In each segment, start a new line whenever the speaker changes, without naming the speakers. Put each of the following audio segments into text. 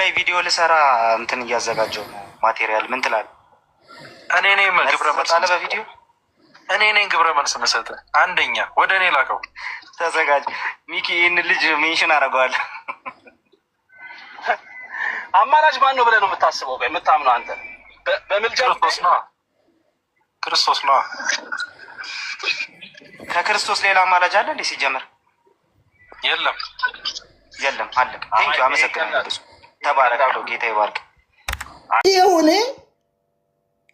ላይ ቪዲዮ ልሰራ እንትን እያዘጋጀው ነው ማቴሪያል ምን ትላለህ?
እኔ ነኝ ግብረ መልስ በቪዲዮ እኔ ነኝ ግብረ መልስ መሰጠ አንደኛ ወደ እኔ ላከው።
ተዘጋጅ ሚኪ፣ ይህን ልጅ ሜንሽን አደርገዋለሁ።
አማላጅ ማን ነው ብለህ ነው የምታስበው? የምታምነው አንተ በምልጃ
ክርስቶስ ነው።
ከክርስቶስ ሌላ አማላጅ አለ እንዴ? ሲጀምር
የለም
አለቀ። ቴንኪው፣ አመሰግናለሁ። ተባረክ፣ ጌታ ይባርክ።
ይሁኔ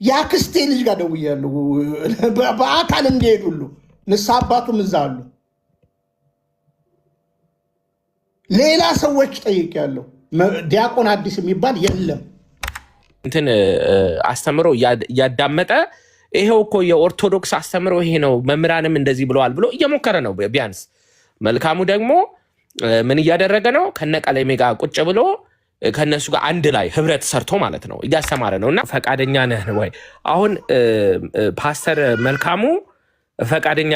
የአክስቴ ልጅ ጋር ደውያለሁ በአካል እንዲሄዱሉ ንስሐ አባቱም እዛ አሉ። ሌላ ሰዎች ጠይቄያለሁ። ዲያቆን አዲስ የሚባል የለም።
እንትን አስተምሮ እያዳመጠ ይሄው እኮ የኦርቶዶክስ አስተምሮ ይሄ ነው መምህራንም እንደዚህ ብለዋል ብሎ እየሞከረ ነው። ቢያንስ መልካሙ ደግሞ ምን እያደረገ ነው? ከነቀለሜ ጋር ቁጭ ብሎ ከነሱ ጋር አንድ ላይ ህብረት ሰርቶ ማለት ነው እያስተማረ ነው። እና ፈቃደኛ ነህ ወይ? አሁን ፓስተር መልካሙ ፈቃደኛ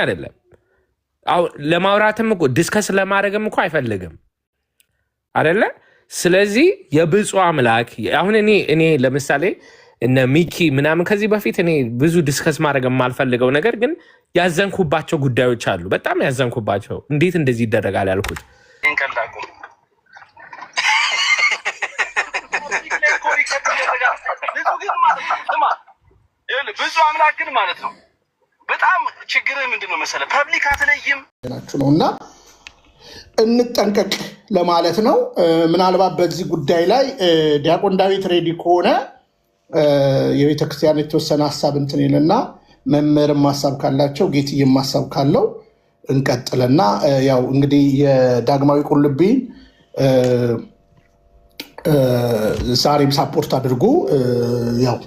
አይደለም። አሁን ለማውራትም እኮ ዲስከስ ለማድረግም እኮ አይፈልግም አይደለ? ስለዚህ የብፁዕ አምላክ አሁን እኔ ለምሳሌ እነ ሚኪ ምናምን ከዚህ በፊት እኔ ብዙ ዲስከስ ማድረግ የማልፈልገው ነገር ግን ያዘንኩባቸው ጉዳዮች አሉ። በጣም ያዘንኩባቸው እንዴት እንደዚህ ይደረጋል ያልኩት
ብዙ አምላክ ግን ማለት ነው። በጣም ችግር ምንድን ነው መሰለህ? ፐብሊክ አትለይም
ነው እና እንጠንቀቅ ለማለት ነው። ምናልባት በዚህ ጉዳይ ላይ ዲያቆን ዳዊት ሬዲ ከሆነ የቤተክርስቲያን የተወሰነ ሀሳብ እንትን ይልና መምህርም ሀሳብ ካላቸው ጌትዬም ሀሳብ ካለው እንቀጥልና ያው እንግዲህ የዳግማዊ ቁልቢን ዛሬም ሳፖርት አድርጉ ያው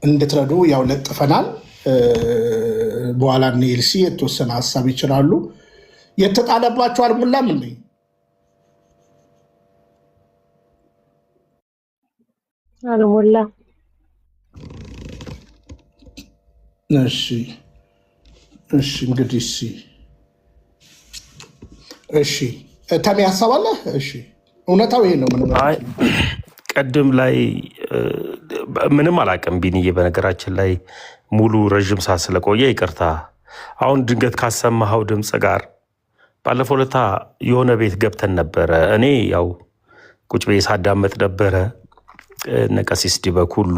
እንድትረዱ ያው ለጥፈናል። በኋላ እነ ኤልሲ የተወሰነ ሀሳብ ይችላሉ። የተጣለባቸው አልሙላም እንዴ?
አልሙላ
እሺ እንግዲህ እሺ ተሜ ሀሳብ አለ? እሺ እውነታው ይሄ ነው።
ቀድም ላይ ምንም አላውቅም ቢንዬ፣ በነገራችን ላይ ሙሉ ረዥም ሰዓት ስለቆየ ይቅርታ። አሁን ድንገት ካሰማኸው ድምፅ ጋር ባለፈው ለታ የሆነ ቤት ገብተን ነበረ። እኔ ያው ቁጭ ቤት ሳዳመጥ ነበረ። እነ ቀሲስ ዲበኩሉ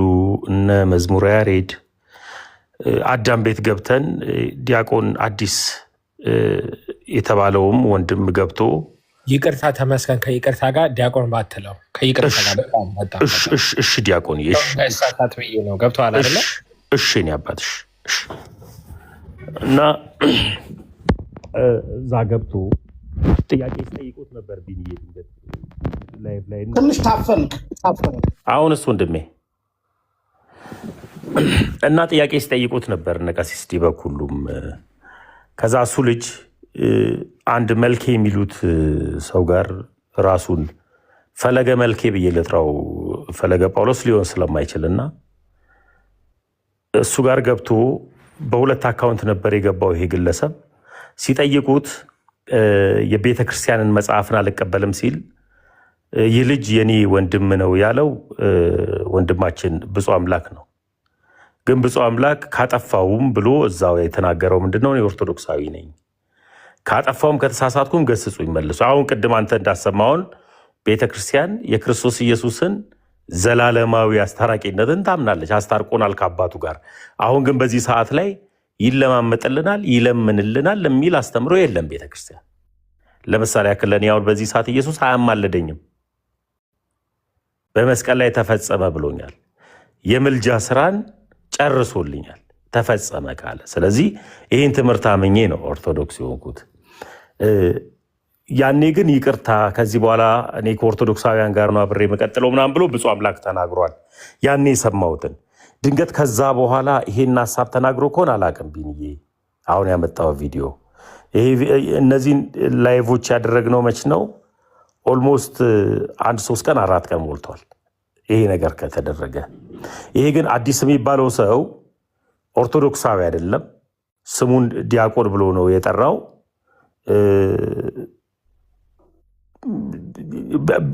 እነ መዝሙረ ያሬድ አዳም ቤት ገብተን ዲያቆን አዲስ የተባለውም ወንድም ገብቶ
ይቅርታ ተመስገን። ከይቅርታ ጋር ዲያቆን ባትለው ከይቅርታ ጋር
እሺ ዲያቆን
ሳታት ብዬ ነው። ገብቶሃል አይደለ?
እሺ እኔ አባትሽ እና እዛ ገብቶ ጥያቄ ሲጠይቁት ነበር። ቢንዬ ድንገት ላይ
ትንሽ ታፈንክ።
አሁንስ ወንድሜ እና ጥያቄ ሲጠይቁት ነበር እነ ቀሲስ ዲበኩሉም። ከዛ እሱ ልጅ አንድ መልኬ የሚሉት ሰው ጋር ራሱን ፈለገ መልኬ ብዬ ልጥራው ፈለገ ጳውሎስ ሊሆን ስለማይችልና እሱ ጋር ገብቶ በሁለት አካውንት ነበር የገባው ይሄ ግለሰብ። ሲጠይቁት የቤተ ክርስቲያንን መጽሐፍን አልቀበልም ሲል ይህ ልጅ የኔ ወንድም ነው ያለው ወንድማችን ብፁዕ አምላክ ነው። ግን ብፁዕ አምላክ ካጠፋውም ብሎ እዛው የተናገረው ምንድነው? ኦርቶዶክሳዊ ነኝ፣ ካጠፋውም ከተሳሳትኩም ገስጹኝ መልሱ። አሁን ቅድም አንተ እንዳሰማውን ቤተክርስቲያን የክርስቶስ ኢየሱስን ዘላለማዊ አስታራቂነትን ታምናለች። አስታርቆናል ከአባቱ ጋር። አሁን ግን በዚህ ሰዓት ላይ ይለማመጥልናል፣ ይለምንልናል የሚል አስተምሮ የለም ቤተክርስቲያን። ለምሳሌ ያክል ለእኔ አሁን በዚህ ሰዓት ኢየሱስ አያማልደኝም፣ በመስቀል ላይ ተፈጸመ ብሎኛል። የምልጃ ስራን ጨርሶልኛል ተፈጸመ ካለ። ስለዚህ ይህን ትምህርት አምኜ ነው ኦርቶዶክስ የሆንኩት። ያኔ ግን ይቅርታ ከዚህ በኋላ እኔ ከኦርቶዶክሳውያን ጋር ነው አብሬ መቀጥለው ምናምን ብሎ ብፁዕ አምላክ ተናግሯል። ያኔ የሰማሁትን ድንገት ከዛ በኋላ ይሄን ሀሳብ ተናግሮ ከሆነ አላውቅም። ቢንዬ አሁን ያመጣው ቪዲዮ እነዚህን ላይቮች ያደረግነው መች ነው? ኦልሞስት 3 ቀን 4 ቀን ሞልቷል ይሄ ነገር ከተደረገ። ይሄ ግን አዲስ የሚባለው ሰው ኦርቶዶክሳዊ አይደለም። ስሙን ዲያቆን ብሎ ነው የጠራው።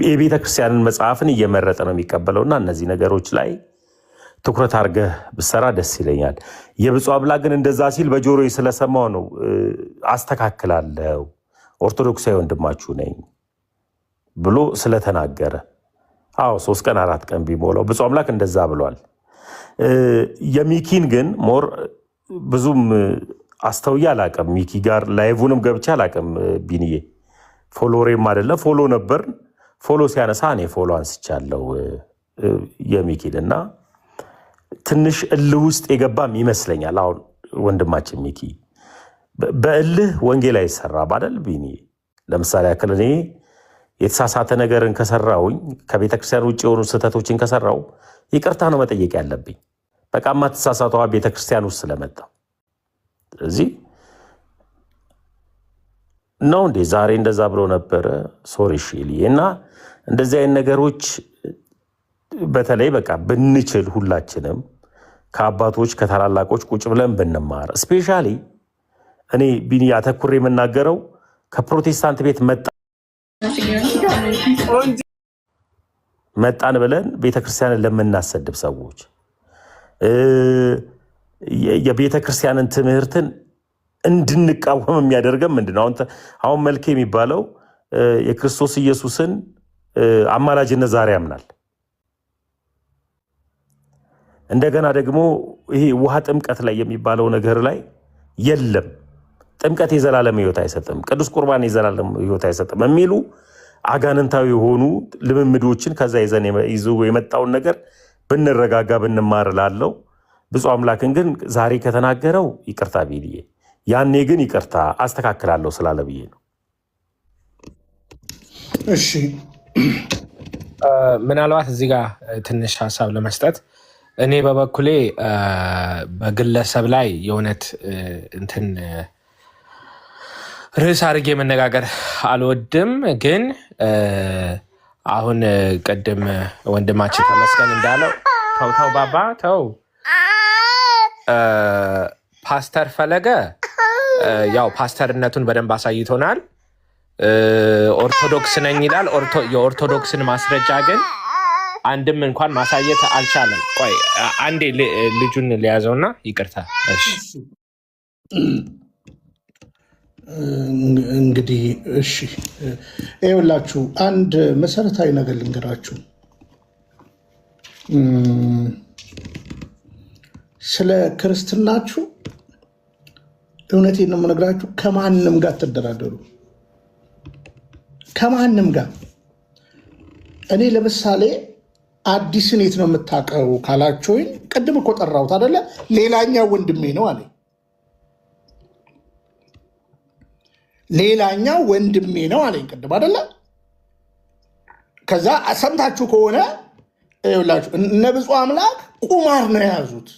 የቤተ ክርስቲያንን መጽሐፍን እየመረጠ ነው የሚቀበለውና እነዚህ ነገሮች ላይ ትኩረት አድርገህ ብሰራ ደስ ይለኛል። የብፁዕ አምላክ ግን እንደዛ ሲል በጆሮዬ ስለሰማው ነው አስተካክላለሁ፣ ኦርቶዶክሳዊ ወንድማችሁ ነኝ ብሎ ስለተናገረ 3 ቀን 4 ቀን ቢሞላው ብፁዕ አምላክ እንደዛ ብሏል። የሚኪን ግን ሞር ብዙም አስተውዬ አላቅም። ሚኪ ጋር ላይቭንም ገብቼ አላቅም። ቢንዬ ፎሎሬም አይደለም ፎሎ ነበር። ፎሎ ሲያነሳ እኔ ፎሎ አንስቻለሁ የሚኪን እና ትንሽ እልህ ውስጥ የገባም ይመስለኛል። አሁን ወንድማችን ሚኪ በእልህ ወንጌል አይሰራም አይደል ቢንዬ? ለምሳሌ ያክል እኔ የተሳሳተ ነገርን ከሰራውኝ ከቤተክርስቲያን ውጭ የሆኑ ስህተቶችን ከሰራው ይቅርታ ነው መጠየቅ ያለብኝ። በቃ ማትሳሳተዋ ቤተክርስቲያን ውስጥ ስለመጣው ስለዚህ ነው እንዴ ዛሬ እንደዛ ብሎ ነበረ ሶሪ ሺሊ እና እንደዚህ አይነት ነገሮች በተለይ በቃ ብንችል ሁላችንም ከአባቶች ከታላላቆች ቁጭ ብለን ብንማር ስፔሻሊ እኔ ቢኒ አተኩሬ የምናገረው ከፕሮቴስታንት ቤት መጣን ብለን ቤተክርስቲያንን ለምናሰድብ ሰዎች የቤተክርስቲያንን ትምህርትን እንድንቃወም የሚያደርገን ምንድነው? አሁን መልክ የሚባለው የክርስቶስ ኢየሱስን አማላጅነት ዛሬ ያምናል። እንደገና ደግሞ ይሄ ውሃ ጥምቀት ላይ የሚባለው ነገር ላይ የለም ጥምቀት የዘላለም ሕይወት አይሰጥም፣ ቅዱስ ቁርባን የዘላለም ሕይወት አይሰጥም የሚሉ አጋንንታዊ የሆኑ ልምምዶችን ከዛ ይዞ የመጣውን ነገር ብንረጋጋ ብንማር ላለው ብፁዕ አምላክን ግን ዛሬ ከተናገረው ይቅርታ ቢልዬ ያኔ ግን ይቅርታ አስተካክላለሁ ስላለ ብዬ ነው።
እሺ
ምናልባት እዚህ ጋር ትንሽ ሀሳብ ለመስጠት እኔ በበኩሌ በግለሰብ ላይ የእውነት እንትን ርዕስ አድርጌ መነጋገር አልወድም። ግን አሁን ቅድም ወንድማችን ተመስገን እንዳለው ተው ባባ ተው ፓስተር ፈለገ ያው ፓስተርነቱን በደንብ አሳይቶናል። ኦርቶዶክስ ነኝ ይላል። የኦርቶዶክስን ማስረጃ ግን አንድም እንኳን ማሳየት አልቻለም። ቆይ አንዴ ልጁን ሊያዘውና ይቅርታ።
እንግዲህ እሺ ይኸውላችሁ አንድ መሰረታዊ ነገር ልንገራችሁ። ስለ ክርስትናችሁ እውነቴን ነው የምነግራችሁ። ከማንም ጋር ትደራደሩ፣ ከማንም ጋር። እኔ ለምሳሌ አዲስን የት ነው የምታውቀው ካላችሁኝ፣ ቅድም እኮ ጠራሁት አይደለ? ሌላኛው ወንድሜ ነው አለ። ሌላኛው ወንድሜ ነው አለኝ ቅድም አይደለ? ከዛ ሰምታችሁ ከሆነ ይኸውላችሁ እነ ብፁዕ አምላክ ቁማር ነው የያዙት።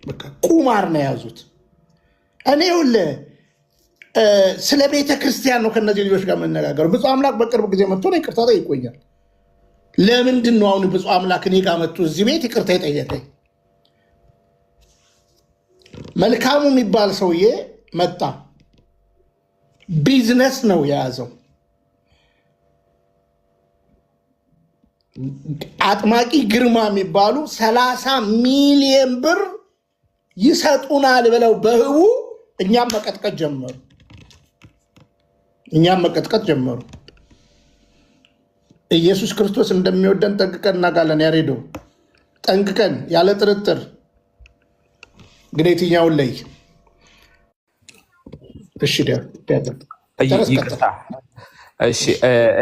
በቃ ቁማር ነው የያዙት። እኔ ይኸውልህ ስለ ቤተ ክርስቲያን ነው ከነዚህ ልጆች ጋር መነጋገሩ። ብፁዕ አምላክ በቅርብ ጊዜ መጥቶ ነው ይቅርታ ጠይቆኛል። ለምንድን ነው አሁን ብፁዕ አምላክ እኔ ጋር መጥቶ እዚህ ቤት ይቅርታ የጠየቀኝ? መልካሙ የሚባል ሰውዬ መጣ። ቢዝነስ ነው የያዘው። አጥማቂ ግርማ የሚባሉ 30 ሚሊዮን ብር ይሰጡናል ብለው በህቡ እኛም መቀጥቀጥ ጀመሩ። ኢየሱስ ክርስቶስ እንደሚወደን ጠንቅቀን እናውቃለን። ያሬዶ ጠንቅቀን ያለ ጥርጥር። ግን የትኛውን ላይ? እሺ
ይቅርታ። እሺ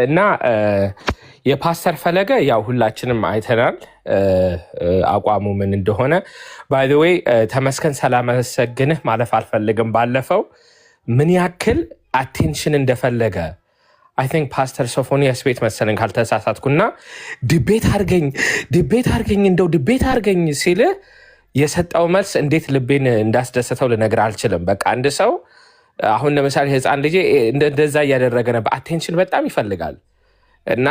እና የፓስተር ፈለገ ያው ሁላችንም አይተናል አቋሙ ምን እንደሆነ። ባይ ዘ ዌይ ተመስገን ሳላመሰግንህ ማለፍ አልፈልግም። ባለፈው ምን ያክል አቴንሽን እንደፈለገ አይ ቲንክ ፓስተር ሶፎንያስ ቤት መሰለኝ ካልተሳሳትኩና ድቤት አድርገኝ ሲልህ የሰጠው መልስ እንዴት ልቤን እንዳስደሰተው ልነግርህ አልችልም። በቃ አንድ ሰው አሁን ለምሳሌ ህፃን ልጄ እንደዛ እያደረገ ነበር። አቴንሽን በጣም ይፈልጋል እና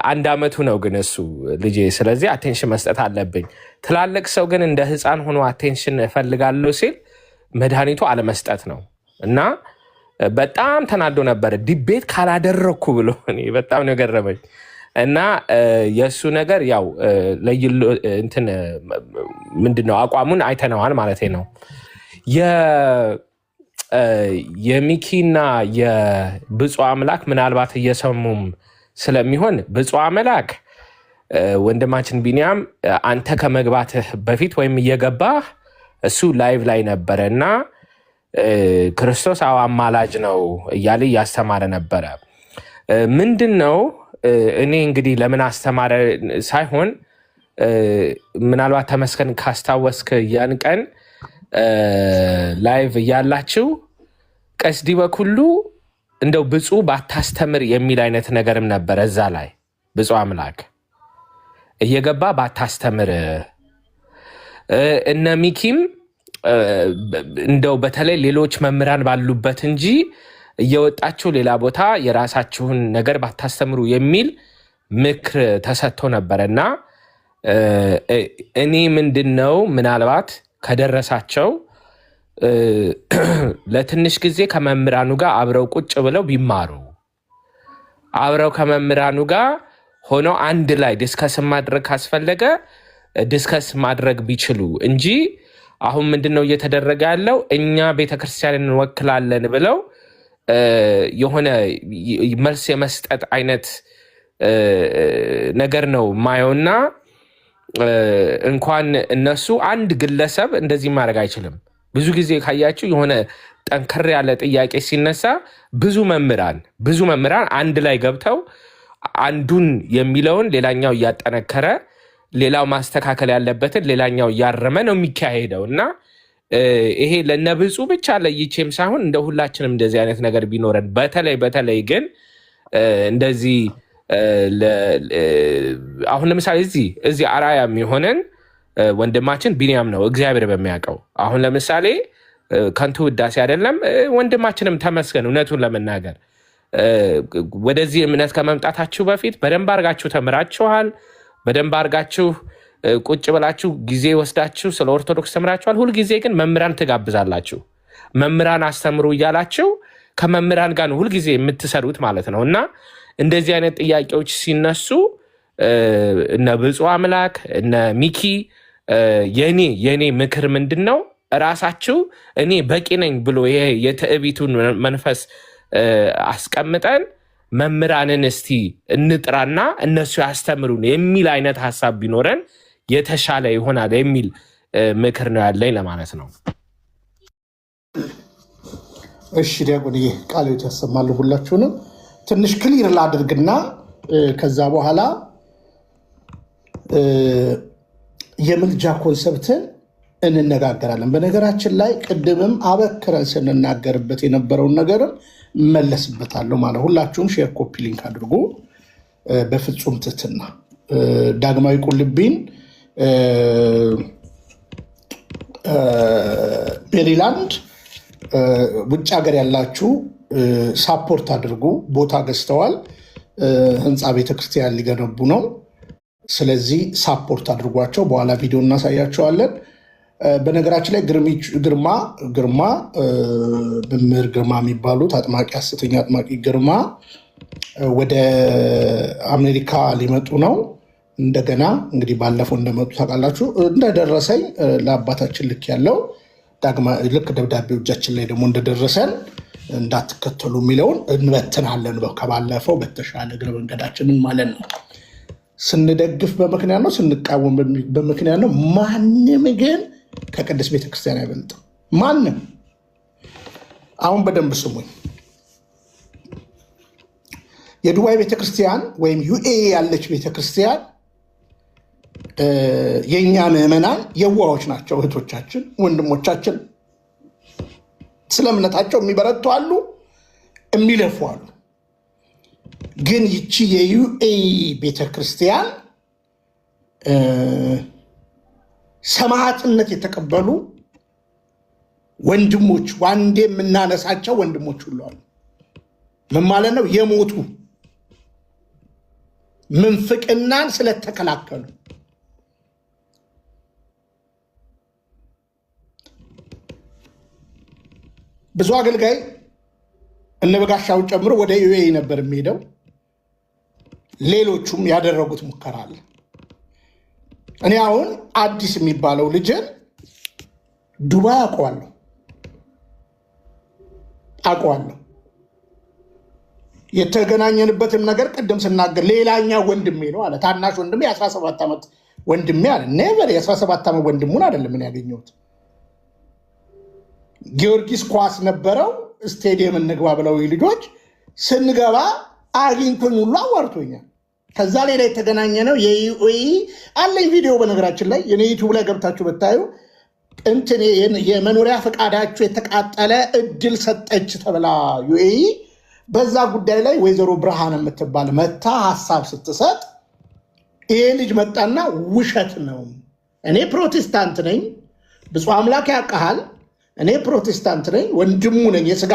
1 ዓመቱ ነው ግን እሱ ልጄ። ስለዚህ አቴንሽን መስጠት አለብኝ። ትላልቅ ሰው ግን እንደ ህፃን ሆኖ አቴንሽን እፈልጋለሁ ሲል መድኃኒቱ አለመስጠት ነው። እና በጣም ተናዶ ነበረ። ዲቤት ካላደረኩ ብሎ እኔ በጣም ነው ገረመኝ። እና የእሱ ነገር ያው እንትን ምንድነው አቋሙን አይተነዋል ማለት ነው። የሚኪና የብፁዕ አምላክ ምናልባት እየሰሙም ስለሚሆን ብፁዕ አምላክ ወንድማችን ቢኒያም አንተ ከመግባትህ በፊት ወይም እየገባህ እሱ ላይቭ ላይ ነበረ እና ክርስቶስ አማላጅ ነው እያለ እያስተማረ ነበረ። ምንድን ነው እኔ እንግዲህ ለምን አስተማረ ሳይሆን ምናልባት ተመስገን ካስታወስክ ያን ቀን ላይቭ እያላችሁ ቀስዲ በኩሉ እንደው ብፁዕ ባታስተምር የሚል አይነት ነገርም ነበረ። እዛ ላይ ብፁዕ አምላክ እየገባ ባታስተምር እነ ሚኪም እንደው በተለይ ሌሎች መምህራን ባሉበት እንጂ እየወጣችሁ ሌላ ቦታ የራሳችሁን ነገር ባታስተምሩ የሚል ምክር ተሰጥቶ ነበረ እና እኔ ምንድነው ምናልባት ከደረሳቸው ለትንሽ ጊዜ ከመምህራኑ ጋር አብረው ቁጭ ብለው ቢማሩ አብረው ከመምህራኑ ጋር ሆነው አንድ ላይ ዲስከስ ማድረግ ካስፈለገ ዲስከስ ማድረግ ቢችሉ እንጂ አሁን ምንድነው እየተደረገ ያለው እኛ ቤተክርስቲያንን እንወክላለን ብለው የሆነ መልስ የመስጠት አይነት ነገር ነው ማየውና እንኳን እነሱ አንድ ግለሰብ እንደዚህ ማድረግ አይችልም። ብዙ ጊዜ ካያችሁ የሆነ ጠንከር ያለ ጥያቄ ሲነሳ ብዙ መምህራን አንድ ላይ ገብተው አንዱን የሚለውን ሌላኛው እያጠነከረ ሌላው ማስተካከል ያለበትን ሌላኛው እያረመ ነው የሚካሄደው እና ይሄ ለነብፁ ብቻ ለይቼም ሳይሆን እንደ ሁላችንም እንደዚህ አይነት ነገር ቢኖረን በተለይ ግን እንደዚህ አሁን ለምሳሌ እዚህ አራያ የሚሆነን ወንድማችን ቢኒያም ነው እግዚአብሔር በሚያውቀው። አሁን ለምሳሌ ከንቱ ውዳሴ አይደለም ወንድማችንም ተመስገን። እውነቱን ለመናገር ወደዚህ እምነት ከመምጣታችሁ በፊት በደንብ አድርጋችሁ ተምራችኋል። በደንብ አድርጋችሁ ቁጭ ብላችሁ ጊዜ ወስዳችሁ ስለ ኦርቶዶክስ ተምራችኋል። ሁልጊዜ ግን መምህራን ትጋብዛላችሁ። መምህራን አስተምሩ እያላችሁ ከመምህራን ጋር ሁልጊዜ የምትሰሩት ማለት ነው እና እንደዚህ አይነት ጥያቄዎች ሲነሱ እነ ብፁዕ አምላክ እነ ሚኪ የኔ ምክር ምንድን ነው እራሳችሁ እኔ በቂ ነኝ ብሎ ይሄ የትዕቢቱን መንፈስ አስቀምጠን መምህራንን እስቲ እንጥራና እነሱ ያስተምሩን የሚል አይነት ሀሳብ ቢኖረን የተሻለ ይሆናል የሚል ምክር ነው ያለኝ ለማለት ነው።
እሺ ዲያቆን ቃልዎት ያሰማሉ። ሁላችሁንም ትንሽ ክሊር ላድርግና ከዛ በኋላ የምልጃ ኮንሰፕትን እንነጋገራለን። በነገራችን ላይ ቅድምም አበክረን ስንናገርበት የነበረውን ነገርም መለስበታለሁ ማለት ሁላችሁም ሼር ኮፒ ሊንክ አድርጉ። በፍጹም ትህትና ዳግማዊ ቁልቢን ሜሪላንድ ውጭ ሀገር ያላችሁ ሳፖርት አድርጉ። ቦታ ገዝተዋል። ህንፃ ቤተክርስቲያን ሊገነቡ ነው። ስለዚህ ሳፖርት አድርጓቸው። በኋላ ቪዲዮ እናሳያቸዋለን። በነገራችን ላይ ግርማ መምህር ግርማ የሚባሉት አጥማቂ ሐሰተኛ አጥማቂ ግርማ ወደ አሜሪካ ሊመጡ ነው። እንደገና እንግዲህ ባለፈው እንደመጡ ታውቃላችሁ። እንደደረሰኝ ለአባታችን ልክ ያለው ልክ ደብዳቤው እጃችን ላይ ደግሞ እንደደረሰን እንዳትከተሉ የሚለውን እንበትናለን። ከባለፈው በተሻለ እግረ መንገዳችንን ማለት ነው። ስንደግፍ በምክንያት ነው፣ ስንቃወም በምክንያት ነው። ማንም ግን ከቅድስት ቤተክርስቲያን አይበልጥም። ማንም። አሁን በደንብ ስሙኝ። የዱባይ ቤተክርስቲያን ወይም ዩኤኢ ያለች ቤተክርስቲያን የእኛ ምዕመናን የዋዎች ናቸው። እህቶቻችን፣ ወንድሞቻችን ስለ እምነታቸው የሚበረቱ አሉ፣ የሚለፉ አሉ። ግን ይቺ የዩኤኢ ቤተክርስቲያን ሰማዕትነት የተቀበሉ ወንድሞች፣ ዋንዴ የምናነሳቸው ወንድሞች ሁሉ አሉ። ምን ማለት ነው? የሞቱ ምንፍቅናን ስለተከላከሉ ብዙ አገልጋይ እነ በጋሻውን ጨምሮ ወደ ዩኤኢ ነበር የሚሄደው። ሌሎቹም ያደረጉት ሙከራ አለ። እኔ አሁን አዲስ የሚባለው ልጅን ዱባይ አውቀዋለሁ። የተገናኘንበትም ነገር ቅድም ስናገር ሌላኛው ወንድሜ ነው አለ። ታናሽ ወንድሜ 17 ዓመት ወንድሜ አለ። ኔቨር የ17 ዓመት ወንድሙን አይደለም ምን ያገኘሁት። ጊዮርጊስ ኳስ ነበረው ስቴዲየም እንግባ ብለው ልጆች ስንገባ አግኝቶኝ ሁሉ አዋርቶኛል። ከዛ ሌላ የተገናኘ ነው የዩኤኢ አለኝ ቪዲዮ። በነገራችን ላይ የኔ ዩቲዩብ ላይ ገብታችሁ ብታዩ እንትን የመኖሪያ ፈቃዳችሁ የተቃጠለ እድል ሰጠች ተብላ ዩኤኢ በዛ ጉዳይ ላይ ወይዘሮ ብርሃን የምትባል መታ ሀሳብ ስትሰጥ ይሄ ልጅ መጣና ውሸት ነው፣ እኔ ፕሮቴስታንት ነኝ፣ ብፁዕ አምላክ ያውቃል፣ እኔ ፕሮቴስታንት ነኝ፣ ወንድሙ ነኝ፣ የስጋ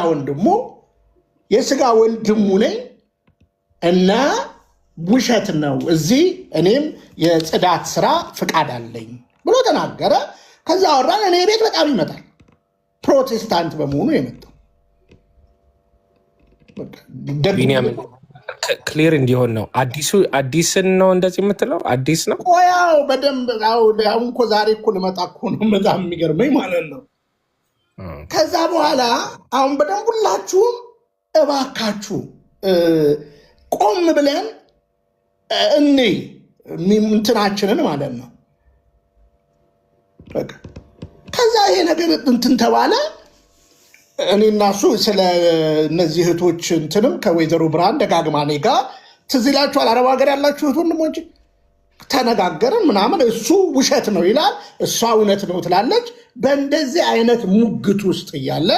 ወንድሙ ነኝ እና ውሸት ነው፣ እዚህ እኔም የጽዳት ስራ ፍቃድ አለኝ ብሎ ተናገረ። ከዛ አወራን። እኔ ቤት በጣም ይመጣል፣ ፕሮቴስታንት በመሆኑ የመጣው
ክሊር እንዲሆን ነው። አዲስን ነው እንደዚህ የምትለው? አዲስ ነው
ያው በደንብ አሁን እኮ ዛሬ እኮ ልመጣ እኮ ነው። በጣም የሚገርመኝ ማለት ነው። ከዛ በኋላ አሁን በደንብ ሁላችሁም እባካችሁ ቆም ብለን እኔ እንትናችንን ማለት ነው። ከዛ ይሄ ነገር እንትን ተባለ። እኔ እና እሱ ስለ እነዚህ እህቶች እንትንም ከወይዘሮ ብርሃን ደጋግማ እኔ ጋር ትዝ ይላችኋል። አረብ ሀገር ያላችሁ እህት ወንድሞች ተነጋገርን ምናምን። እሱ ውሸት ነው ይላል፣ እሷ እውነት ነው ትላለች። በእንደዚህ አይነት ሙግት ውስጥ እያለ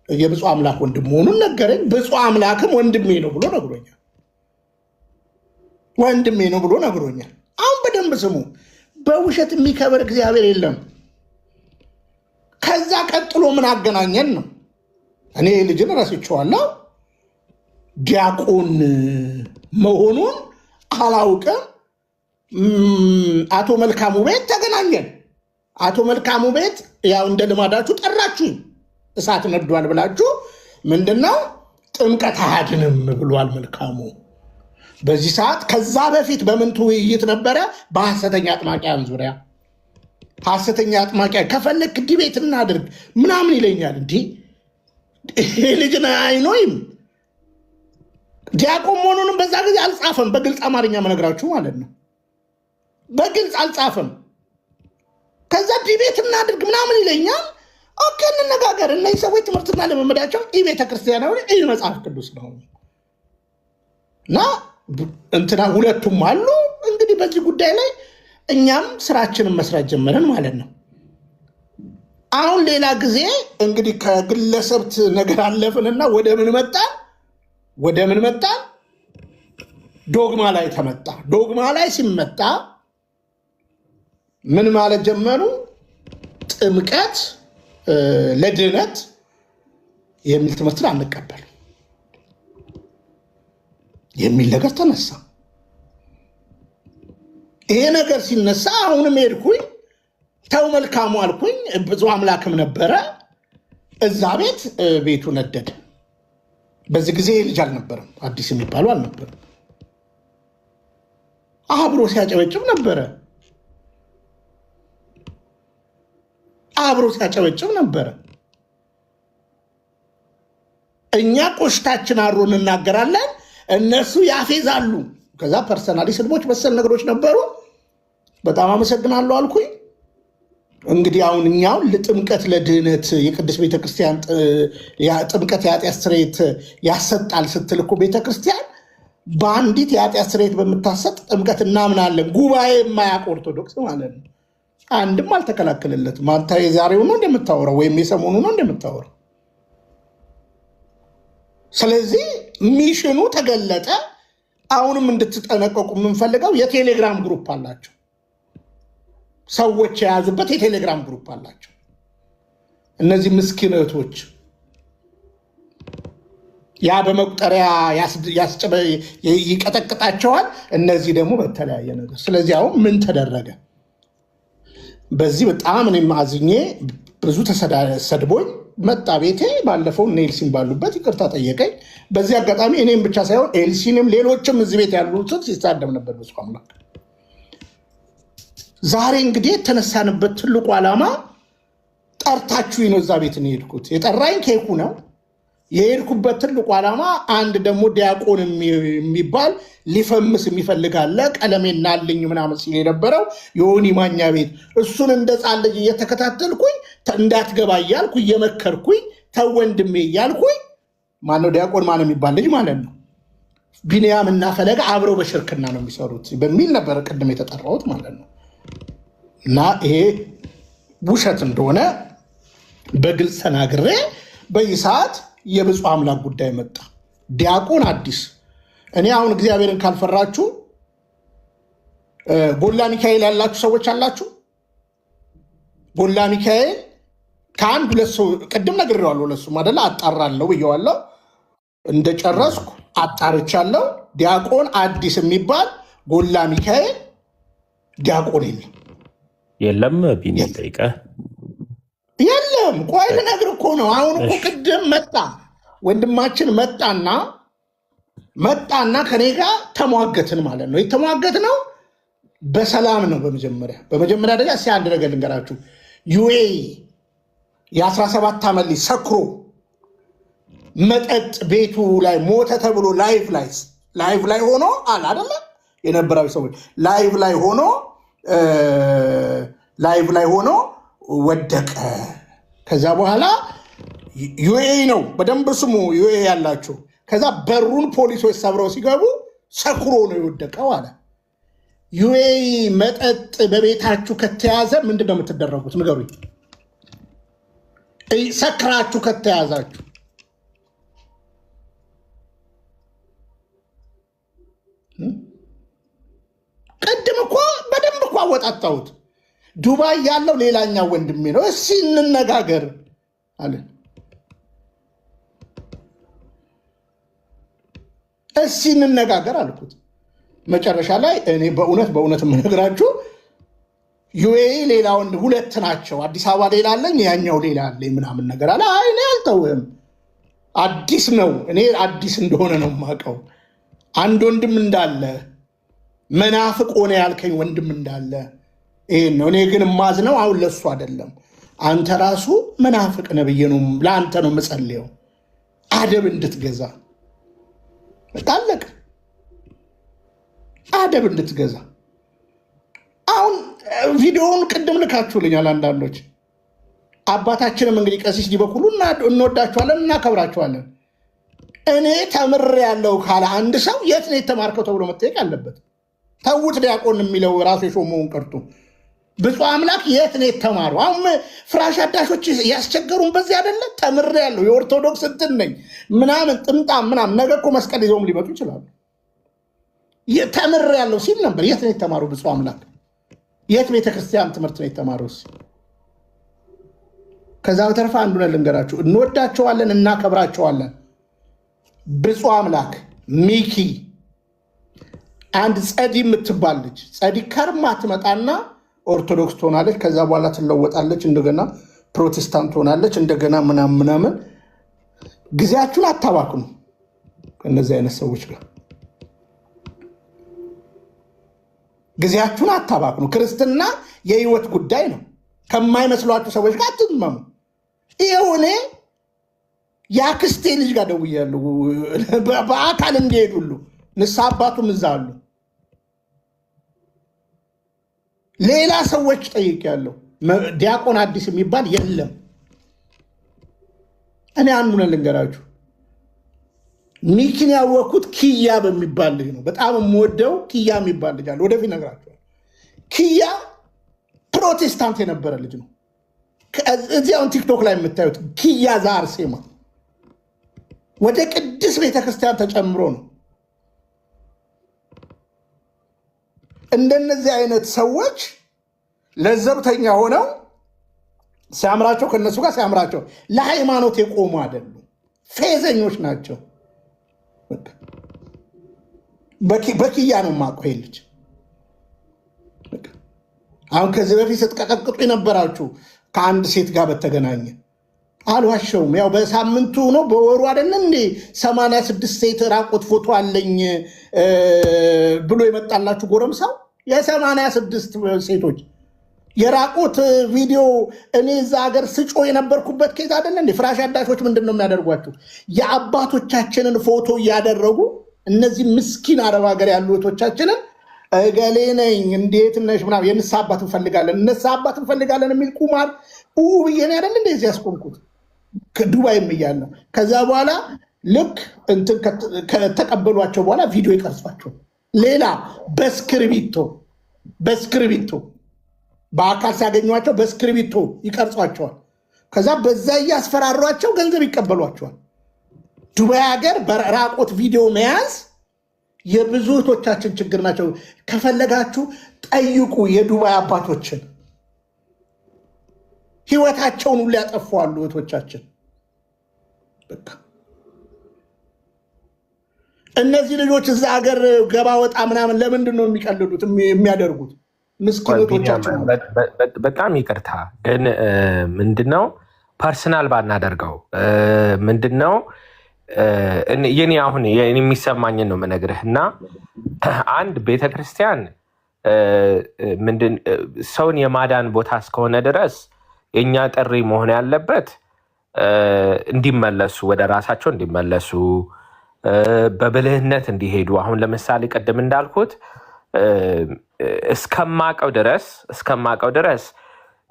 የብፁዕ አምላክ ወንድም መሆኑን ነገረኝ። ብፁዕ አምላክም ወንድሜ ነው ብሎ ነግሮኛል። አሁን በደንብ ስሙ። በውሸት የሚከበር እግዚአብሔር የለም። ከዛ ቀጥሎ ምን አገናኘን ነው። እኔ ልጅን ረስቼዋለሁ። ዲያቆን መሆኑን አላውቅም። አቶ መልካሙ ቤት ተገናኘን። አቶ መልካሙ ቤት ያው እንደ ልማዳችሁ ጠራችሁኝ። እሳት ነዷል ብላችሁ ምንድነው ጥምቀት አያድንም ብሏል መልካሙ በዚህ ሰዓት። ከዛ በፊት በምንቱ ውይይት ነበረ? በሐሰተኛ አጥማቂያን ዙሪያ ሐሰተኛ አጥማቂያ ከፈለክ ዲቤት እናድርግ ምናምን ይለኛል። እንዲህ ይሄ ልጅን አይኖይም። ዲያቆን መሆኑንም በዛ ጊዜ አልጻፈም። በግልጽ አማርኛ መነግራችሁ ማለት ነው። በግልጽ አልጻፈም። ከዛ ዲቤት እናድርግ ምናምን ይለኛል። ኦኬ እንነጋገር። እነዚህ ሰዎች ትምህርትና ለመመዳቸው ቤተክርስቲያናዊ መጽሐፍ ቅዱስ ነው እና እንትና ሁለቱም አሉ። እንግዲህ በዚህ ጉዳይ ላይ እኛም ስራችንን መስራት ጀመረን ማለት ነው። አሁን ሌላ ጊዜ እንግዲህ ከግለሰብት ነገር አለፍንና ወደ ምን መጣን? ዶግማ ላይ ተመጣ። ዶግማ ላይ ሲመጣ ምን ማለት ጀመሩ? ጥምቀት ለድህነት የሚል ትምህርትን አንቀበልም የሚል ነገር ተነሳ። ይሄ ነገር ሲነሳ አሁንም ሄድኩኝ፣ ተው መልካሙ አልኩኝ። ብፁዕ አምላክም ነበረ እዛ ቤቱ ነደደ። በዚህ ጊዜ ልጅ አልነበረም፣ አዲስ የሚባሉ አልነበረም። አብሮ ሲያጨበጭብ ነበረ። እኛ ቆሽታችን አሮ እንናገራለን፣ እነሱ ያፌዛሉ። ከዛ ፐርሰናሊ ስድቦች መሰል ነገሮች ነበሩ። በጣም አመሰግናለሁ አልኩኝ። እንግዲህ አሁን እኛው ለጥምቀት ለድህነት የቅድስት ቤተክርስቲያን ጥምቀት የኃጢአት ስርየት ያሰጣል ስትል እኮ ቤተክርስቲያን በአንዲት የኃጢአት ስርየት በምታሰጥ ጥምቀት እናምናለን። ጉባኤ የማያውቅ ኦርቶዶክስ ማለት ነው። አንድም አልተከላከለለትም። አንተ የዛሬው ነው እንደምታወራው ወይም የሰሞኑ ነው እንደምታወራው። ስለዚህ ሚሽኑ ተገለጠ። አሁንም እንድትጠነቀቁ የምንፈልገው የቴሌግራም ግሩፕ አላቸው። ሰዎች የያዙበት የቴሌግራም ግሩፕ አላቸው። እነዚህ ምስኪን እህቶች ያ በመቁጠሪያ ይቀጠቅጣቸዋል። እነዚህ ደግሞ በተለያየ ነገር። ስለዚህ አሁን ምን ተደረገ? በዚህ በጣም እኔም አዝኜ ብዙ ተሰድቦኝ መጣ ቤቴ። ባለፈው ኤልሲን ባሉበት ይቅርታ ጠየቀኝ። በዚህ አጋጣሚ እኔም ብቻ ሳይሆን ኤልሲንም ሌሎችም እዚህ ቤት ያሉትን ሲሳደብ ነበር። በሱ አምላክ ዛሬ እንግዲህ የተነሳንበት ትልቁ ዓላማ ጠርታችሁኝ ነው እዛ ቤት ነው የሄድኩት። የጠራኝ ኬኩ ነው። የሄድኩበት ትልቁ ዓላማ አንድ ደግሞ ዲያቆን የሚባል ሊፈምስ የሚፈልጋለ ቀለሜና አለኝ ምናምን ሲል የነበረው የሆኒ ማኛ ቤት እሱን እንደ ጻን ልጅ እየተከታተልኩኝ እንዳትገባ እያልኩ እየመከርኩኝ ተወንድሜ እያልኩኝ ማነው ዲያቆን ማነው የሚባል ልጅ ማለት ነው ቢንያም እና ፈለገ አብረው በሽርክና ነው የሚሰሩት በሚል ነበር ቅድም የተጠራሁት ማለት ነው። እና ይሄ ውሸት እንደሆነ በግልጽ ተናግሬ በይሳት የብፁዕ አምላክ ጉዳይ መጣ። ዲያቆን አዲስ እኔ አሁን እግዚአብሔርን ካልፈራችሁ ጎላ ሚካኤል ያላችሁ ሰዎች አላችሁ። ጎላ ሚካኤል ከአንድ ሁለት ሰው ቅድም ነግሬዋለሁ። ለሱም አይደለ አጣራለሁ ብየዋለሁ። እንደጨረስኩ አጣርቻለሁ። ዲያቆን አዲስ የሚባል ጎላ ሚካኤል ዲያቆን
የለም። ቢኒ ጠይቀህ
የለም። ቆይ ልነግርህ እኮ ነው። አሁን እኮ ቅድም መጣ ወንድማችን መጣና ከኔ ጋር ተሟገትን ማለት ነው። የተሟገት ነው በሰላም ነው። በመጀመሪያ ደረጃ እስኪ አንድ ነገር ልንገራችሁ። ዩኤኢ የ17 ዓመት ልጅ ሰክሮ መጠጥ ቤቱ ላይ ሞተ ተብሎ ላይቭ ላይ ሆኖ አለ አይደለ የነበራዊ ሰዎች ላይቭ ላይ ሆኖ ወደቀ። ከዛ በኋላ ዩኤኢ ነው በደንብ ስሙ ዩኤኢ ያላችሁ። ከዛ በሩን ፖሊሶች ሰብረው ሲገቡ ሰክሮ ነው የወደቀው አለ። ዩኤኢ መጠጥ በቤታችሁ ከተያዘ ምንድን ነው የምትደረጉት? ንገሩኝ። ሰክራችሁ ከተያዛችሁ ቅድም እኮ በደንብ እኮ አወጣጣሁት። ዱባይ ያለው ሌላኛው ወንድሜ ነው። እስኪ እንነጋገር አለ። እስኪ እንነጋገር አልኩት። መጨረሻ ላይ እኔ በእውነት የምነግራችሁ ዩኤኢ ሌላ ወንድ ሁለት ናቸው። አዲስ አበባ ሌላ አለኝ፣ ያኛው ሌላ አለኝ ምናምን ነገር አለ። አይ እኔ አልተውህም፣ አዲስ ነው። እኔ አዲስ እንደሆነ ነው የማውቀው። አንድ ወንድም እንዳለ መናፍቅ ሆነ ያልከኝ ወንድም እንዳለ ይሄን ነው። እኔ ግን ማዝነው አሁን ለሱ አይደለም። አንተ ራሱ መናፍቅ ነህ ብዬ ነው ለአንተ ነው የምጸልየው፣ አደብ እንድትገዛ ታለቅ አደብ እንድትገዛ። አሁን ቪዲዮውን ቅድም ልካችሁልኛል አንዳንዶች። አባታችንም እንግዲህ ቀሲስ ዲበኩሉ እንወዳችኋለን፣ እናከብራችኋለን። እኔ ተምሬያለሁ ካለ አንድ ሰው የት ነው የተማርከው ተብሎ መጠየቅ አለበት። ተውት ዲያቆን የሚለው ራሱ የሾመውን ቀርቶ ብፁዕ አምላክ የት ነው የተማሩ? አሁን ፍራሽ አዳሾች ያስቸገሩን በዚህ አይደለ? ተምሬያለሁ የኦርቶዶክስ እንትን ነኝ ምናምን ጥምጣም ምናምን፣ ነገ እኮ መስቀል ይዘውም ሊመጡ ይችላሉ። ተምሬያለሁ ሲል ነበር። የት ነው የተማሩ? ብፁዕ አምላክ የት ቤተክርስቲያን ትምህርት ነው የተማሩ? ከዛ በተረፈ አንዱን ልንገራችሁ፣ እንወዳቸዋለን፣ እናከብራቸዋለን። ብፁዕ አምላክ ሚኪ አንድ ጸዲ የምትባል ልጅ ጸዲ ከርማ ትመጣና ኦርቶዶክስ ትሆናለች። ከዛ በኋላ ትለወጣለች፣ እንደገና ፕሮቴስታንት ትሆናለች፣ እንደገና ምናምን። ጊዜያችሁን አታባክኑ ከእነዚህ አይነት ሰዎች ጋር ጊዜያችሁን አታባክኑ። ክርስትና የህይወት ጉዳይ ነው። ከማይመስሏችሁ ሰዎች ጋር አትዝመሙ። ይኸው እኔ የአክስቴ ልጅ ጋር ደውያለሁ፣ በአካል እንዲሄዱሉ ንስሐ አባቱም እዛ አሉ። ሌላ ሰዎች ጠይቄያለሁ። ዲያቆን አዲስ የሚባል የለም። እኔ አንዱን ልንገራችሁ፣ ሚኪን ያወቅኩት ኪያ በሚባል ልጅ ነው። በጣም የምወደው ኪያ የሚባል ልጅ አለ። ወደፊት እነግራችኋለሁ። ኪያ ፕሮቴስታንት የነበረ ልጅ ነው። እዚያውን ቲክቶክ ላይ የምታዩት ኪያ ዘአርሴማ ወደ ቅድስት ቤተክርስቲያን ተጨምሮ ነው። እንደነዚህ አይነት ሰዎች ለዘብተኛ ሆነው ሲያምራቸው ከነሱ ጋር ሲያምራቸው ለሃይማኖት የቆሙ አይደሉም፣ ፌዘኞች ናቸው። በኪያ ነው የማውቀው ይሄ ልጅ። አሁን ከዚህ በፊት ስትቀጠቅጡ የነበራችሁ ከአንድ ሴት ጋር በተገናኘ አልዋሸውም። ያው በሳምንቱ ነው በወሩ አይደለ እንዴ 86 ሴት ራቆት ፎቶ አለኝ ብሎ የመጣላችሁ ጎረምሳው የ86 ሴቶች የራቆት ቪዲዮ እኔ እዛ ሀገር ስጮ የነበርኩበት ኬዝ አይደለ እንዴ? ፍራሽ አዳሾች ምንድን ነው የሚያደርጓቸው? የአባቶቻችንን ፎቶ እያደረጉ እነዚህ ምስኪን አረብ ሀገር ያሉ እህቶቻችንን እገሌ ነኝ እንዴት ነሽ ምናምን የንስሐ አባት እንፈልጋለን የሚል ቁማር ብዬ ነው አይደል እንደዚህ ያስቆምኩት ከዱባይም እያለሁ። ከዛ በኋላ ልክ እንትን ከተቀበሏቸው በኋላ ቪዲዮ ይቀርጿቸው ሌላ በስክሪፕቶ በአካል ሲያገኟቸው በስክሪፕቶ ይቀርጿቸዋል። ከዛ በዛ እያስፈራሯቸው ገንዘብ ይቀበሏቸዋል። ዱባይ ሀገር በራቆት ቪዲዮ መያዝ የብዙ እህቶቻችን ችግር ናቸው። ከፈለጋችሁ ጠይቁ የዱባይ አባቶችን፣ ህይወታቸውን ሁሉ ያጠፋሉ እህቶቻችን። እነዚህ ልጆች እዛ ሀገር ገባ ወጣ ምናምን ለምንድን ነው የሚቀልዱት የሚያደርጉት? ምስኪኖቻችን።
በጣም ይቅርታ ግን ምንድነው ፐርሰናል ባናደርገው ምንድነው የኔ አሁን የሚሰማኝን ነው የምነግርህ። እና አንድ ቤተክርስቲያን ሰውን የማዳን ቦታ እስከሆነ ድረስ የእኛ ጥሪ መሆን ያለበት እንዲመለሱ፣ ወደ ራሳቸው እንዲመለሱ፣ በብልህነት እንዲሄዱ። አሁን ለምሳሌ ቅድም እንዳልኩት እስከማቀው ድረስ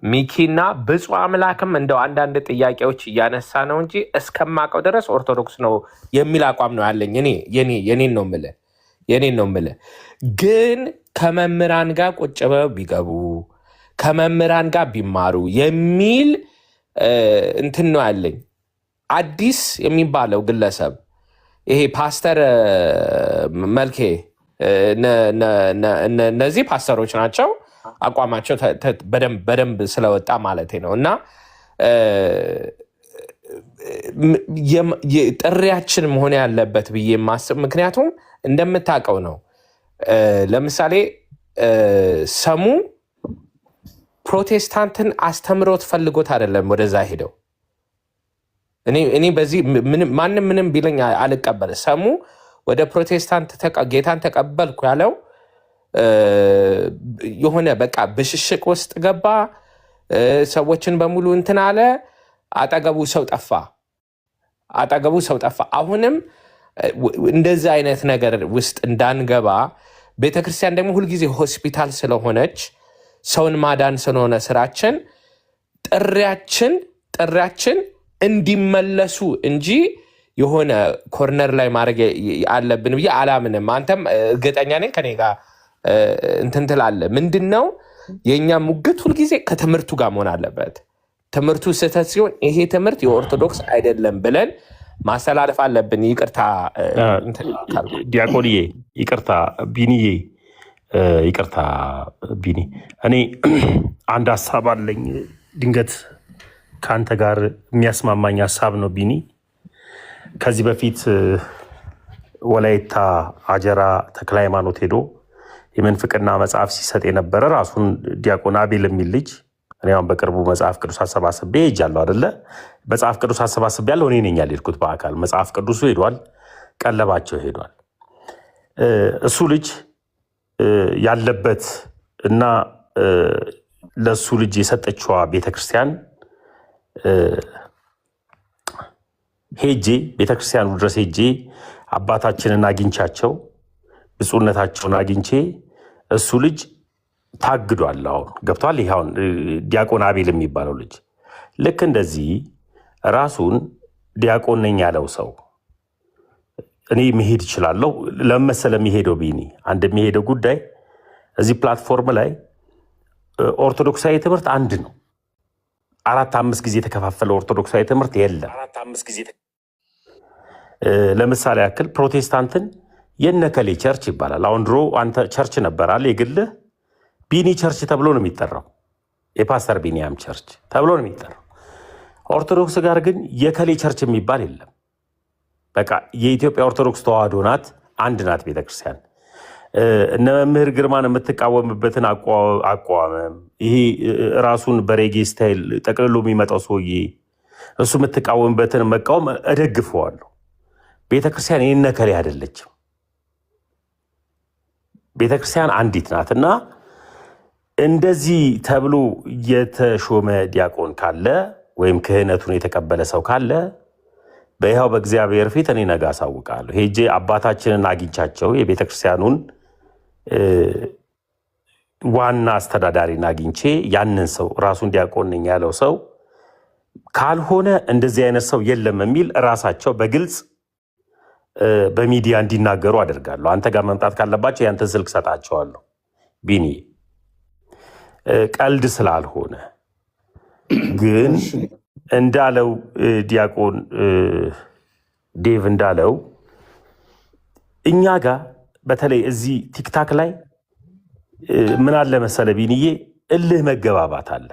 ሚኪና ብፁዕ አምላክም እንደው አንዳንድ ጥያቄዎች እያነሳ ነው እንጂ እስከማቀው ድረስ ኦርቶዶክስ ነው የሚል አቋም ነው ያለኝ። የኔን ነው የምልህ። ግን ከመምህራን ጋር ቁጭ ብለው ቢገቡ ከመምህራን ጋር ቢማሩ የሚል እንትን ነው ያለኝ። አዲስ የሚባለው ግለሰብ ይሄ ፓስተር መልኬ እነዚህ ፓስተሮች ናቸው። አቋማቸው በደንብ ስለወጣ ማለት ነው። እና ጥሪያችን መሆን ያለበት ብዬ የማስብ ምክንያቱም እንደምታውቀው ነው። ለምሳሌ ሰሙ ፕሮቴስታንትን አስተምሮት ፈልጎት አይደለም ወደዛ ሄደው። እኔ በዚህ ማንም ምንም ቢለኝ አልቀበል። ሰሙ ወደ ፕሮቴስታንት ጌታን ተቀበልኩ ያለው የሆነ በቃ ብሽሽቅ ውስጥ ገባ። ሰዎችን በሙሉ እንትን አለ። አጠገቡ ሰው ጠፋ። አሁንም እንደዚህ አይነት ነገር ውስጥ እንዳንገባ ቤተክርስቲያን ደግሞ ሁልጊዜ ሆስፒታል ስለሆነች ሰውን ማዳን ስለሆነ ስራችን ጥሪያችን እንዲመለሱ እንጂ የሆነ ኮርነር ላይ ማድረግ አለብን ብዬ አላምንም። አንተም እርግጠኛ ነኝ ከኔ ጋር እንትን ትላለህ። ምንድነው የእኛ ሙግት ሁልጊዜ ከትምህርቱ ጋር መሆን አለበት። ትምህርቱ ስህተት ሲሆን ይሄ ትምህርት የኦርቶዶክስ አይደለም ብለን ማስተላለፍ አለብን። ይቅርታ
ዲያቆንዬ፣ ይቅርታ ቢኒዬ፣ ይቅርታ ቢኒ። እኔ አንድ ሀሳብ አለኝ ድንገት ከአንተ ጋር የሚያስማማኝ ሀሳብ ነው ቢኒ። ከዚህ በፊት ወላይታ አጀራ ተክለ ሃይማኖት ሄዶ የመንፍቅና መጽሐፍ ሲሰጥ የነበረ ራሱን ዲያቆን አቤል የሚል ልጅ እኔ አሁን በቅርቡ መጽሐፍ ቅዱስ አሰባስቤ ሄጃለሁ አይደለ? መጽሐፍ ቅዱስ አሰባስቤ ያለው እኔ ነኝ ያልሄድኩት በአካል። መጽሐፍ ቅዱሱ ሄዷል፣ ቀለባቸው ሄዷል። እሱ ልጅ ያለበት እና ለእሱ ልጅ የሰጠችዋ ቤተክርስቲያን ሄጄ ቤተክርስቲያኑ ድረስ ሄጄ አባታችንን አግኝቻቸው ብፁዕነታቸውን አግኝቼ እሱ ልጅ ታግዷል። አሁን ገብቷል። ይህ አሁን ዲያቆን አቤል የሚባለው ልጅ ልክ እንደዚህ ራሱን ዲያቆን ነኝ ያለው ሰው እኔ መሄድ እችላለሁ። ለመሰለ የሚሄደው ቢኒ አንድ የሚሄደው ጉዳይ እዚህ ፕላትፎርም ላይ ኦርቶዶክሳዊ ትምህርት አንድ ነው። 4-5 ጊዜ የተከፋፈለ ኦርቶዶክሳዊ ትምህርት የለም። ለምሳሌ ያክል ፕሮቴስታንትን የነከሌ ቸርች ይባላል። አሁን ድሮ አንተ ቸርች ነበራል የግልህ ቢኒ ቸርች ተብሎ ነው የሚጠራው። የፓስተር ቢኒያም ቸርች ተብሎ ነው የሚጠራው። ኦርቶዶክስ ጋር ግን የከሌ ቸርች የሚባል የለም። በቃ የኢትዮጵያ ኦርቶዶክስ ተዋህዶ ናት፣ አንድ ናት ቤተክርስቲያን። እነ መምህር ግርማን የምትቃወምበትን አቋመም ይሄ ራሱን በሬጌ ስታይል ጠቅልሎ የሚመጣው ሰውዬ እሱ የምትቃወምበትን መቃወም እደግፈዋለሁ። ቤተክርስቲያን ይህን ነከሌ አይደለችም። ቤተክርስቲያን አንዲት ናትና እንደዚህ ተብሎ የተሾመ ዲያቆን ካለ ወይም ክህነቱን የተቀበለ ሰው ካለ በይሃው በእግዚአብሔር ፊት እኔ ነገ አሳውቃለሁ። ሄጄ አባታችንን አግኝቻቸው የቤተክርስቲያኑን ዋና አስተዳዳሪን አግኝቼ ያንን ሰው ራሱን ዲያቆን ነኝ ያለው ሰው ካልሆነ እንደዚህ አይነት ሰው የለም የሚል ራሳቸው በግልጽ በሚዲያ እንዲናገሩ አደርጋለሁ። አንተ ጋር መምጣት ካለባቸው ያንተን ስልክ ሰጣቸዋለሁ። ቢኒ ቀልድ ስላልሆነ ግን እንዳለው ዲያቆን ዴቭ እንዳለው እኛ ጋር በተለይ እዚህ ቲክታክ ላይ ምን አለ መሰለ ቢኒዬ፣ እልህ መገባባት አለ።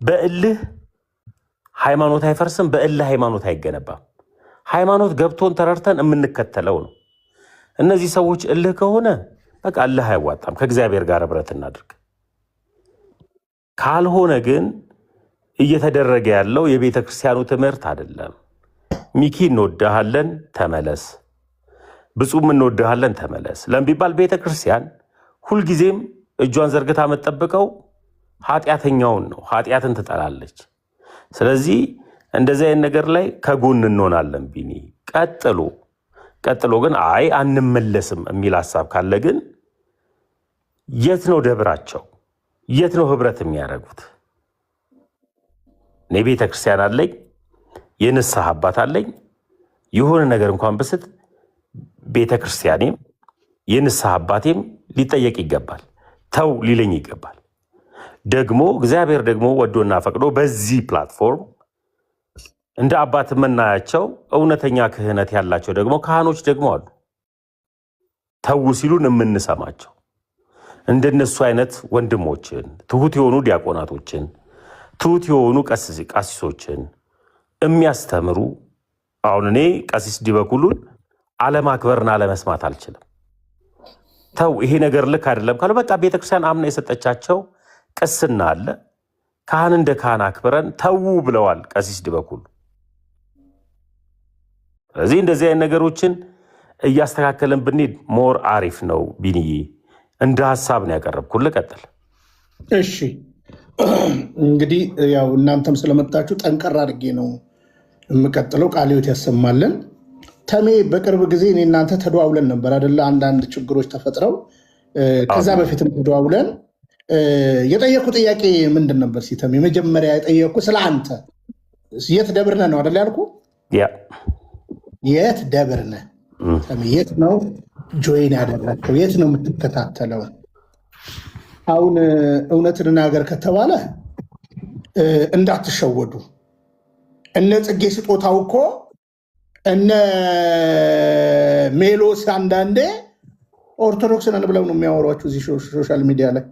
በእልህ ሃይማኖት አይፈርስም፣ በእልህ ሃይማኖት አይገነባም። ሃይማኖት ገብቶን ተረርተን የምንከተለው ነው። እነዚህ ሰዎች እልህ ከሆነ በቃ እልህ አይዋጣም። ከእግዚአብሔር ጋር ህብረት እናድርግ። ካልሆነ ግን እየተደረገ ያለው የቤተ ክርስቲያኑ ትምህርት አይደለም። ሚኪ እንወድሃለን ተመለስ፣ ብፁም እንወድሃለን ተመለስ ለምቢባል ቤተ ክርስቲያን ሁልጊዜም እጇን ዘርግታ የምትጠብቀው ኃጢአተኛውን ነው። ኃጢአትን ትጠላለች። ስለዚህ እንደዚህ አይነት ነገር ላይ ከጎን እንሆናለን። ቢኒ ቀጥሎ ግን አይ አንመለስም የሚል ሀሳብ ካለ ግን የት ነው ደብራቸው? የት ነው ህብረት የሚያደርጉት? እኔ ቤተ ክርስቲያን አለኝ፣ የንስሐ አባት አለኝ። የሆነ ነገር እንኳን ብስት ቤተ ክርስቲያኔም የንስሐ አባቴም ሊጠየቅ ይገባል፣ ተው ሊለኝ ይገባል። ደግሞ እግዚአብሔር ደግሞ ወዶና ፈቅዶ በዚህ ፕላትፎርም እንደ አባት የምናያቸው እውነተኛ ክህነት ያላቸው ደግሞ ካህኖች ደግሞ አሉ። ተው ሲሉን የምንሰማቸው እንደነሱ አይነት ወንድሞችን፣ ትሁት የሆኑ ዲያቆናቶችን፣ ትሁት የሆኑ ቀሲሶችን የሚያስተምሩ አሁን እኔ ቀሲስ ዲበኩሉን አለማክበርና አለመስማት አልችልም። ተው ይሄ ነገር ልክ አይደለም ካሉ በቃ ቤተክርስቲያን አምና የሰጠቻቸው ቅስና አለ። ካህን እንደ ካህን አክብረን ተው ብለዋል ቀሲስ ዲበኩሉ። ስለዚህ እንደዚህ አይነት ነገሮችን እያስተካከልን ብንሄድ ሞር አሪፍ ነው። ቢኒዬ እንደ ሀሳብ ነው ያቀረብኩልህ። ቀጥል።
እሺ እንግዲህ ያው እናንተም ስለመጣችሁ ጠንቀር አድርጌ ነው የምቀጥለው። ቃለ ሕይወት ያሰማልን። ተሜ በቅርብ ጊዜ እኔ እናንተ ተደዋውለን ነበር አይደለ? አንዳንድ ችግሮች ተፈጥረው ከዛ በፊትም ተደዋውለን የጠየኩ ጥያቄ ምንድን ነበር? ሲተሜ መጀመሪያ የጠየኩ ስለ አንተ የት ደብር ነህ ነው አይደል ያልኩ? የት ደብር ነህ ተሜ? የት ነው ጆይን ያደረግከው? የት ነው የምትከታተለው? አሁን እውነትን እናገር ከተባለ እንዳትሸወዱ። እነ ጽጌ ስጦታው እኮ እነ ሜሎስ አንዳንዴ ኦርቶዶክስ ነን ብለው ነው የሚያወሯችሁ እዚህ ሶሻል ሚዲያ ላይ።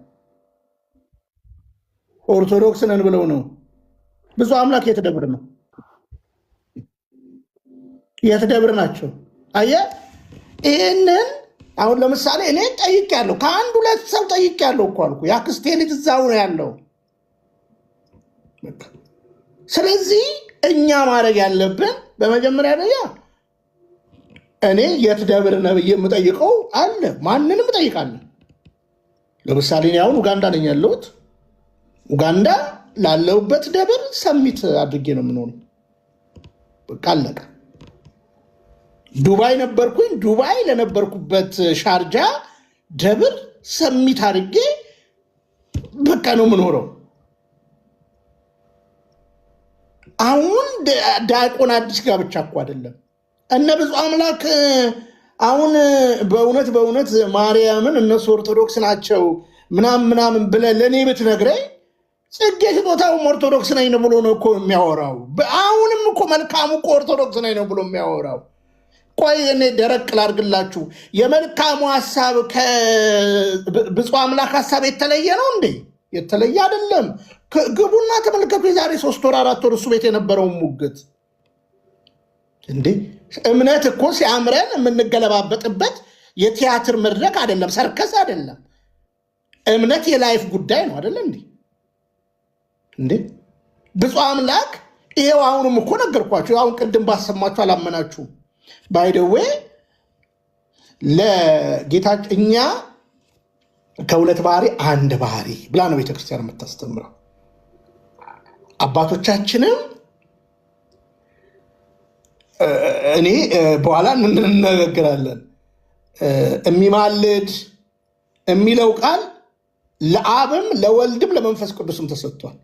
ኦርቶዶክስ ነን ብለው ነው። ብዙ አምላክ የት ደብር ነው? የት ደብር ናቸው? አየህ፣ ይህንን አሁን ለምሳሌ እኔ ጠይቄያለሁ፣ ከአንድ ሁለት ሰው ጠይቄያለሁ እኮ አልኩ። የአክስቴ ልጅ እዛው ነው ያለው። ስለዚህ እኛ ማድረግ ያለብን በመጀመሪያ ደረጃ እኔ የት ደብር ነህ ብዬ የምጠይቀው አለ፣ ማንንም እጠይቃለሁ። ለምሳሌ እኔ አሁን ኡጋንዳ ነኝ ያለሁት። ኡጋንዳ ላለሁበት ደብር ሰሚት አድርጌ ነው የምኖረው። በቃ አለቀ። ዱባይ ነበርኩኝ። ዱባይ ለነበርኩበት ሻርጃ ደብር ሰሚት አድርጌ በቃ ነው የምኖረው። አሁን ዲያቆን አዲስ ጋብቻ እኮ አይደለም። እነ ብዙ አምላክ አሁን በእውነት ማርያምን እነሱ ኦርቶዶክስ ናቸው ምናምን ብለህ ለእኔ ብትነግረኝ ጽጌ ስጦታውም ኦርቶዶክስ ነኝ ነው ብሎ ነው እኮ የሚያወራው። አሁንም እኮ መልካሙ እኮ ኦርቶዶክስ ነኝ ነው ብሎ የሚያወራው። ቆይ እኔ ደረቅ ላድርግላችሁ። የመልካሙ ሀሳብ ከብፁዕ አምላክ ሀሳብ የተለየ ነው እንዴ? የተለየ አይደለም። ግቡና ተመልከቱ። የዛሬ 3 ወር 4 ወር እሱ ቤት የነበረውን ሙግት እንዴ። እምነት እኮ ሲያምረን የምንገለባበጥበት የቲያትር መድረክ አይደለም፣ ሰርከስ አይደለም። እምነት የላይፍ ጉዳይ ነው አይደለ እንዴ? ብፁዕ አምላክ ይሄው አሁንም እኮ ነገርኳችሁ። አሁን ቅድም ባሰማችሁ አላመናችሁም። ባይደዌ ለጌታችን እኛ ከሁለት ባህሪ አንድ ባህሪ ብላ ነው ቤተክርስቲያን የምታስተምረው። አባቶቻችንም እኔ በኋላ እንነጋገራለን። የሚማልድ የሚለው ቃል ለአብም ለወልድም ለመንፈስ ቅዱስም ተሰጥቷል።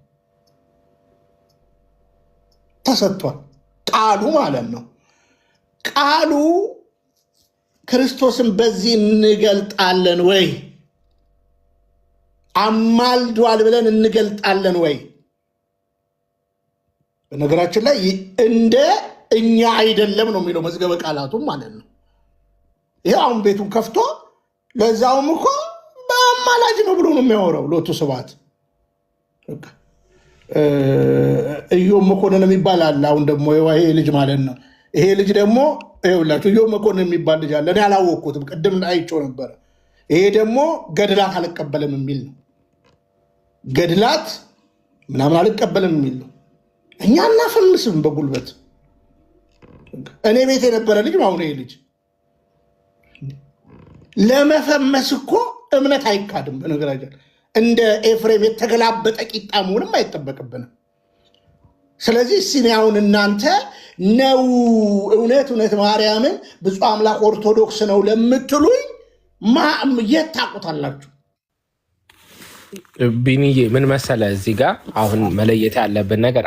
ቃሉ ማለት ነው። ቃሉ ክርስቶስን በዚህ እንገልጣለን ወይ? አማልዷል ብለን እንገልጣለን ወይ? በነገራችን ላይ እንደ እኛ አይደለም ነው የሚለው መዝገበ ቃላቱም ማለት ነው። ይሄ አሁን ቤቱን ከፍቶ ለዛውም እኮ በአማላጅ ነው ብሎ ነው የሚያወራው። ሎቱ ስብሐት እዮም መኮንን የሚባል አለ። አሁን ደግሞ ይሄ ልጅ ማለት ነው። ይሄ ልጅ ደግሞ ይኸውላችሁ እዮም መኮንን የሚባል ልጅ አለ። እኔ አላወቅኩትም፣ ቅድም አይቼው ነበረ። ይሄ ደግሞ ገድላት አልቀበልም የሚል ነው። ገድላት ምናምን አልቀበልም የሚል ነው። እኛ እናፈምስም በጉልበት። እኔ ቤት የነበረ ልጅ አሁን ይሄ ልጅ ለመፈመስ እኮ እምነት አይካድም። በነገራችን እንደ ኤፍሬም የተገላበጠ ቂጣ መሆንም አይጠበቅብንም። ስለዚህ ሲኔ አሁን እናንተ ነው እውነት ማርያምን ብፁዕ አምላክ ኦርቶዶክስ ነው ለምትሉኝ የት ታውቁታላችሁ?
ቢኒዬ ምን መሰለ፣ እዚህ ጋር አሁን መለየት ያለብን ነገር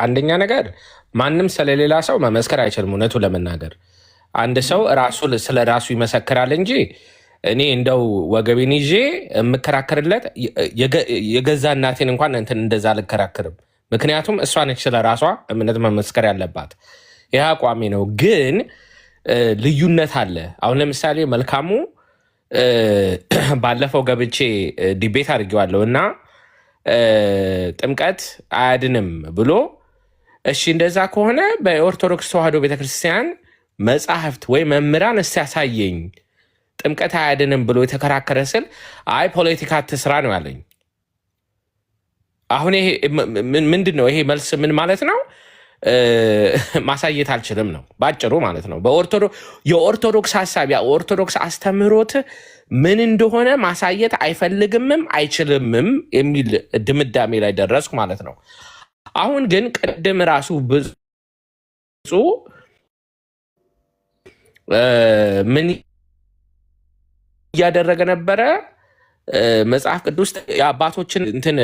አንደኛ ነገር ማንም ስለሌላ ሰው መመስከር አይችልም። እውነቱ ለመናገር አንድ ሰው ስለ ራሱ ይመሰክራል እንጂ እኔ እንደው ወገቤን ይዤ የምከራከርለት የገዛ እናቴን እንኳን እንትን እንደዛ አልከራከርም። ምክንያቱም እሷ ነች ስለ ራሷ እምነት መመስከር ያለባት። ይህ አቋሜ ነው። ግን ልዩነት አለ። አሁን ለምሳሌ መልካሙ ባለፈው ገብቼ ዲቤት አድርጌዋለሁ እና ጥምቀት አያድንም ብሎ እሺ እንደዛ ከሆነ በኦርቶዶክስ ተዋሕዶ ቤተክርስቲያን መጽሐፍት ወይ መምህራን እስቲ ያሳየኝ ጥምቀት አያድንም ብሎ የተከራከረ ስል አይ ፖለቲካ አትስራ ነው ያለኝ። አሁን ይሄ ምንድን ነው? ይሄ መልስ ምን ማለት ነው? ማሳየት አልችልም ነው ባጭሩ ማለት ነው። የኦርቶዶክስ ሀሳብ የኦርቶዶክስ አስተምህሮት ምን እንደሆነ ማሳየት አይፈልግምም አይችልምም የሚል ድምዳሜ ላይ ደረስኩ ማለት ነው። አሁን ግን ቅድም ራሱ ብፁዕ ምን እያደረገ ነበረ? መጽሐፍ ቅዱስ የአባቶችን እንትን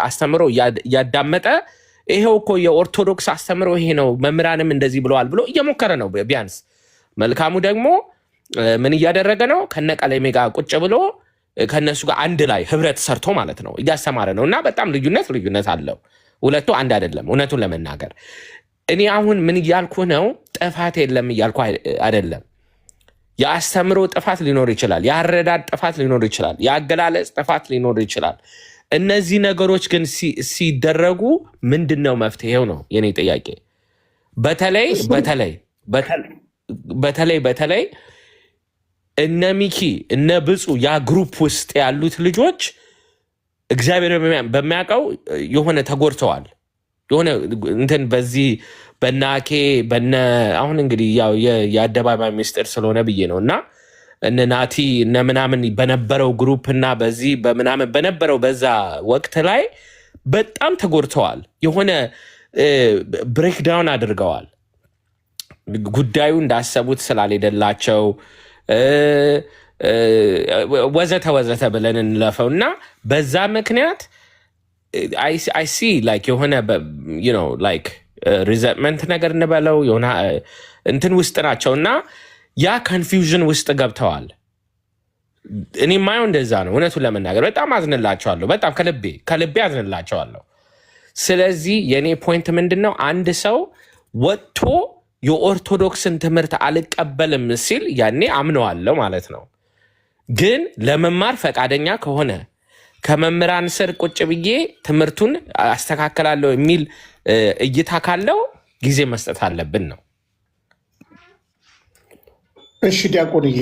አስተምሮ እያዳመጠ ይሄው እኮ የኦርቶዶክስ አስተምሮ ይሄ ነው መምህራንም እንደዚህ ብለዋል ብሎ እየሞከረ ነው። ቢያንስ መልካሙ ደግሞ ምን እያደረገ ነው? ከነቀለሜ ጋር ቁጭ ብሎ ከነሱ ጋር አንድ ላይ ህብረት ሰርቶ ማለት ነው እያስተማረ ነው። እና በጣም ልዩነት አለው። ሁለቱ አንድ አይደለም። እውነቱን ለመናገር እኔ አሁን ምን እያልኩ ነው? ጥፋት የለም እያልኩ አይደለም። የአስተምሮ ጥፋት ሊኖር ይችላል። የአረዳድ ጥፋት ሊኖር ይችላል። የአገላለጽ ጥፋት ሊኖር ይችላል። እነዚህ ነገሮች ግን ሲደረጉ ምንድን ነው መፍትሄው ነው የኔ ጥያቄ። በተለይ እነ ሚኪ እነ ብፁዕ ያ ግሩፕ ውስጥ ያሉት ልጆች እግዚአብሔር በሚያውቀው የሆነ ተጎድተዋል። የሆነ እንትን በዚህ በናኬ አሁን እንግዲህ ያው የአደባባይ ሚስጥር ስለሆነ ብዬ ነው እና እነ ናቲ እነ ምናምን በነበረው ግሩፕ እና በዚህ በምናምን በነበረው በዛ ወቅት ላይ በጣም ተጎድተዋል። የሆነ ብሬክዳውን አድርገዋል። ጉዳዩ እንዳሰቡት ስላልሄደላቸው ወዘተ ብለን እንለፈው እና በዛ ምክንያት አይ ሲ ላይክ የሆነ ላይክ ሪዘንትመንት ነገር እንበለው የሆነ እንትን ውስጥ ናቸው እና ያ ኮንፊውዥን ውስጥ ገብተዋል። እኔ ማየው እንደዛ ነው። እውነቱን ለመናገር በጣም አዝንላቸዋለሁ። በጣም ከልቤ አዝንላቸዋለሁ። ስለዚህ የእኔ ፖይንት ምንድን ነው? አንድ ሰው ወጥቶ የኦርቶዶክስን ትምህርት አልቀበልም ሲል ያኔ አምነዋለሁ ማለት ነው። ግን ለመማር ፈቃደኛ ከሆነ ከመምህራን ስር ቁጭ ብዬ ትምህርቱን አስተካከላለሁ የሚል እይታ ካለው ጊዜ መስጠት አለብን ነው።
እሺ ዲያቆንዬ፣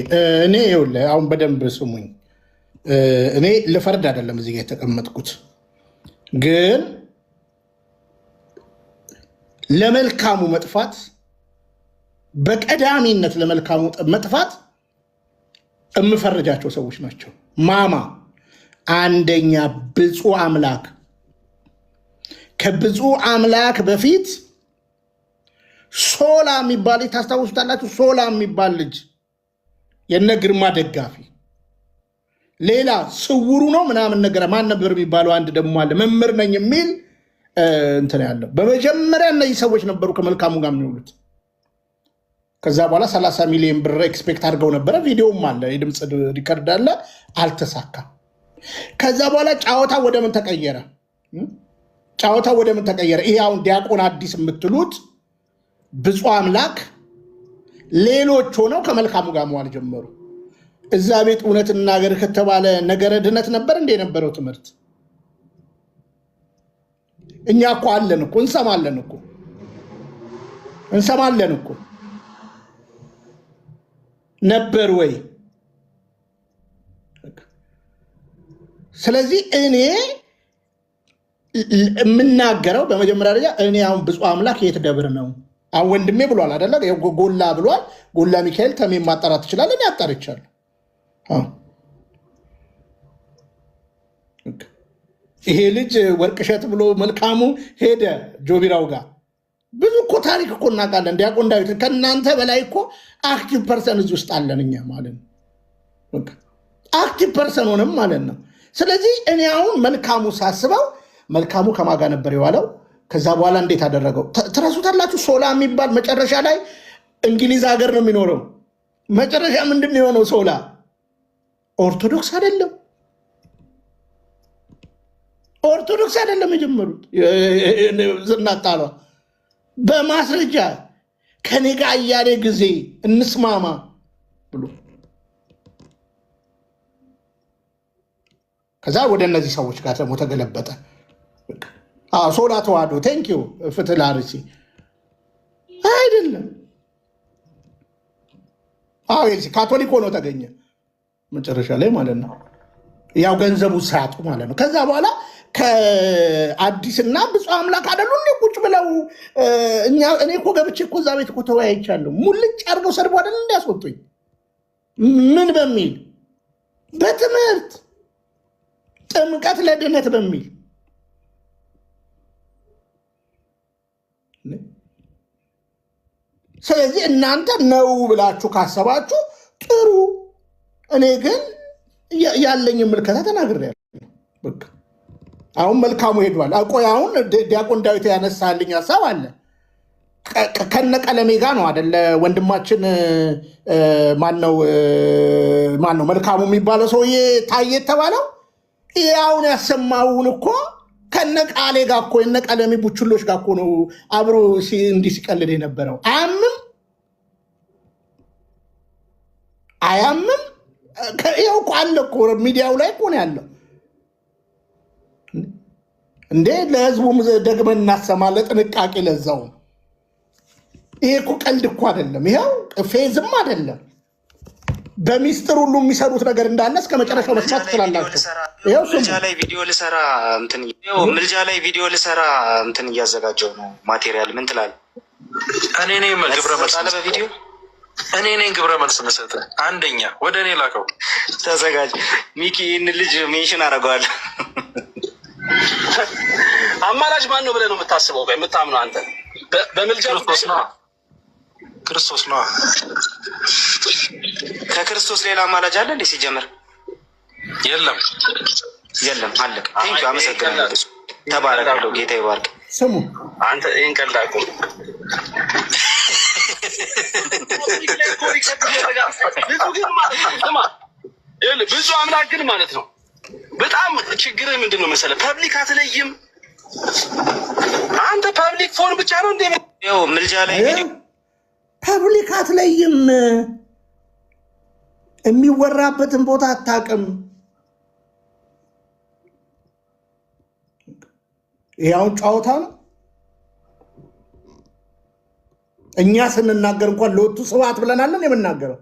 እኔ ይኸውልህ አሁን በደንብ ስሙኝ። እኔ ልፈርድ አይደለም እዚህ ጋ የተቀመጥኩት፣ ግን ለመልካሙ መጥፋት በቀዳሚነት ለመልካሙ መጥፋት እምፈረጃቸው ሰዎች ናቸው። ማማ አንደኛ ብፁዕ አምላክ፣ ከብፁዕ አምላክ በፊት ሶላ የሚባል ታስታውሱታላችሁ? ሶላ የሚባል ልጅ የነ ግርማ ደጋፊ፣ ሌላ ስውሩ ነው ምናምን ነገር ማን ነበር የሚባለው? አንድ ደግሞ አለ መምህር ነኝ የሚል እንትን ያለው። በመጀመሪያ እነዚህ ሰዎች ነበሩ ከመልካሙ ጋር የሚውሉት። ከዛ በኋላ 30 ሚሊዮን ብር ኤክስፔክት አድርገው ነበረ። ቪዲዮም አለ፣ የድምፅ ሪከርድ አለ። አልተሳካም። ከዛ በኋላ ጫወታ ወደ ምን ተቀየረ? ጫወታ ወደ ምን ተቀየረ? ይሄ አሁን ዲያቆን አዲስ የምትሉት ብፁዕ አምላክ ሌሎች ሆነው ከመልካሙ ጋር መዋል ጀመሩ። እዛ ቤት እውነት እናገር ከተባለ ነገረ ድነት ነበር እንደ የነበረው ትምህርት። እኛ እኮ አለን እኮ እንሰማለን እኮ ነበር ወይ? ስለዚህ እኔ የምናገረው በመጀመሪያ ደረጃ እኔ አሁን ብፁዕ አምላክ የት ደብር ነው? አሁን ወንድሜ ብሏል አይደለ? ጎላ ብሏል። ጎላ ሚካኤል ተሜን ማጣራት ትችላለን። ያጣርቻለሁ። ይሄ ልጅ ወርቅሸት ብሎ መልካሙ ሄደ ጆቢራው ጋር። ብዙ እኮ ታሪክ እኮ እናውቃለን። ዲያቆን ዳዊት ከእናንተ በላይ እኮ አክቲቭ ፐርሰን እዚህ ውስጥ አለን እኛ ማለት ነው። አክቲቭ ፐርሰን ሆነም ማለት ነው። ስለዚህ እኔ አሁን መልካሙ ሳስበው መልካሙ ከማጋ ነበር የዋለው። ከዛ በኋላ እንዴት አደረገው ትረሱታላችሁ? ሶላ የሚባል መጨረሻ ላይ እንግሊዝ ሀገር ነው የሚኖረው። መጨረሻ ምንድን ነው የሆነው? ሶላ ኦርቶዶክስ አይደለም የጀመሩት ዝናጣሏ በማስረጃ ከኔ ጋር እያለ ጊዜ እንስማማ ብሎ ከዛ ወደ እነዚህ ሰዎች ጋር ደግሞ ተገለበጠ። ሶላ ተዋህዶ ቴንኪዩ ፍትህ ለአርሲ አይደለም። ካቶሊክ ሆኖ ተገኘ መጨረሻ ላይ ማለት ነው። ያው ገንዘቡ ሳያጡ ማለት ነው። ከዛ በኋላ ከአዲስና ብፁዕ አምላክ አይደሉ እንዴ ቁጭ ብለው እኔ እኮ ገብቼ እኮ እዛ ቤት እኮ ተወያይቻለሁ። ሙልጭ አድርገው ሰድቦ አይደል እንዲያስወጡኝ ምን በሚል በትምህርት ጥምቀት ለድነት በሚል ስለዚህ እናንተ ነው ብላችሁ ካሰባችሁ ጥሩ። እኔ ግን ያለኝ ምልከታ ተናግሬያለሁ። በቃ አሁን መልካሙ ሄዷል። ቆይ አሁን ዲያቆን ዳዊት ያነሳልኝ ሀሳብ አለ ከነቀለሜ ጋር ነው አደለ? ወንድማችን ማነው መልካሙ የሚባለው ሰውዬ ታየ የተባለው ይሄ አሁን ያሰማውን እኮ ከነቃሌ ጋር እኮ የነቀለሜ ቡችሎች ጋር እኮ ነው አብሮ እንዲህ ሲቀልድ የነበረው። አያምም ይኸው እኮ አለ እኮ ሚዲያው ላይ እኮ ነው ያለው እንዴ። ለህዝቡ ደግመን እናሰማለ ጥንቃቄ ለዛው። ይሄ እኮ ቀልድ እኮ አይደለም፣ ይኸው ፌዝም አይደለም። በሚስጥር ሁሉ የሚሰሩት ነገር እንዳለ እስከ መጨረሻው መስማት ትችላላችሁ።
ምልጃ ላይ ቪዲዮ ልሰራ እንትን እያዘጋጀው ነው ማቴሪያል። ምን ትላለህ?
እኔ ነኝ ግብረ መልስ መሰጠህ። አንደኛ ወደ እኔ ላከው።
ተዘጋጅ ሚኪ፣ ይህን ልጅ ሜንሽን አደርገዋለሁ።
አማላጅ ማን ነው ብለህ ነው የምታስበው? የምታምነው አንተ በምልጃ
ክርስቶስ ነው።
ከክርስቶስ ሌላ አማላጅ አለ እንዴ? ሲጀምር የለም። አለቀ። ቴንኪው፣ አመሰግናለሁ። ተባረካለሁ። ጌታ ይባርክ።
ስሙ
አንተ ይህን ቀላቁ ብዙ አምላክ ግን ማለት ነው። በጣም ችግርህ ምንድን ነው መሰለህ? ፐብሊክ አትለይም አንተ። ፐብሊክ ፎን ብቻ ነው እንዴ?
ምልጃ ላይ
ፐብሊክ አትለይም። የሚወራበትን ቦታ አታውቅም። ያው ጫወታ ነው። እኛ ስንናገር እንኳን ለወጡ ስብሐት ብለናለን የምናገረው።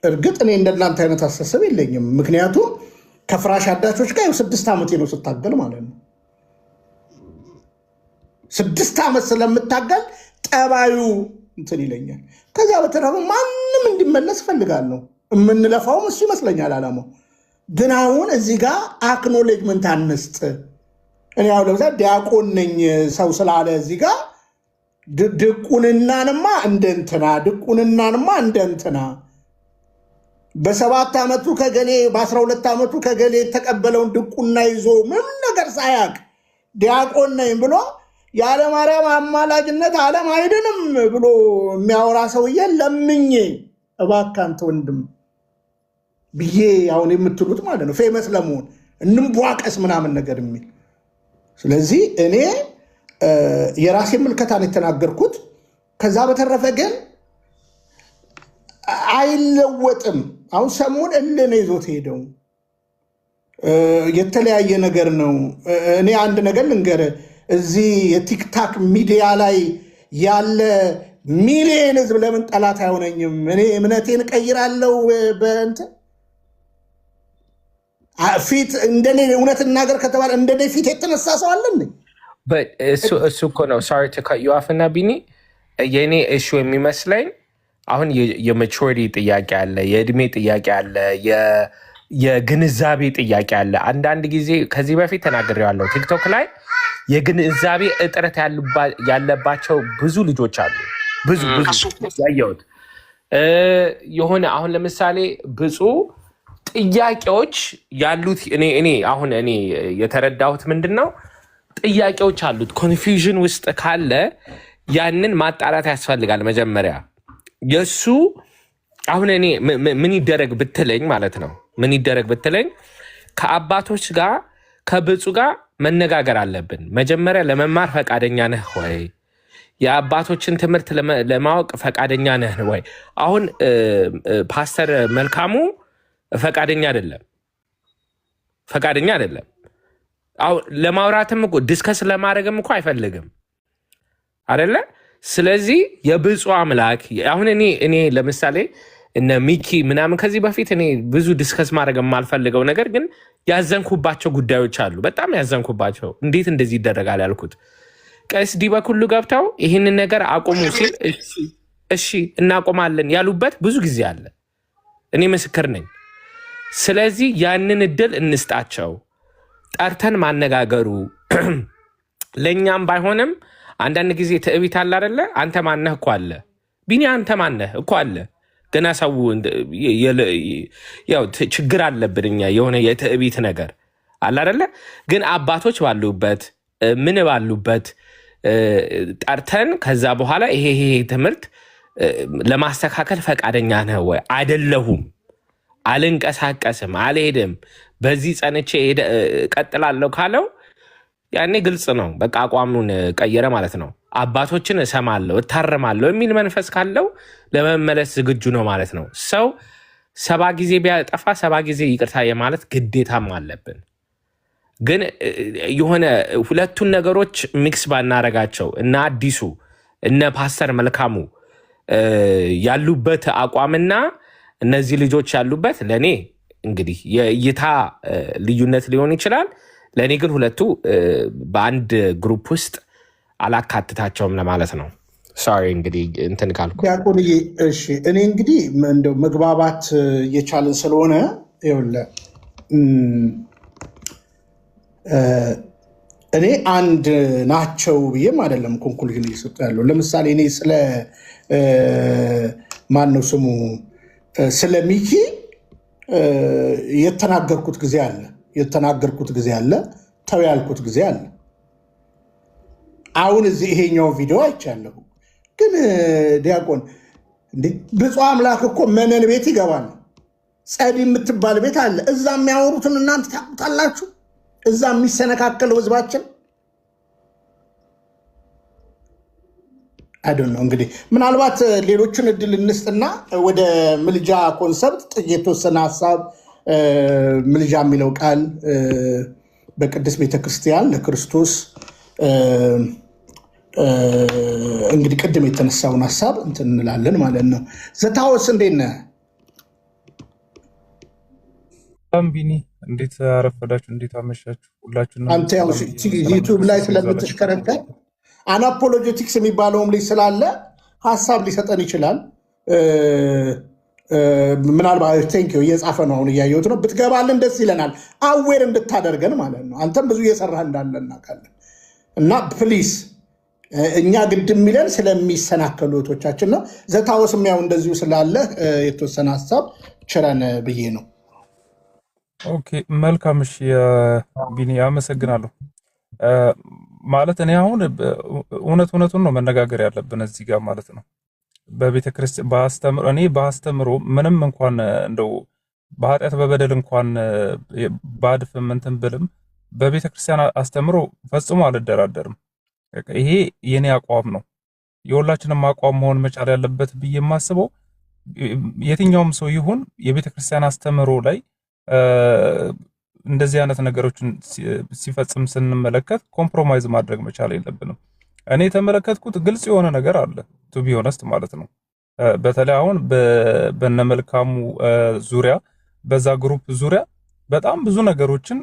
እርግጥ እኔ እንደናንተ አይነት አስተሳሰብ የለኝም። ምክንያቱም ከፍራሽ አዳቾች ጋር 6 ዓመቴ ነው ስታገል ማለት ነው። 6 ዓመት ስለምታገል ጠባዩ እንትን ይለኛል። ከዚያ በተረፈ ማንም እንዲመለስ ፈልጋለሁ። የምንለፋውም እሱ ይመስለኛል አላማው። ግን አሁን እዚህ ጋር አክኖሌጅመንት አንስጥ። እኔ አሁን ለምሳሌ ዲያቆን ነኝ ሰው ስላለ እዚህ ጋር ድቁንናንማ እንደንትና ድቁንናንማ እንደንትና በ7 ዓመቱ ከገሌ በ12 ዓመቱ ከገሌ የተቀበለውን ድቁና ይዞ ምንም ነገር ሳያቅ ዲያቆን ነኝ ብሎ የዓለማርያም አማላጅነት ዓለም አይድንም ብሎ የሚያወራ ሰውዬ ለምኜ እባክህ አንተ ወንድም ብዬ አሁን የምትሉት ማለት ነው ፌመስ ለመሆን እንቧቀስ ምናምን ነገር የሚል። ስለዚህ እኔ የራሴ ምልከታን የተናገርኩት። ከዛ በተረፈ ግን አይለወጥም። አሁን ሰሞን እልህ ይዞት ሄደው የተለያየ ነገር ነው። እኔ አንድ ነገር ልንገር፣ እዚህ የቲክታክ ሚዲያ ላይ ያለ ሚሊየን ህዝብ ለምን ጠላት አይሆነኝም? እኔ እምነቴን ቀይራለሁ በእንትን ፊት እንደኔ እውነት እናገር ከተባለ እንደኔ ፊት የተነሳ ሰው አለን።
እሱ እኮ ነው ሶሪ ቱ ካት ዩ ኦፍ እና ቢኒ የእኔ እሹ የሚመስለኝ አሁን የማቹሪቲ ጥያቄ አለ፣ የእድሜ ጥያቄ አለ፣ የግንዛቤ ጥያቄ አለ። አንዳንድ ጊዜ ከዚህ በፊት ተናግሬዋለሁ ቲክቶክ ላይ የግንዛቤ እጥረት ያለባቸው ብዙ ልጆች አሉ። ብዙ ያየሁት የሆነ አሁን ለምሳሌ ብዙ ጥያቄዎች ያሉት እኔ የተረዳሁት ምንድን ነው ጥያቄዎች አሉት። ኮንፊውዥን ውስጥ ካለ ያንን ማጣራት ያስፈልጋል። መጀመሪያ የእሱ አሁን እኔ ምን ይደረግ ብትለኝ ማለት ነው ምን ይደረግ ብትለኝ ከአባቶች ጋር ከብፁ ጋር መነጋገር አለብን። መጀመሪያ ለመማር ፈቃደኛ ነህ ወይ? የአባቶችን ትምህርት ለማወቅ ፈቃደኛ ነህ ወይ? አሁን ፓስተር መልካሙ ፈቃደኛ አይደለም። አሁን ለማውራትም እኮ ዲስከስ ለማድረግም እኮ አይፈልግም አይደለ? ስለዚህ የብፁ አምላክ አሁን እኔ ለምሳሌ እነ ሚኪ ምናምን ከዚህ በፊት እኔ ብዙ ዲስከስ ማድረግ የማልፈልገው ነገር ግን ያዘንኩባቸው ጉዳዮች አሉ። በጣም ያዘንኩባቸው እንዴት እንደዚህ ይደረጋል ያልኩት ቀሲስ ዲበኩሉ ገብተው ይህንን ነገር አቁሙ ሲል እሺ እናቆማለን ያሉበት ብዙ ጊዜ አለ። እኔ ምስክር ነኝ። ስለዚህ ያንን እድል እንስጣቸው። ጠርተን ማነጋገሩ ለእኛም ባይሆንም አንዳንድ ጊዜ ትዕቢት አለ አይደለ? አንተ ማነህ እኮ አለ ቢኒ፣ አንተ ማነህ እኮ አለ። ገና ሰው ያው ችግር አለብን እኛ የሆነ የትዕቢት ነገር አለ አይደለ? ግን አባቶች ባሉበት ምን ባሉበት ጠርተን ከዛ በኋላ ይሄ ትምህርት ለማስተካከል ፈቃደኛ ነህ ወይ? አይደለሁም፣ አልንቀሳቀስም፣ አልሄድም፣ በዚህ ጸንቼ ቀጥላለሁ ካለው ያኔ ግልጽ ነው። በቃ አቋሙን ቀየረ ማለት ነው። አባቶችን እሰማለሁ እታረማለሁ የሚል መንፈስ ካለው ለመመለስ ዝግጁ ነው ማለት ነው። ሰው 70 ጊዜ ቢያጠፋ 70 ጊዜ ይቅርታ የማለት ግዴታም አለብን። ግን የሆነ ሁለቱን ነገሮች ሚክስ ባናረጋቸው እና አዲሱ እነ ፓስተር መልካሙ ያሉበት አቋምና እነዚህ ልጆች ያሉበት ለእኔ እንግዲህ የእይታ ልዩነት ሊሆን ይችላል። ለእኔ ግን ሁለቱ በአንድ ግሩፕ ውስጥ አላካትታቸውም ለማለት ነው። ሶሪ እንግዲህ እንትን ካልኩ
ዲያቆንዬ። እሺ እኔ እንግዲህ እንደው መግባባት እየቻልን ስለሆነ ይኸውልህ እኔ አንድ ናቸው ብዬም አይደለም ኮንክሉዥን እየሰጡ ያለው። ለምሳሌ እኔ ስለ ማነው ስሙ ስለ ሚኪ የተናገርኩት ጊዜ አለ፣ ተው ያልኩት ጊዜ አለ። አሁን እዚህ ይሄኛው ቪዲዮ አይቻለሁ። ግን ዲያቆን እንዴ ብፁዕ አምላክ እኮ መነን ቤት ይገባል። ጸዲ የምትባል ቤት አለ። እዛ የሚያወሩትን እናንተ ታውቁታላችሁ። እዛ የሚሰነካከለው ህዝባችን አይደል ነው። እንግዲህ ምናልባት ሌሎችን እድል እንስጥና ወደ ምልጃ ኮንሰፕት የተወሰነ ሀሳብ ምልጃ የሚለው ቃል በቅድስት ቤተክርስቲያን ለክርስቶስ እንግዲህ ቅድም የተነሳውን ሀሳብ እንትን እንላለን ማለት ነው። ዘታወስ እንዴት ነህ?
ቢኒ እንዴት አረፈዳችሁ? እንዴት አመሻችሁ? ሁላችሁ
አንተ ያው ዩቲዩብ ላይ ስለምትሽከረከር አናፖሎጀቲክስ የሚባለውም ልጅ ስላለ ሀሳብ ሊሰጠን ይችላል። ምናልባት ቴንኪው እየጻፈ ነው፣ አሁን እያየሁት ነው። ብትገባልን ደስ ይለናል፣ አዌር እንድታደርገን ማለት ነው። አንተም ብዙ እየሰራህ እንዳለ እናውቃለን። እና ፕሊስ እኛ ግድ የሚለን ስለሚሰናከሉ እህቶቻችን ነው። ዘታወስ የሚያው እንደዚሁ ስላለ የተወሰነ ሀሳብ ችረን ብዬ ነው።
ኦኬ መልካም። እሺ ቢኒ አመሰግናለሁ። ማለት እኔ አሁን እውነቱን ነው መነጋገር ያለብን እዚህ ጋር ማለት ነው። በቤተክርስቲያን በአስተምሮ ምንም እንኳን እንደው በኃጢአት በበደል እንኳን ባድፍም እንትን ብልም በቤተክርስቲያን አስተምሮ ፈጽሞ አልደራደርም። ይሄ የኔ አቋም ነው፣ የሁላችንም አቋም መሆን መቻል ያለበት ብዬ የማስበው የትኛውም ሰው ይሁን የቤተክርስቲያን አስተምሮ ላይ እንደዚህ አይነት ነገሮችን ሲፈጽም ስንመለከት ኮምፕሮማይዝ ማድረግ መቻል የለብንም። እኔ የተመለከትኩት ግልጽ የሆነ ነገር አለ ቱ ቢ ሆነስት ማለት ነው። በተለይ አሁን በነመልካሙ ዙሪያ በዛ ግሩፕ ዙሪያ በጣም ብዙ ነገሮችን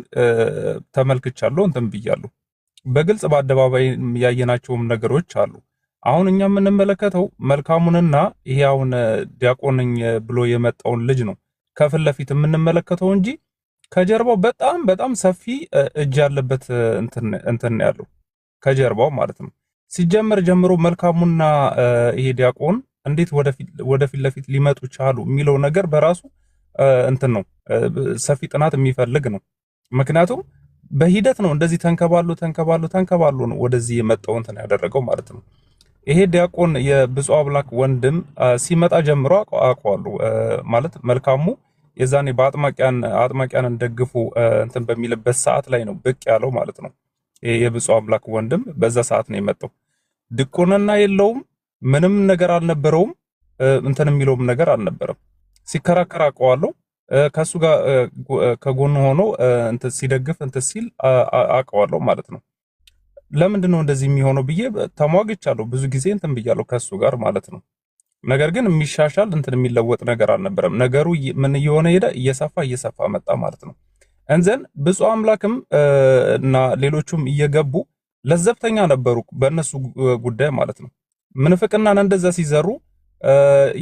ተመልክቻለሁ፣ እንትን ብያለሁ። በግልጽ በአደባባይ ያየናቸውም ነገሮች አሉ። አሁን እኛ የምንመለከተው መልካሙንና ይሄ አሁን ዲያቆን ነኝ ብሎ የመጣውን ልጅ ነው ከፊት ለፊት የምንመለከተው እንጂ ከጀርባው በጣም ሰፊ እጅ ያለበት እንትን ያለው ከጀርባው ማለት ነው። ሲጀመር ጀምሮ መልካሙና ይሄ ዲያቆን እንዴት ወደፊት ለፊት ሊመጡ ቻሉ የሚለው ነገር በራሱ እንትን ነው፣ ሰፊ ጥናት የሚፈልግ ነው። ምክንያቱም በሂደት ነው እንደዚህ ተንከባሉ ነው ወደዚህ የመጣው እንትን ያደረገው ማለት ነው። ይሄ ዲያቆን የብፁዕ አምላክ ወንድም ሲመጣ ጀምሮ አውቀዋለሁ ማለት መልካሙ የዛኔ በአጥማቂያንን ደግፉ እንትን በሚልበት ሰዓት ላይ ነው ብቅ ያለው ማለት ነው። የብፁዕ አምላክ ወንድም በዛ ሰዓት ነው የመጣው። ድቁንና የለውም፣ ምንም ነገር አልነበረውም፣ እንትን የሚለውም ነገር አልነበረም። ሲከራከር አውቀዋለሁ። ከሱ ጋር ከጎኑ ሆኖ እንትን ሲደግፍ እንትን ሲል አውቀዋለሁ ማለት ነው። ለምንድን ነው እንደዚህ የሚሆነው ብዬ ተሟግቻለሁ፣ ብዙ ጊዜ እንትን ብያለሁ ከሱ ጋር ማለት ነው። ነገር ግን የሚሻሻል እንትን የሚለወጥ ነገር አልነበረም። ነገሩ ምን እየሆነ ሄደ? እየሰፋ መጣ ማለት ነው። እንዘን ብፁዕ አምላክም እና ሌሎቹም እየገቡ ለዘብተኛ ነበሩ በእነሱ ጉዳይ ማለት ነው። ምንፍቅናን እንደዛ ሲዘሩ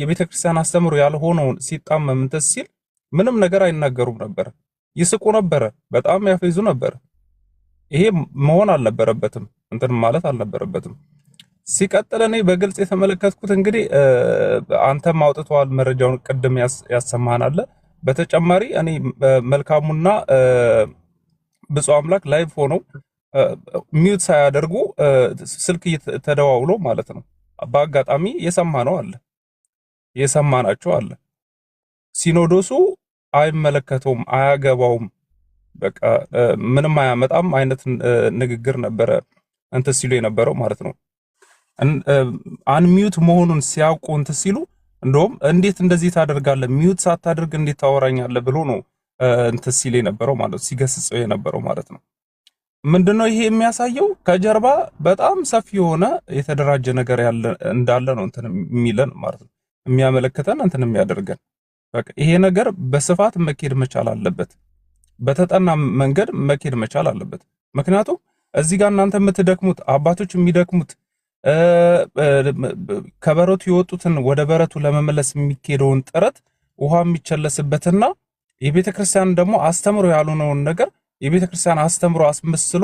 የቤተክርስቲያን አስተምሮ ያልሆነውን ሲጣመም እንትን ሲል ምንም ነገር አይናገሩም ነበር፣ ይስቁ ነበረ፣ በጣም ያፈይዙ ነበር። ይሄ መሆን አልነበረበትም፣ እንትን ማለት አልነበረበትም። ሲቀጥል እኔ በግልጽ የተመለከትኩት እንግዲህ አንተም አውጥተዋል መረጃውን ቅድም ያሰማናል። በተጨማሪ እኔ መልካሙና ብፁዕ አምላክ ላይቭ ሆነው ሚውት ሳያደርጉ ስልክ ተደዋውሎ ማለት ነው በአጋጣሚ የሰማናቸው አለ። ሲኖዶሱ አይመለከተውም፣ አያገባውም፣ በቃ ምንም አያመጣም አይነት ንግግር ነበረ እንትን ሲሉ የነበረው ማለት ነው። አንሚዩት መሆኑን ሲያውቁ እንትን ሲሉ እንደውም እንዴት እንደዚህ ታደርጋለህ? ሚዩት ሳታደርግ እንዴት ታወራኛለህ? ብሎ ነው እንትን ሲል የነበረው ማለት ሲገስጸው የነበረው ማለት ነው። ምንድነው ይሄ የሚያሳየው? ከጀርባ በጣም ሰፊ የሆነ የተደራጀ ነገር እንዳለ ነው እንትን የሚለን ማለት ነው፣ የሚያመለክተን እንትን የሚያደርገን። በቃ ይሄ ነገር በስፋት መኬድ መቻል አለበት፣ በተጠና መንገድ መኬድ መቻል አለበት። ምክንያቱም እዚህ ጋር እናንተ የምትደክሙት አባቶች የሚደክሙት ከበረቱ የወጡትን ወደ በረቱ ለመመለስ የሚኬደውን ጥረት ውሃ የሚቸለስበትና የቤተክርስቲያን ደግሞ አስተምሮ ያልሆነውን ነገር የቤተክርስቲያን አስተምሮ አስመስሎ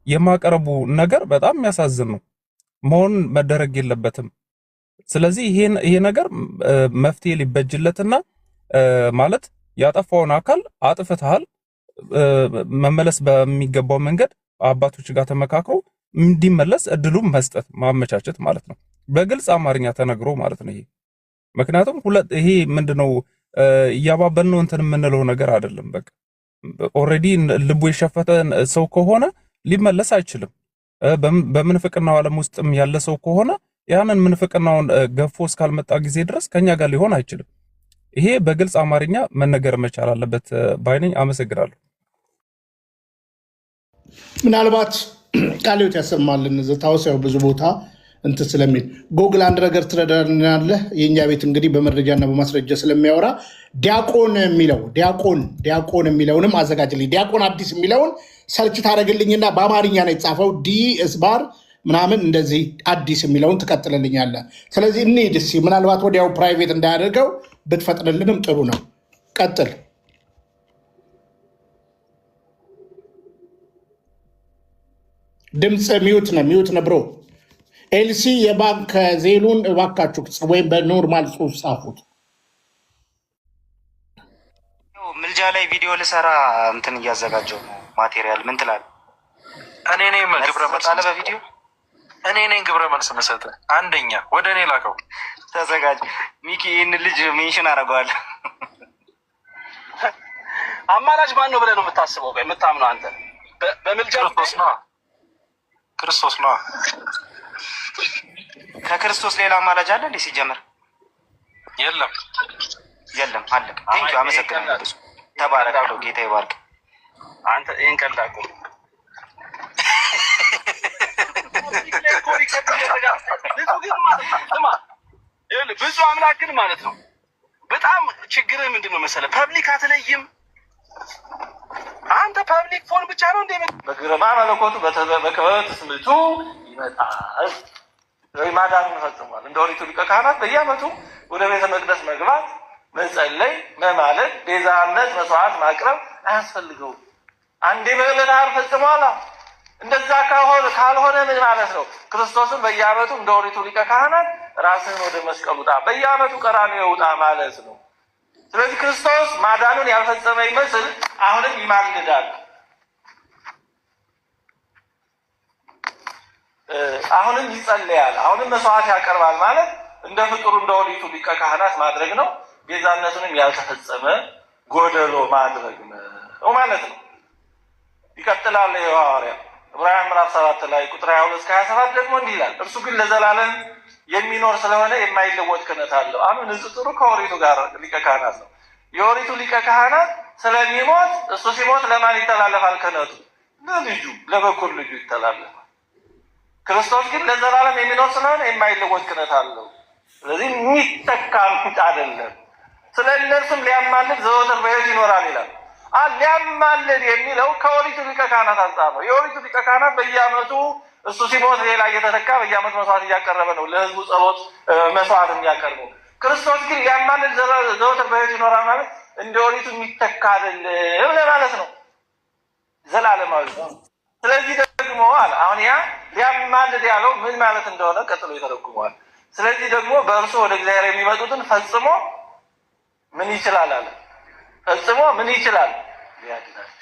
የማቀረቡ ነገር በጣም የሚያሳዝን ነው፣ መሆን መደረግ የለበትም። ስለዚህ ይሄ ነገር መፍትሄ ሊበጅለትና ማለት ያጠፋውን አካል አጥፍተሃል መመለስ በሚገባው መንገድ አባቶች ጋር ተመካክሮ እንዲመለስ እድሉን መስጠት ማመቻቸት ማለት ነው። በግልጽ አማርኛ ተነግሮ ማለት ነው ይሄ። ምክንያቱም ይሄ ምንድነው እያባበልነው እንትን የምንለው ነገር አይደለም። በቃ ኦልሬዲ ልቡ የሸፈተ ሰው ከሆነ ሊመለስ አይችልም። በምንፍቅናው ዓለም ውስጥም ያለ ሰው ከሆነ ያንን ምንፍቅናውን ገፎ እስካልመጣ ጊዜ ድረስ ከኛ ጋር ሊሆን አይችልም። ይሄ በግልጽ አማርኛ መነገር መቻል አለበት ባይነኝ። አመሰግናለሁ።
ምናልባት ቃልዮት ያሰማልን ዘታውሰው ብዙ ቦታ እንትን ስለሚል ጎግል አንድ ነገር ትረዳናለህ። የኛ ቤት እንግዲህ በመረጃና በማስረጃ ስለሚያወራ ዲያቆን የሚለውንም አዘጋጅልኝ። ዲያቆን አዲስ የሚለውን ሰርች ታደርግልኝና በአማርኛ ነው የተጻፈው። ዲ እስባር ምናምን እንደዚህ አዲስ የሚለውን ትቀጥልልኛለህ። ስለዚህ እንሂድ እስኪ። ምናልባት ወዲያው ፕራይቬት እንዳያደርገው ብትፈጥንልንም ጥሩ ነው። ቀጥል። ድምፅ ሚዩት ነው ብሮ። ኤልሲ የባንክ ዜሉን እባካችሁ ወይም በኖርማል ጽሁፍ ጻፉት።
ምልጃ ላይ ቪዲዮ ልሰራ እንትን እያዘጋጀው ነው ማቴሪያል። ምን ትላለህ?
እኔ ነኝ ግብረ መልስ በቪዲዮ እኔ ነኝ ግብረ መልስ መሰጠህ። አንደኛ ወደ እኔ ላከው።
ተዘጋጅ ሚኪ። ይህን ልጅ ሜንሽን አደርገዋለሁ።
አማላጅ ማን ነው ብለህ ነው የምታስበው? የምታምነው አንተ በምልጃ
ክርስቶስ ነው።
ከክርስቶስ ሌላ አማላጅ አለ እንዴ? ሲጀምር
የለም።
አለቀ። ቴንኪው፣ አመሰግናለሁ። ተባረክ፣ ጌታ ይባርክ።
አንተ ይህን ቀላቁ ብዙ አምላክ ግን ማለት ነው። በጣም ችግርህ ምንድን ነው መሰለህ? ፐብሊክ አትለይም አንተ። ፐብሊክ ፎን ብቻ ነው እንደ
በግርማ መለኮቱ በክበበት ስምቱ ይመጣል። ማዳኑን ፈጽሟል። እንደ ኦሪቱ ሊቀ ካህናት በየዓመቱ ወደ ቤተ መቅደስ መግባት፣ መጸለይ፣ መማለድ፣ ቤዛነት መስዋዕት ማቅረብ አያስፈልገውም። አንዴ በዕለተ ዓርብ ፈጽሟል። እንደዛ ካልሆነ ምን ማለት ነው? ክርስቶስን በየዓመቱ እንደ ኦሪቱ ሊቀ ካህናት ራስህን ወደ መስቀሉ ውጣ፣ በየዓመቱ ቀራንዮ ውጣ ማለት ነው። ስለዚህ ክርስቶስ ማዳኑን ያልፈጸመ ይመስል አሁንም ይማልዳል፣ አሁንም ይጸለያል፣ አሁንም መስዋዕት ያቀርባል ማለት እንደ ፍጡሩ እንደ ኦሪቱ ሊቀ ካህናት ማድረግ ነው። ቤዛነቱንም ያልተፈጸመ ጎደሎ ማድረግ ነው ማለት ነው። ይቀጥላል ሐዋርያ ዕብራውያን ምዕራፍ 7 ላይ ቁጥር 22 እስከ 27 ደግሞ እንዲህ ይላል፣ እርሱ ግን ለዘላለም የሚኖር ስለሆነ የማይለወጥ ክህነት አለው። አሁን ንጽጽሩ ከኦሪቱ ጋር ሊቀ ካህናት ነው። የኦሪቱ ሊቀ ካህናት ስለሚሞት እሱ ሲሞት ለማን ይተላለፋል? ክህነቱ ለልጁ ለበኩር ልጁ ይተላለፋል። ክርስቶስ ግን ለዘላለም የሚኖር ስለሆነ የማይለወጥ ክህነት አለው። ስለዚህ የሚተካ አይደለም። ስለ እነርሱም ሊያማልድ ዘወትር በሕይወት ይኖራል ይላል። ሊያማልድ የሚለው ከኦሪቱ ሊቀ ካህናት አንጻር ነው። የኦሪቱ ሊቀ ካህናት በየዓመቱ እሱ ሲሞት ሌላ እየተተካ በየዓመቱ መስዋዕት እያቀረበ ነው ለሕዝቡ ጸሎት መስዋዕት የሚያቀርበው። ክርስቶስ ግን ሊያማልድ ዘወትር በሕይወት ይኖራል ማለት እንደ ኦሪቱ የሚተካ አይደለም ለማለት ነው፣ ዘላለማዊ ነው። ስለዚህ ደግሞ አለ አሁን ያ ሊያማልድ ያለው ምን ማለት እንደሆነ ቀጥሎ ይተረጉመዋል። ስለዚህ ደግሞ በእርሱ ወደ እግዚአብሔር የሚመጡትን ፈጽሞ ምን ይችላል አለ ፈጽሞ ምን ይችላል? ሊያድናቸው።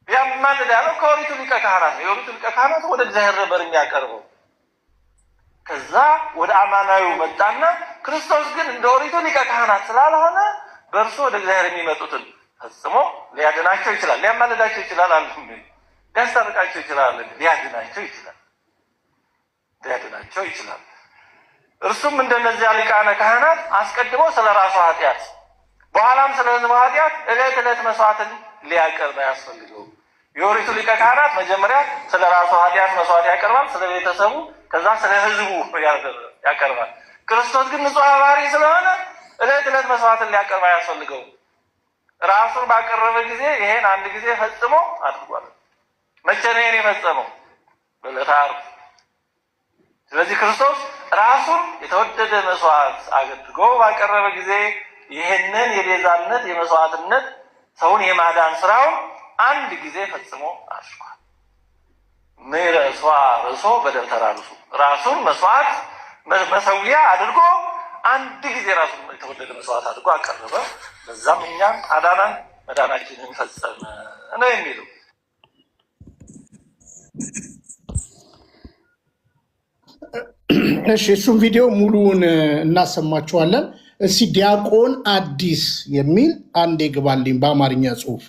ሊያማልድ ያለው ከኦሪቱ ሊቀ ካህናት ነው። የኦሪቱ ሊቀ ካህናት ወደ እግዚአብሔር ነበር የሚያቀርበው። ከዛ ወደ አማናዊው መጣና ክርስቶስ ግን እንደ ኦሪቱ ሊቀ ካህናት ስላልሆነ በእርሱ ወደ እግዚአብሔር የሚመጡትን ፈጽሞ ሊያድናቸው ይችላል። ሊያማልዳቸው ይችላል አለ። ሊያስታርቃቸው ይችላል። ሊያድናቸው ይችላል። እርሱም እንደነዚያ ሊቃነ ካህናት አስቀድሞ ስለ ራሱ ኃጢአት በኋላም ስለ ሕዝቡ ኃጢአት ዕለት ዕለት መስዋዕትን ሊያቀርብ አያስፈልገውም። የኦሪቱ ሊቀ ካህናት መጀመሪያ ስለ ራሱ ኃጢአት መስዋዕት ያቀርባል፣ ስለ ቤተሰቡ፣ ከዛ ስለ ሕዝቡ ያቀርባል። ክርስቶስ ግን ንጹሕ ባህሪ ስለሆነ ዕለት ዕለት መስዋዕትን ሊያቀርብ አያስፈልገውም። ራሱን ባቀረበ ጊዜ ይሄን አንድ ጊዜ ፈጽሞ አድርጓል። መቼ ነው ይሄን የፈጸመው? በዕለተ ዓርብ። ስለዚህ ክርስቶስ ራሱን የተወደደ መስዋዕት አድርጎ ባቀረበ ጊዜ ይህንን የቤዛነት የመስዋዕትነት ሰውን የማዳን ስራውን አንድ ጊዜ ፈጽሞ አድርጓል። ምረሷ ርሶ በደብተራ ርሱ ራሱን መስዋዕት መሰዊያ አድርጎ አንድ ጊዜ ራሱን የተወደደ መስዋዕት አድርጎ አቀረበ። በዛም እኛም አዳናን መዳናችንን ፈጸመ ነው የሚለው።
እሺ እሱም ቪዲዮ ሙሉውን እናሰማችኋለን። እስኪ ዲያቆን አዲስ የሚል አንድ ግባልኝ በአማርኛ ጽሁፍ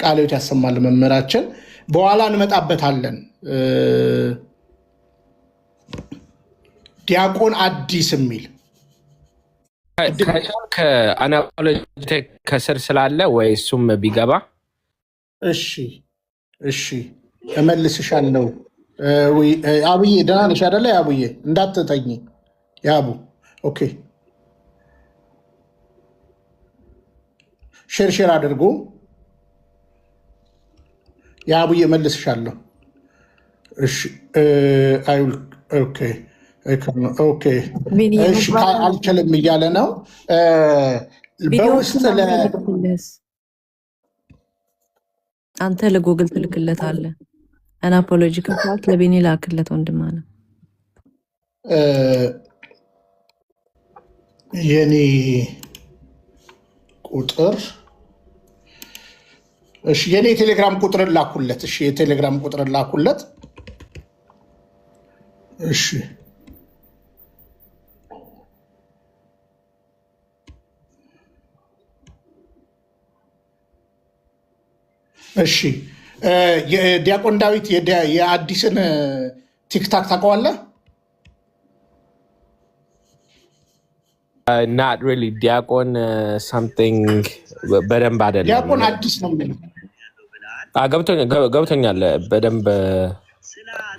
ቃልዮት ያሰማል መምህራችን። በኋላ እንመጣበታለን። ዲያቆን አዲስ የሚል
ከአናፖሎጂቴክ ከስር ስላለ ወይ እሱም ቢገባ
እሺ እመልስሻለሁ። አብዬ ደህና ነሽ አይደለ? አብዬ እንዳትተኝ ያቡ። ኦኬ ሼር አድርጎ የአብዬ መልስሻለሁ። እሺ ኦኬ እሺ አልችልም እያለ ነው። በውስጥ
አንተ ለጎግል ትልክለታለህ። አናፖሎጂካ ፓርት ለቤኒ ላክለት ወንድማ ነው
የኔ ቁጥር። እሺ የኔ ቴሌግራም ቁጥር ላኩለት። እሺ የቴሌግራም ቁጥር ላኩለት። እሺ እሺ ዲያቆን ዳዊት የአዲስን ቲክታክ ታውቀዋለህ?
not really ዲያቆን something በደንብ አይደለም።
ዲያቆን አዲስ ነው የሚለው
ገብቶኛል። በደንብ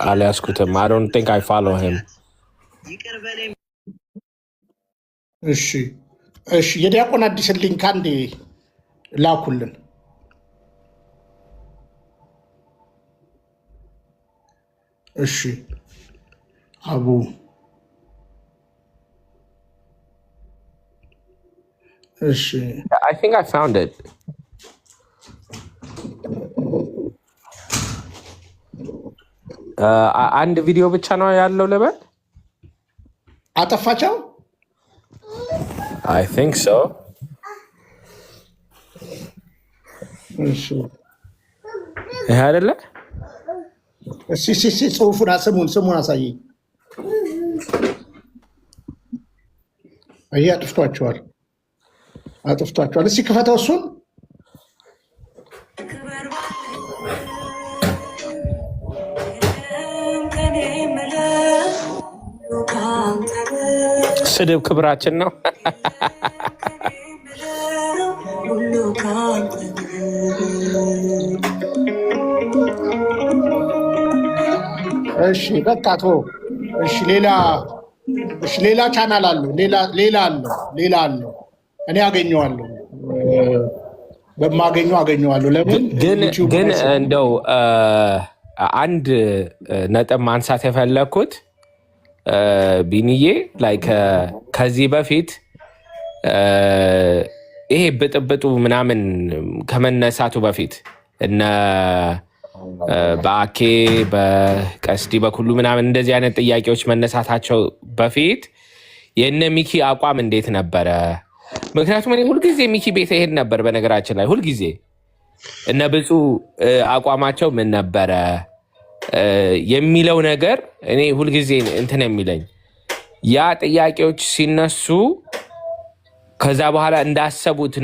አልያዝኩትም። I don't think I follow him።
እሺ የዲያቆን አዲስን ሊንክ አንዴ ላኩልን። እሺ አቡ እሺ
I think I found it። አንድ ቪዲዮ ብቻ ነው ያለው ልበል?
አጠፋቸው?
I think so።
እሺ
ይሄ አይደለ?
ጽሁፉን ስሙን አሳየኝ። ይሄ አጥፍቷቸዋል። እስኪ ክፈተው እሱን።
ስድብ ክብራችን ነው።
እሺ በቃ ተወው። እሺ ሌላ ቻናል አለው። ሌላ አለው። እኔ አገኘዋለሁ፣ በማገኘው አገኘዋለሁ። ለምን
ግን እንደው አንድ ነጥብ ማንሳት የፈለግኩት ቢኒዬ ላይ ከዚህ በፊት ይሄ ብጥብጡ ምናምን ከመነሳቱ በፊት እነ በአኬ በቀስዲ በኩሉ ምናምን እንደዚህ አይነት ጥያቄዎች መነሳታቸው በፊት የእነ ሚኪ አቋም እንዴት ነበረ? ምክንያቱም እኔ ሁልጊዜ ሚኪ ቤት ይሄድ ነበር። በነገራችን ላይ ሁልጊዜ እነ ብፁ አቋማቸው ምን ነበረ የሚለው ነገር እኔ ሁልጊዜ እንትን የሚለኝ ያ ጥያቄዎች ሲነሱ ከዛ በኋላ እንዳሰቡት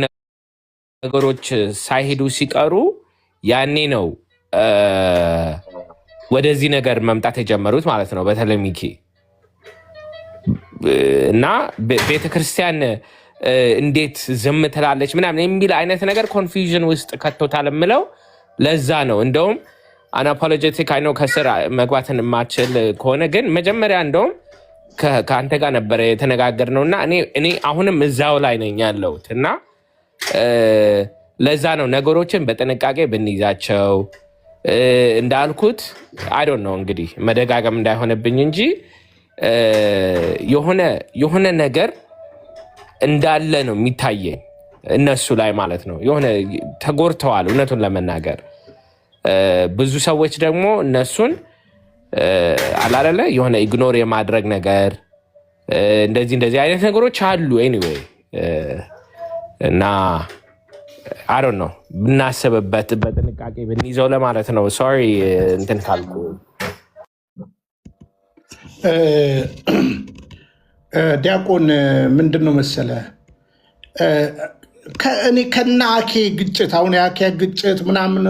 ነገሮች ሳይሄዱ ሲቀሩ ያኔ ነው ወደዚህ ነገር መምጣት የጀመሩት ማለት ነው። በተለይ ሚኪ እና ቤተክርስቲያን እንዴት ዝም ትላለች ምናምን የሚል አይነት ነገር ኮንፊውዥን ውስጥ ከቶታል የምለው ለዛ ነው። እንደውም አናፖሎጀቲክ አይነው ከስር መግባትን የማችል ከሆነ ግን መጀመሪያ እንደውም ከአንተ ጋር ነበረ የተነጋገርነው እና እኔ አሁንም እዛው ላይ ነኝ ያለሁት እና ለዛ ነው ነገሮችን በጥንቃቄ ብንይዛቸው እንዳልኩት አይ ዶንት ኖ እንግዲህ መደጋገም እንዳይሆንብኝ እንጂ የሆነ ነገር እንዳለ ነው የሚታየኝ እነሱ ላይ ማለት ነው። የሆነ ተጎድተዋል እውነቱን ለመናገር ብዙ ሰዎች ደግሞ እነሱን አላለ የሆነ ኢግኖር የማድረግ ነገር እንደዚህ አይነት ነገሮች አሉ። ኤኒዌይ እና አይ ዶንት ኖ ብናስብበት በጥንቃቄ ብንይዘው ለማለት ነው። ሶሪ እንትን ካልኩ
ዲያቆን ምንድን ነው መሰለ እኔ ከና አኬ ግጭት አሁን የአኬ ግጭት ምናምን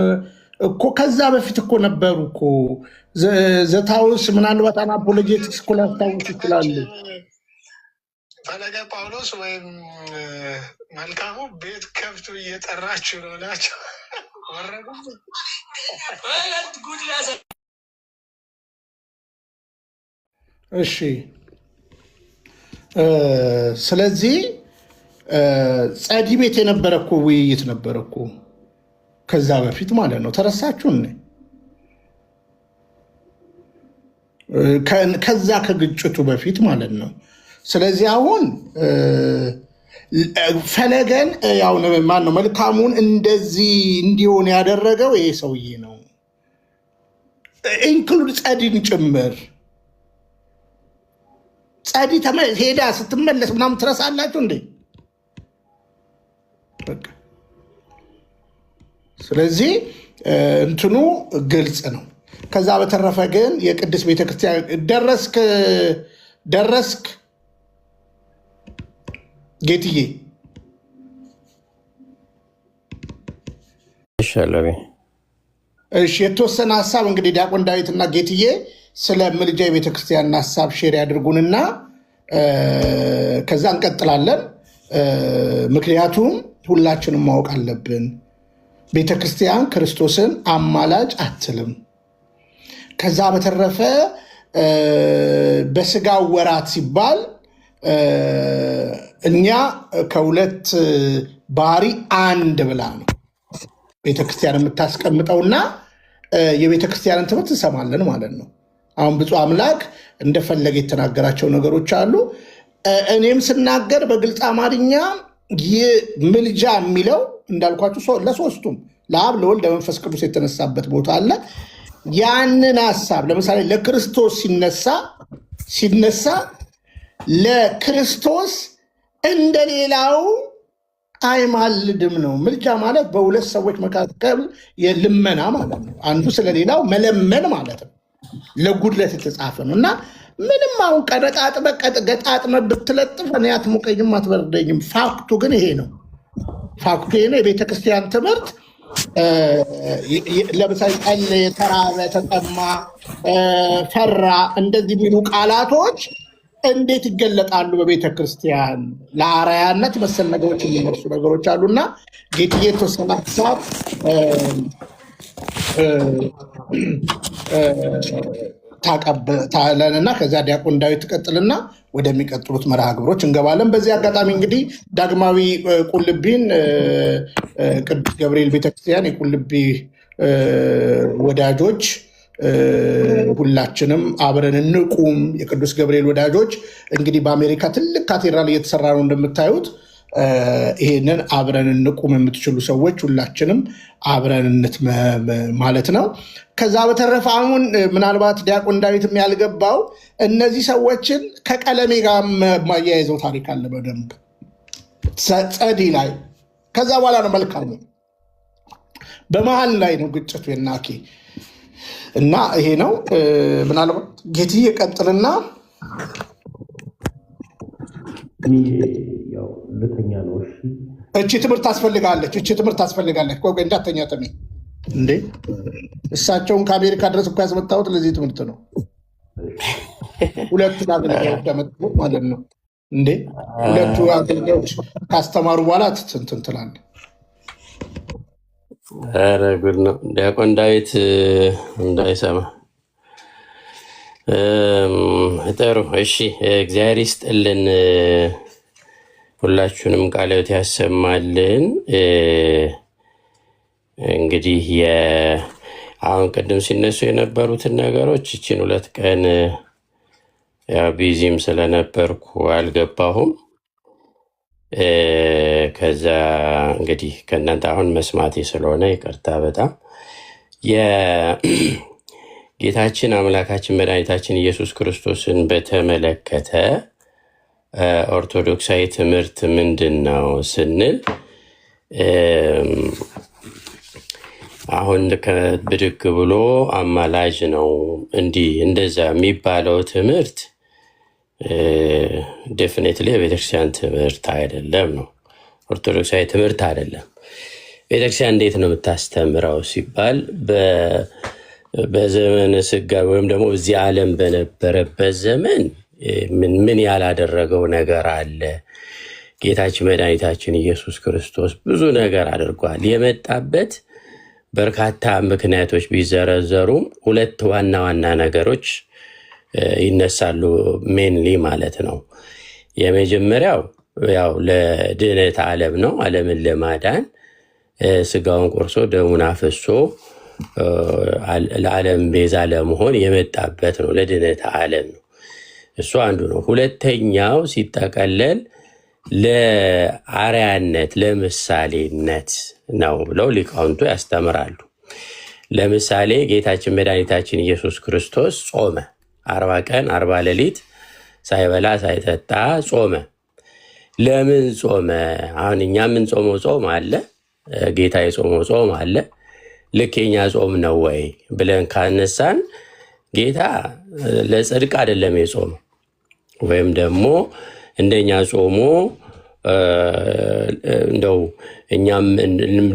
እኮ ከዛ በፊት እኮ ነበሩ እኮ ዘታውስ ምናልባት አናፖሎጄቲክስ እኮ ሊያስታውሱ ይችላሉ።
ፈለገ ጳውሎስ ወይም መልካሙ ቤት ከብቱ እየጠራችሁ ነው ናቸው ወረዱ።
እሺ ስለዚህ ጸዲ ቤት የነበረ እኮ ውይይት ነበረ እኮ ከዛ በፊት ማለት ነው። ተረሳችሁ? ከዛ ከግጭቱ በፊት ማለት ነው። ስለዚህ አሁን ፈለገን ያው ማነው መልካሙን እንደዚህ እንዲሆን ያደረገው ይሄ ሰውዬ ነው፣ ኢንክሉድ ጸዲን ጭምር። ጸዲ ሄዳ ስትመለስ ምናምን ትረሳላችሁ እንዴ? ስለዚህ እንትኑ ግልጽ ነው። ከዛ በተረፈ ግን የቅድስት ቤተክርስቲያን ደረስክ ጌትዬ? እሺ፣ የተወሰነ ሀሳብ እንግዲህ ዲያቆን ዳዊትና ጌትዬ ስለ ምልጃ የቤተክርስቲያን ሀሳብ ሼር ያድርጉንና ከዛ እንቀጥላለን። ምክንያቱም ሁላችንም ማወቅ አለብን፣ ቤተክርስቲያን ክርስቶስን አማላጭ አትልም። ከዛ በተረፈ በስጋ ወራት ሲባል እኛ ከሁለት ባህሪ አንድ ብላ ነው ቤተክርስቲያን የምታስቀምጠውና የቤተክርስቲያንን ትምህርት እንሰማለን ማለት ነው። አሁን ብፁዕ አምላክ እንደፈለገ የተናገራቸው ነገሮች አሉ። እኔም ስናገር በግልጽ አማርኛ ይህ ምልጃ የሚለው እንዳልኳችሁ ለሶስቱም ለአብ ለወልድ ለመንፈስ ቅዱስ የተነሳበት ቦታ አለ። ያንን ሀሳብ ለምሳሌ ለክርስቶስ ሲነሳ ለክርስቶስ እንደሌላው አይማልድም ነው። ምልጃ ማለት በሁለት ሰዎች መካከል የልመና ማለት ነው። አንዱ ስለሌላው መለመን ማለት ነው። ለጉድለት የተጻፈ ነው እና ምንም አሁን ገጣጥመ ብትለጥፍ እኔ አትሞቀኝም አትበርደኝም። ፋክቱ ግን ይሄ ነው። ፋክቱ ይሄ ነው። የቤተክርስቲያን ትምህርት ለምሳሌ ጸለየ፣ ተራበ፣ ተጠማ፣ ፈራ እንደዚህ የሚሉ ቃላቶች እንዴት ይገለጣሉ በቤተ ክርስቲያን? ለአርአያነት መሰል ነገሮች የሚነሱ ነገሮች አሉና ጌትዬ የተወሰነ ሀሳብ ታለንና ከዚያ ዲያቆን ዳዊት ትቀጥልና ወደሚቀጥሉት መርሃ ግብሮች እንገባለን። በዚህ አጋጣሚ እንግዲህ ዳግማዊ ቁልቢን ቅዱስ ገብርኤል ቤተክርስቲያን የቁልቢ ወዳጆች ሁላችንም አብረን እንቁም። የቅዱስ ገብርኤል ወዳጆች እንግዲህ በአሜሪካ ትልቅ ካቴድራል እየተሰራ ነው እንደምታዩት። ይሄንን አብረን እንቁም የምትችሉ ሰዎች ሁላችንም አብረን ማለት ነው። ከዛ በተረፈ አሁን ምናልባት ዲያቆን ዳዊትም ያልገባው እነዚህ ሰዎችን ከቀለሜ ጋር ማያይዘው ታሪክ አለ በደንብ ጸዲ ላይ። ከዛ በኋላ ነው መልካሙ በመሀል ላይ ነው ግጭቱ የናኬ እና ይሄ ነው። ምናልባት ጌትዬ ቀጥልና
ልተኛ ነው።
እቺ ትምህርት ታስፈልጋለች። ቆይ እንዳተኛ ተሚ እንዴ! እሳቸውን ከአሜሪካ ድረስ እኮ ያስመጣሁት ለዚህ ትምህርት ነው። ሁለቱ አገልጋዮች ያመጡት ማለት ነው እንዴ! ሁለቱ አገልጋዮች ካስተማሩ በኋላ እንትን ትላለህ።
ኧረ ጉድ ነው። ዲያቆን ዳዊት እንዳይሰማ ጥሩ። እሺ፣ እግዚአብሔር ይስጥልን። ሁላችሁንም ቃለ ሕይወት ያሰማልን። እንግዲህ አሁን ቅድም ሲነሱ የነበሩትን ነገሮች እችን 2 ቀን ቢዚም ስለነበርኩ አልገባሁም። ከዛ እንግዲህ ከእናንተ አሁን መስማቴ ስለሆነ ይቅርታ በጣም የጌታችን አምላካችን መድኃኒታችን ኢየሱስ ክርስቶስን በተመለከተ ኦርቶዶክሳዊ ትምህርት ምንድን ነው ስንል አሁን ብድግ ብሎ አማላጅ ነው እንዲህ እንደዛ የሚባለው ትምህርት ዴፊኔትሊ የቤተክርስቲያን ትምህርት አይደለም ነው። ኦርቶዶክሳዊ ትምህርት አይደለም። ቤተክርስቲያን እንዴት ነው የምታስተምረው ሲባል በዘመነ ስጋ ወይም ደግሞ እዚህ ዓለም በነበረበት ዘመን ምን ያላደረገው ነገር አለ? ጌታችን መድኃኒታችን ኢየሱስ ክርስቶስ ብዙ ነገር አድርጓል። የመጣበት በርካታ ምክንያቶች ቢዘረዘሩም 2 ዋና ዋና ነገሮች ይነሳሉ። ሜንሊ ማለት ነው። የመጀመሪያው ያው ለድህነት ዓለም ነው። ዓለምን ለማዳን ስጋውን ቆርሶ ደሙን አፍሶ ለዓለም ቤዛ ለመሆን የመጣበት ነው። ለድነት ዓለም ነው። እሱ አንዱ ነው። ሁለተኛው ሲጠቀለል ለአርያነት ለምሳሌነት ነው ብለው ሊቃውንቱ ያስተምራሉ። ለምሳሌ ጌታችን መድኃኒታችን ኢየሱስ ክርስቶስ ጾመ 40 ቀን 40 ሌሊት ሳይበላ ሳይጠጣ ጾመ። ለምን ጾመ? አሁን እኛ የምንጾመው ጾም አለ፣ ጌታ የጾመው ጾም አለ። ልክ የኛ ጾም ነው ወይ ብለን ካነሳን ጌታ ለጽድቅ አይደለም የጾመው፣ ወይም ደግሞ እንደኛ ጾሞ እንደው እኛም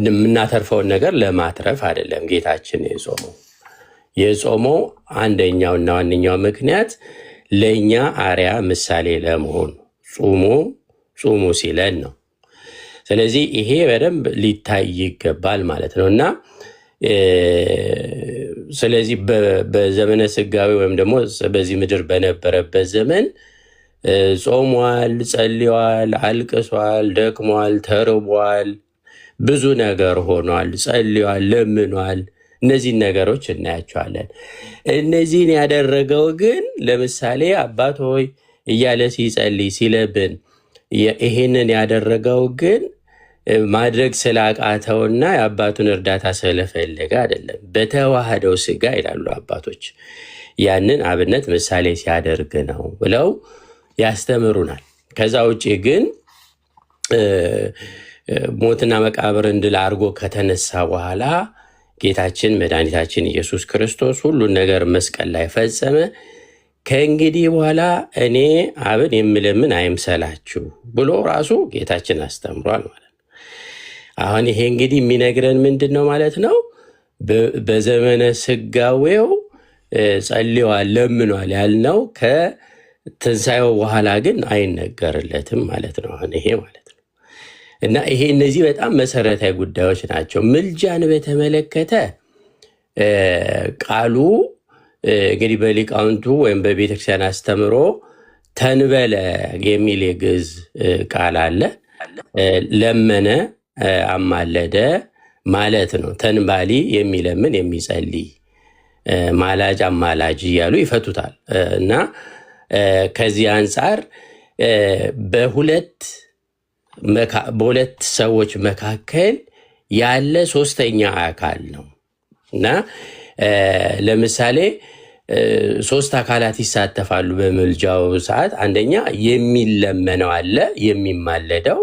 የምናተርፈውን ነገር ለማትረፍ አይደለም ጌታችን የጾመው አንደኛውና ዋነኛው ምክንያት ለእኛ አርያ ምሳሌ ለመሆን ጾሙ ሲለን ነው። ስለዚህ ይሄ በደንብ ሊታይ ይገባል ማለት ነው እና ስለዚህ በዘመነ ስጋዊ ወይም ደግሞ በዚህ ምድር በነበረበት ዘመን ጾሟል፣ ጸልዋል፣ አልቅሷል፣ ደክሟል፣ ተርቧል፣ ብዙ ነገር ሆኗል፣ ጸልዋል፣ ለምኗል። እነዚህን ነገሮች እናያቸዋለን። እነዚህን ያደረገው ግን ለምሳሌ አባት ሆይ እያለ ሲጸልይ ሲለብን ይሄንን ያደረገው ግን ማድረግ ስላቃተውና የአባቱን እርዳታ ስለፈለገ አይደለም። በተዋህደው ስጋ ይላሉ አባቶች፣ ያንን አብነት ምሳሌ ሲያደርግ ነው ብለው ያስተምሩናል። ከዛ ውጭ ግን ሞትና መቃብርን ድል አድርጎ ከተነሳ በኋላ ጌታችን መድኃኒታችን ኢየሱስ ክርስቶስ ሁሉን ነገር መስቀል ላይ ፈጸመ። ከእንግዲህ በኋላ እኔ አብን የምለምን አይምሰላችሁ ብሎ ራሱ ጌታችን አስተምሯል ማለት ነው። አሁን ይሄ እንግዲህ የሚነግረን ምንድን ነው ማለት ነው? በዘመነ ስጋዌው ጸልዋል፣ ለምኗል ያልነው ከትንሣኤው በኋላ ግን አይነገርለትም ማለት ነው። አሁን ይሄ ማለት ነው እና ይሄ እነዚህ በጣም መሰረታዊ ጉዳዮች ናቸው። ምልጃን በተመለከተ ቃሉ እንግዲህ በሊቃውንቱ ወይም በቤተክርስቲያን አስተምሮ ተንበለ የሚል የግዕዝ ቃል አለ። ለመነ፣ አማለደ ማለት ነው። ተንባሊ የሚለምን የሚጸልይ፣ ማላጅ አማላጅ እያሉ ይፈቱታል እና ከዚህ አንጻር በሁለት ሰዎች መካከል ያለ ሶስተኛ አካል ነው እና ለምሳሌ 3 አካላት ይሳተፋሉ በምልጃው ሰዓት። አንደኛ የሚለመነው አለ፣ የሚማለደው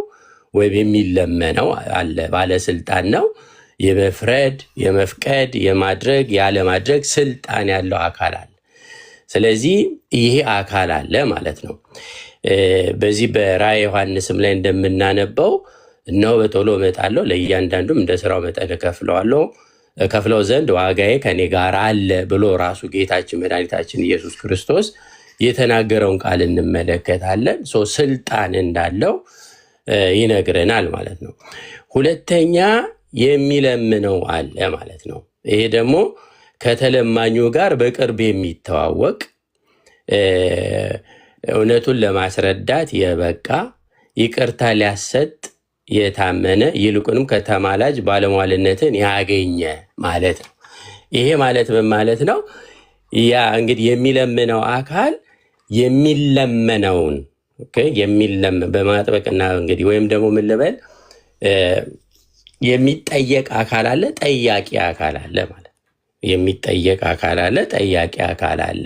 ወይም የሚለመነው አለ፣ ባለስልጣን ነው። የመፍረድ የመፍቀድ የማድረግ ያለማድረግ ስልጣን ያለው አካል አለ። ስለዚህ ይሄ አካል አለ ማለት ነው። በዚህ በራእየ ዮሐንስም ላይ እንደምናነበው እነሆ በቶሎ እመጣለሁ፣ ለእያንዳንዱም እንደ ስራው መጠን ከፍለው ዘንድ ዋጋዬ ከኔ ጋር አለ ብሎ ራሱ ጌታችን መድኃኒታችን ኢየሱስ ክርስቶስ የተናገረውን ቃል እንመለከታለን። ስልጣን እንዳለው ይነግረናል ማለት ነው። ሁለተኛ የሚለምነው አለ ማለት ነው። ይሄ ደግሞ ከተለማኙ ጋር በቅርብ የሚተዋወቅ እውነቱን ለማስረዳት የበቃ ይቅርታ ሊያሰጥ የታመነ ይልቁንም ከተማላጅ ባለሟልነትን ያገኘ ማለት ነው። ይሄ ማለት ምን ማለት ነው? ያ እንግዲህ የሚለምነው አካል የሚለመነውን በማጥበቅና እንግዲህ ወይም ደግሞ ምን ልበል የሚጠየቅ አካል አለ፣ ጠያቂ አካል አለ ማለት የሚጠየቅ አካል አለ፣ ጠያቂ አካል አለ።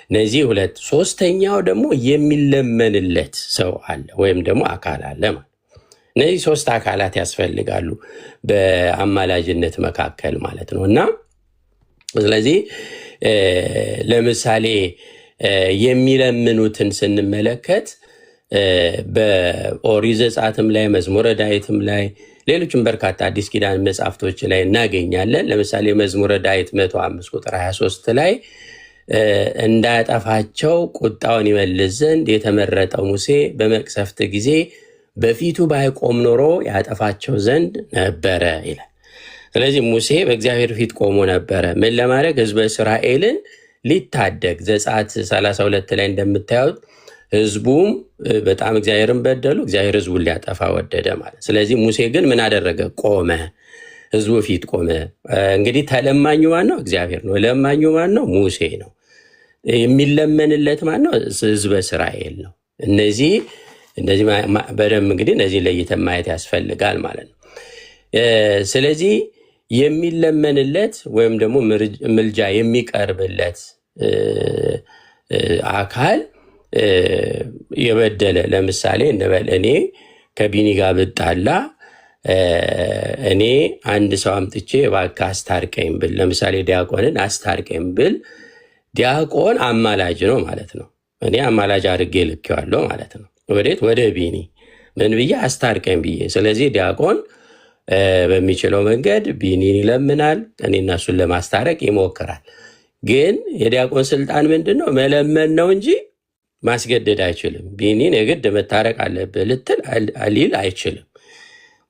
እነዚህ ሁለት። ሶስተኛው ደግሞ የሚለመንለት ሰው አለ ወይም ደግሞ አካል አለ ማለት። እነዚህ 3 አካላት ያስፈልጋሉ በአማላጅነት መካከል ማለት ነው እና ስለዚህ ለምሳሌ የሚለምኑትን ስንመለከት በኦሪት ዘጸአትም ላይ መዝሙረ ዳዊትም ላይ ሌሎችም በርካታ አዲስ ኪዳን መጽሐፍቶች ላይ እናገኛለን። ለምሳሌ መዝሙረ ዳዊት 105 ቁጥር 23 ላይ እንዳያጠፋቸው ቁጣውን ይመልስ ዘንድ የተመረጠው ሙሴ በመቅሰፍት ጊዜ በፊቱ ባይቆም ኖሮ ያጠፋቸው ዘንድ ነበረ ይላል። ስለዚህ ሙሴ በእግዚአብሔር ፊት ቆሞ ነበረ። ምን ለማድረግ? ህዝበ እስራኤልን ሊታደግ። ዘጸአት 32 ላይ እንደምታዩት ህዝቡም በጣም እግዚአብሔርን በደሉ፣ እግዚአብሔር ህዝቡን ሊያጠፋ ወደደ ማለት። ስለዚህ ሙሴ ግን ምን አደረገ? ቆመ። ህዝቡ ፊት ቆመ። እንግዲህ ተለማኙ ማን ነው? እግዚአብሔር ነው። ለማኙ ማን ነው? ሙሴ ነው። የሚለመንለት ማን ነው? ህዝበ እስራኤል ነው። እነዚህ በደንብ እንግዲህ እነዚህ ለይተን ማየት ያስፈልጋል ማለት ነው። ስለዚህ የሚለመንለት ወይም ደግሞ ምልጃ የሚቀርብለት አካል የበደለ ለምሳሌ እንበል እኔ ከቢኒ ጋር ብጣላ እኔ አንድ ሰው አምጥቼ እባክህ አስታርቀኝ ብል፣ ለምሳሌ ዲያቆንን አስታርቀኝ ብል ዲያቆን አማላጅ ነው ማለት ነው። እኔ አማላጅ አድርጌ ልኬዋለሁ ማለት ነው። ወዴት? ወደ ቢኒ ምን ብዬ? አስታርቀኝ ብዬ። ስለዚህ ዲያቆን በሚችለው መንገድ ቢኒን ይለምናል፣ እኔና እሱን ለማስታረቅ ይሞክራል። ግን የዲያቆን ስልጣን ምንድን ነው? መለመን ነው እንጂ ማስገደድ አይችልም። ቢኒን የግድ መታረቅ አለብህ ልትል ሊል አይችልም።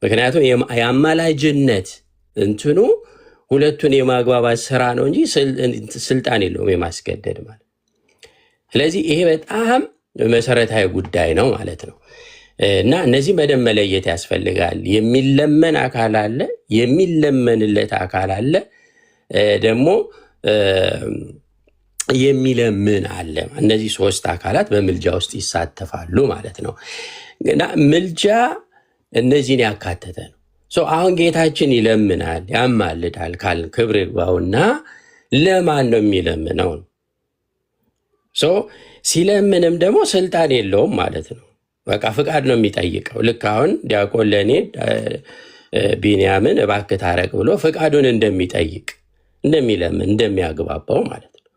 ምክንያቱም የአማላጅነት እንትኑ ሁለቱን የማግባባት ስራ ነው እንጂ ስልጣን የለውም የማስገደድ ማለት። ስለዚህ ይሄ በጣም መሰረታዊ ጉዳይ ነው ማለት ነው። እና እነዚህ በደንብ መለየት ያስፈልጋል። የሚለመን አካል አለ፣ የሚለመንለት አካል አለ፣ ደግሞ የሚለምን አለ። እነዚህ ሶስት አካላት በምልጃ ውስጥ ይሳተፋሉ ማለት ነው። እና ምልጃ እነዚህን ያካተተ ነው። አሁን ጌታችን ይለምናል፣ ያማልዳል ካልን ክብር ይግባውና ለማን ነው የሚለምነው? ሲለምንም ደግሞ ስልጣን የለውም ማለት ነው። በቃ ፍቃድ ነው የሚጠይቀው። ልክ አሁን ዲያቆን ለእኔ ቢንያምን እባክህ ታረቅ ብሎ ፍቃዱን እንደሚጠይቅ እንደሚለምን እንደሚያግባባው ማለት ነው።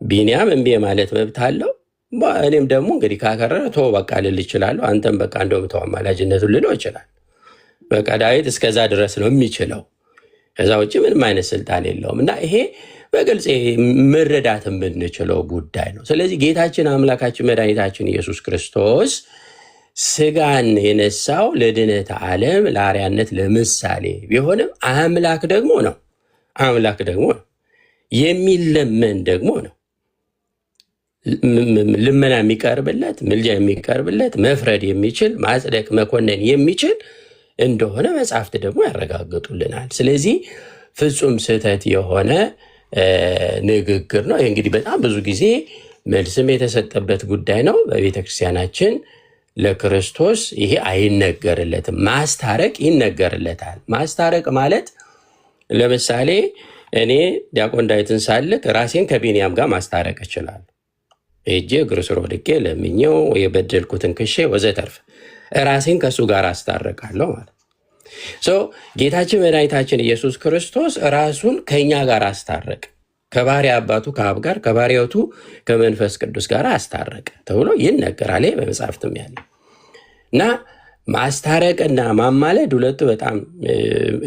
ቢንያም እምቢ ማለት መብት አለው። እኔም ደግሞ እንግዲህ ካከረረ ቶ በቃ ልል ይችላለሁ። አንተም በቃ እንደውም ተው አማላጅነቱን ልለው ይችላል። በቃ ዳዊት እስከዛ ድረስ ነው የሚችለው። ከዛ ውጭ ምንም አይነት ስልጣን የለውም። እና ይሄ በግልጽ መረዳት የምንችለው ጉዳይ ነው። ስለዚህ ጌታችን አምላካችን መድኃኒታችን ኢየሱስ ክርስቶስ ስጋን የነሳው ለድነት ዓለም ለአርያነት ለምሳሌ ቢሆንም አምላክ ደግሞ ነው። አምላክ ደግሞ ነው። የሚለመን ደግሞ ነው። ልመና የሚቀርብለት፣ ምልጃ የሚቀርብለት፣ መፍረድ የሚችል ማጽደቅ መኮነን የሚችል እንደሆነ መጽሐፍት ደግሞ ያረጋግጡልናል። ስለዚህ ፍጹም ስህተት የሆነ ንግግር ነው። ይህ እንግዲህ በጣም ብዙ ጊዜ መልስም የተሰጠበት ጉዳይ ነው። በቤተ ክርስቲያናችን ለክርስቶስ ይሄ አይነገርለትም። ማስታረቅ ይነገርለታል። ማስታረቅ ማለት ለምሳሌ እኔ ዲያቆን ዳዊትን ሳልክ ራሴን ከቢንያም ጋር ማስታረቅ እችላለሁ። ሄጄ እግሩ ስር ወድቄ ለምኜው የበደልኩትን ክሼ ወዘተርፍ ራሴን ከእሱ ጋር አስታርቃለሁ ማለት ነው። ጌታችን መድኃኒታችን ኢየሱስ ክርስቶስ ራሱን ከእኛ ጋር አስታረቅ፣ ከባህሪ አባቱ ከአብ ጋር ከባህሪያቱ ከመንፈስ ቅዱስ ጋር አስታረቀ ተብሎ ይነገራል። በመጽሐፍትም ያለ እና ማስታረቅና ማማለድ ሁለቱ በጣም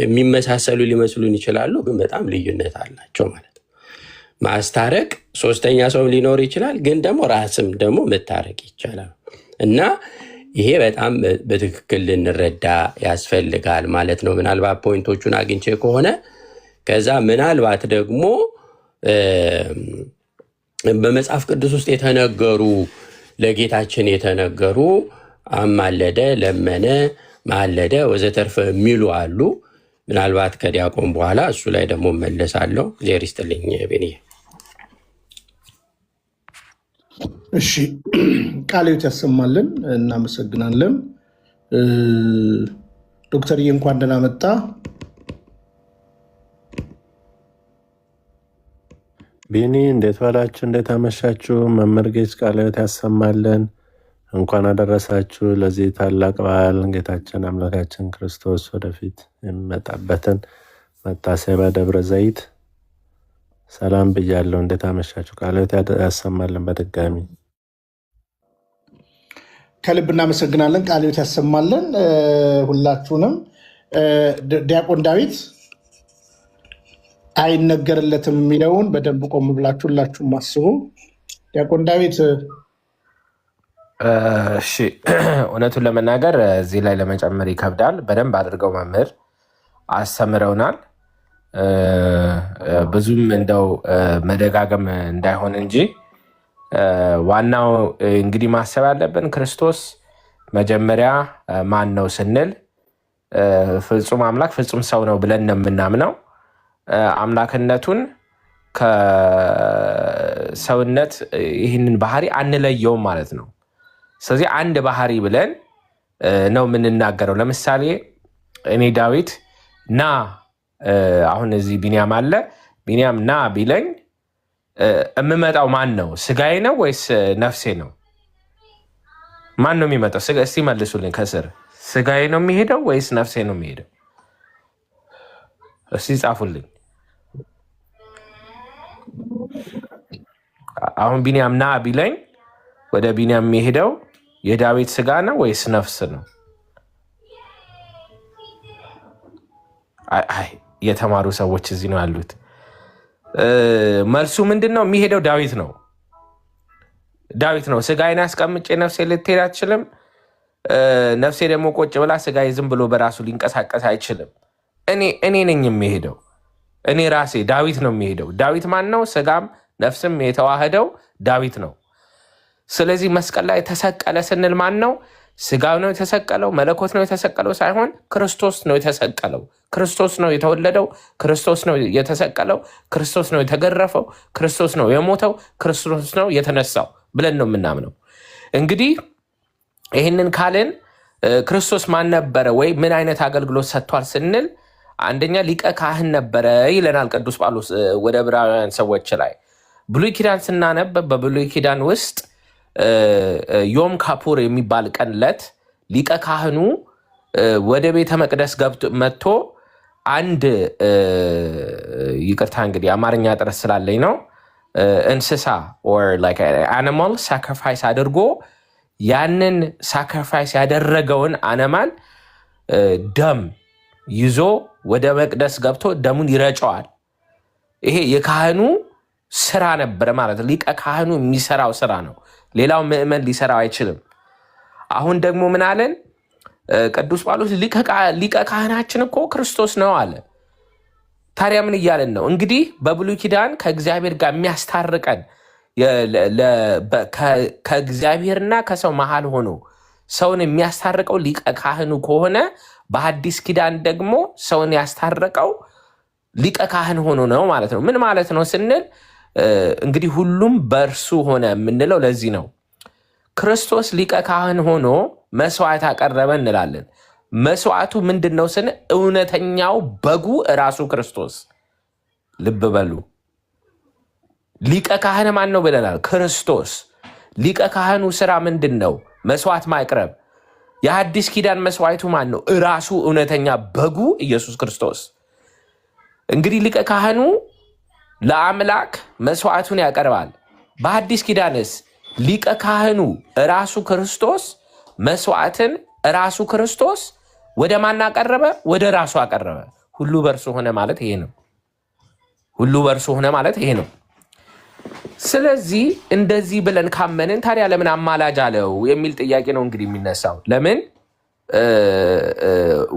የሚመሳሰሉ ሊመስሉን ይችላሉ፣ ግን በጣም ልዩነት አላቸው ማለት ነው። ማስታረቅ ሶስተኛ ሰውም ሊኖር ይችላል፣ ግን ደግሞ ራስም ደግሞ መታረቅ ይቻላል። እና ይሄ በጣም በትክክል ልንረዳ ያስፈልጋል ማለት ነው። ምናልባት ፖይንቶቹን አግኝቼ ከሆነ ከዛ ምናልባት ደግሞ በመጽሐፍ ቅዱስ ውስጥ የተነገሩ ለጌታችን የተነገሩ አማለደ፣ ለመነ፣ ማለደ ወዘተርፈ የሚሉ አሉ። ምናልባት ከዲያቆን በኋላ እሱ ላይ ደግሞ መለሳለሁ። እግዚአብሔር ይስጥልኝ ቤኒ።
እሺ፣ ቃልዮት ያሰማልን። እናመሰግናለን። ዶክተርዬ እንኳን ደህና መጣ።
ቤኒ እንዴት ዋላችሁ? እንዴት አመሻችሁ? መምህር ጌች ቃልዮት ያሰማልን። እንኳን አደረሳችሁ ለዚህ ታላቅ በዓል ጌታችን አምላካችን ክርስቶስ ወደፊት የሚመጣበትን መታሰቢያ ደብረ ዘይት ሰላም ብያለሁ። እንዴት አመሻችሁ? ቃልዮት ያሰማልን። በድጋሚ
ከልብ እናመሰግናለን። ቃልዮት ያሰማልን ሁላችሁንም። ዲያቆን ዳዊት አይነገርለትም የሚለውን በደንብ ቆም ብላችሁ ሁላችሁም አስቡ። ዲያቆን ዳዊት
እሺ፣ እውነቱን ለመናገር እዚህ ላይ ለመጨመር ይከብዳል። በደንብ አድርገው መምህር አስተምረውናል። ብዙም እንደው መደጋገም እንዳይሆን እንጂ ዋናው እንግዲህ ማሰብ ያለብን ክርስቶስ መጀመሪያ ማን ነው ስንል ፍጹም አምላክ ፍጹም ሰው ነው ብለን ነው የምናምነው። አምላክነቱን ከሰውነት ይህንን ባህሪ አንለየውም ማለት ነው። ስለዚህ አንድ ባህሪ ብለን ነው የምንናገረው። ለምሳሌ እኔ ዳዊት ና፣ አሁን እዚህ ቢንያም አለ፣ ቢንያም ና ቢለኝ የምመጣው ማን ነው? ስጋዬ ነው ወይስ ነፍሴ ነው? ማን ነው የሚመጣው? እስቲ መልሱልኝ ከስር። ስጋዬ ነው የሚሄደው ወይስ ነፍሴ ነው የሚሄደው? እስቲ ጻፉልኝ። አሁን ቢንያም ና ቢለኝ ወደ ቢንያም የሚሄደው የዳዊት ስጋ ነው ወይስ ነፍስ ነው? አይ የተማሩ ሰዎች እዚህ ነው ያሉት። መልሱ ምንድን ነው? የሚሄደው ዳዊት ነው። ዳዊት ነው። ስጋዬን አስቀምጬ ነፍሴ ልትሄድ አትችልም። ነፍሴ ደግሞ ቁጭ ብላ ስጋዬ ዝም ብሎ በራሱ ሊንቀሳቀስ አይችልም። እኔ ነኝ የሚሄደው። እኔ ራሴ ዳዊት ነው የሚሄደው። ዳዊት ማን ነው? ስጋም ነፍስም የተዋህደው ዳዊት ነው። ስለዚህ መስቀል ላይ ተሰቀለ ስንል ማን ነው? ስጋው ነው የተሰቀለው፣ መለኮት ነው የተሰቀለው ሳይሆን ክርስቶስ ነው የተሰቀለው። ክርስቶስ ነው የተወለደው፣ ክርስቶስ ነው የተሰቀለው፣ ክርስቶስ ነው የተገረፈው፣ ክርስቶስ ነው የሞተው፣ ክርስቶስ ነው የተነሳው ብለን ነው የምናምነው። እንግዲህ ይህንን ካልን ክርስቶስ ማን ነበረ ወይ ምን አይነት አገልግሎት ሰጥቷል ስንል አንደኛ ሊቀ ካህን ነበረ ይለናል ቅዱስ ጳውሎስ ወደ ዕብራውያን ሰዎች ላይ። ብሉይ ኪዳን ስናነብ በብሉይ ኪዳን ውስጥ ዮም ካፑር የሚባል ቀን ዕለት ሊቀ ካህኑ ወደ ቤተ መቅደስ መጥቶ አንድ ይቅርታ እንግዲህ አማርኛ ጥረት ስላለኝ ነው እንስሳ አኒማል ሳክሪፋይስ አድርጎ ያንን ሳክሪፋይስ ያደረገውን አኒማል ደም ይዞ ወደ መቅደስ ገብቶ ደሙን ይረጨዋል። ይሄ የካህኑ ስራ ነበረ ማለት ነው። ሊቀ ካህኑ የሚሰራው ስራ ነው። ሌላው ምእመን ሊሰራው አይችልም። አሁን ደግሞ ምን አለን ቅዱስ ጳውሎስ? ሊቀ ካህናችን እኮ ክርስቶስ ነው አለ። ታዲያ ምን እያለን ነው? እንግዲህ በብሉይ ኪዳን ከእግዚአብሔር ጋር የሚያስታርቀን ከእግዚአብሔርና ከሰው መሃል ሆኖ ሰውን የሚያስታርቀው ሊቀ ካህኑ ከሆነ በሐዲስ ኪዳን ደግሞ ሰውን ያስታረቀው ሊቀ ካህን ሆኖ ነው ማለት ነው። ምን ማለት ነው ስንል እንግዲህ ሁሉም በእርሱ ሆነ የምንለው ለዚህ ነው። ክርስቶስ ሊቀ ካህን ሆኖ መስዋዕት አቀረበ እንላለን። መስዋዕቱ ምንድን ነው ስንል እውነተኛው በጉ እራሱ ክርስቶስ። ልብ በሉ። ሊቀ ካህን ማን ነው ብለናል? ክርስቶስ። ሊቀ ካህኑ ስራ ምንድን ነው? መስዋዕት ማቅረብ። የሐዲስ ኪዳን መስዋዕቱ ማን ነው? እራሱ እውነተኛ በጉ ኢየሱስ ክርስቶስ። እንግዲህ ሊቀ ካህኑ ለአምላክ መስዋዕቱን ያቀርባል። በሐዲስ ኪዳንስ ሊቀ ካህኑ እራሱ ክርስቶስ መስዋዕትን እራሱ ክርስቶስ ወደ ማን አቀረበ? ወደ ራሱ አቀረበ። ሁሉ በእርሱ ሆነ ማለት ይሄ ነው። ሁሉ በእርሱ ሆነ ማለት ይሄ ነው። ስለዚህ እንደዚህ ብለን ካመንን ታዲያ ለምን አማላጅ አለው የሚል ጥያቄ ነው እንግዲህ የሚነሳው። ለምን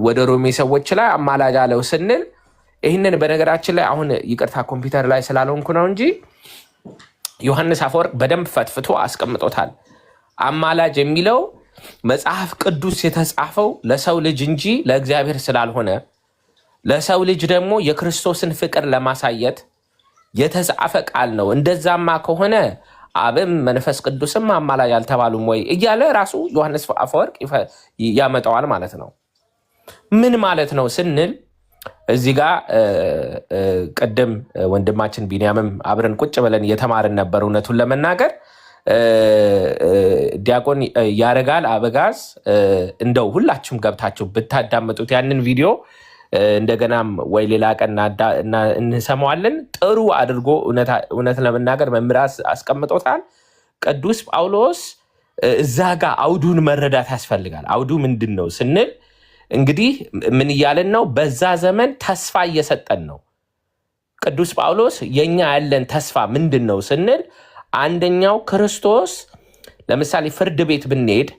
ወደ ሮሜ ሰዎች ላይ አማላጅ አለው ስንል ይህንን በነገራችን ላይ አሁን ይቅርታ ኮምፒውተር ላይ ስላልሆንኩ ነው እንጂ ዮሐንስ አፈወርቅ በደንብ ፈትፍቶ አስቀምጦታል። አማላጅ የሚለው መጽሐፍ ቅዱስ የተጻፈው ለሰው ልጅ እንጂ ለእግዚአብሔር ስላልሆነ ለሰው ልጅ ደግሞ የክርስቶስን ፍቅር ለማሳየት የተጻፈ ቃል ነው። እንደዛማ ከሆነ አብም መንፈስ ቅዱስም አማላጅ አልተባሉም ወይ እያለ ራሱ ዮሐንስ አፈወርቅ ያመጣዋል ማለት ነው። ምን ማለት ነው ስንል እዚህ ጋር ቅድም ወንድማችን ቢንያምም አብረን ቁጭ ብለን እየተማርን ነበር። እውነቱን ለመናገር ዲያቆን ያረጋል አበጋዝ እንደው ሁላችሁም ገብታችሁ ብታዳምጡት ያንን ቪዲዮ እንደገናም ወይ ሌላ ቀን እንሰማዋለን። ጥሩ አድርጎ እውነት ለመናገር መምህራን አስቀምጦታል። ቅዱስ ጳውሎስ እዛ ጋር አውዱን መረዳት ያስፈልጋል። አውዱ ምንድን ነው ስንል እንግዲህ ምን እያለን ነው? በዛ ዘመን ተስፋ እየሰጠን ነው። ቅዱስ ጳውሎስ የኛ ያለን ተስፋ ምንድን ነው ስንል አንደኛው ክርስቶስ ለምሳሌ ፍርድ ቤት ብንሄድ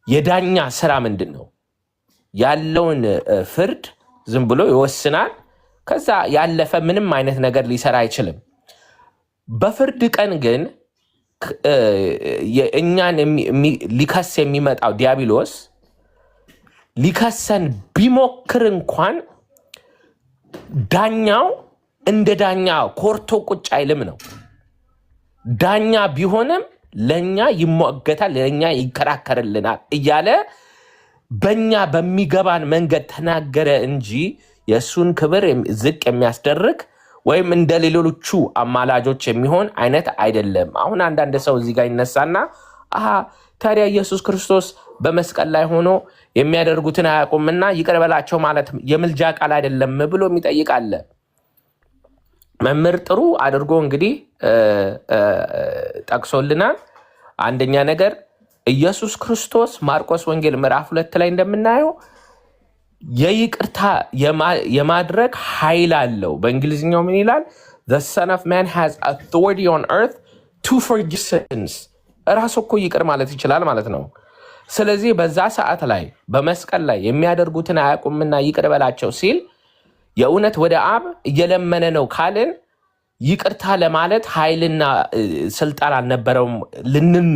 የዳኛ ስራ ምንድን ነው? ያለውን ፍርድ ዝም ብሎ ይወስናል። ከዛ ያለፈ ምንም አይነት ነገር ሊሰራ አይችልም። በፍርድ ቀን ግን እኛን ሊከስ የሚመጣው ዲያብሎስ ሊከሰን ቢሞክር እንኳን ዳኛው እንደ ዳኛ ኮርቶ ቁጭ አይልም ነው። ዳኛ ቢሆንም ለኛ ይሟገታል፣ ለኛ ይከራከርልናል እያለ በእኛ በሚገባን መንገድ ተናገረ እንጂ የእሱን ክብር ዝቅ የሚያስደርግ ወይም እንደ ሌሎቹ አማላጆች የሚሆን አይነት አይደለም። አሁን አንዳንድ ሰው እዚህ ጋር ይነሳና ታዲያ ኢየሱስ ክርስቶስ በመስቀል ላይ ሆኖ የሚያደርጉትን አያውቁምና ይቅር በላቸው ማለት የምልጃ ቃል አይደለም ብሎ የሚጠይቃለ። መምህር ጥሩ አድርጎ እንግዲህ ጠቅሶልናል። አንደኛ ነገር ኢየሱስ ክርስቶስ ማርቆስ ወንጌል ምዕራፍ 2 ላይ እንደምናየው የይቅርታ የማድረግ ኃይል አለው። በእንግሊዝኛው ምን ይላል? The Son of Man has authority on earth to forgive sins። ራሱ እኮ ይቅር ማለት ይችላል ማለት ነው። ስለዚህ በዛ ሰዓት ላይ በመስቀል ላይ የሚያደርጉትን አያውቁምና ይቅር በላቸው ሲል የእውነት ወደ አብ እየለመነ ነው ካልን ይቅርታ ለማለት ኃይልና ስልጣን አልነበረውም ልንል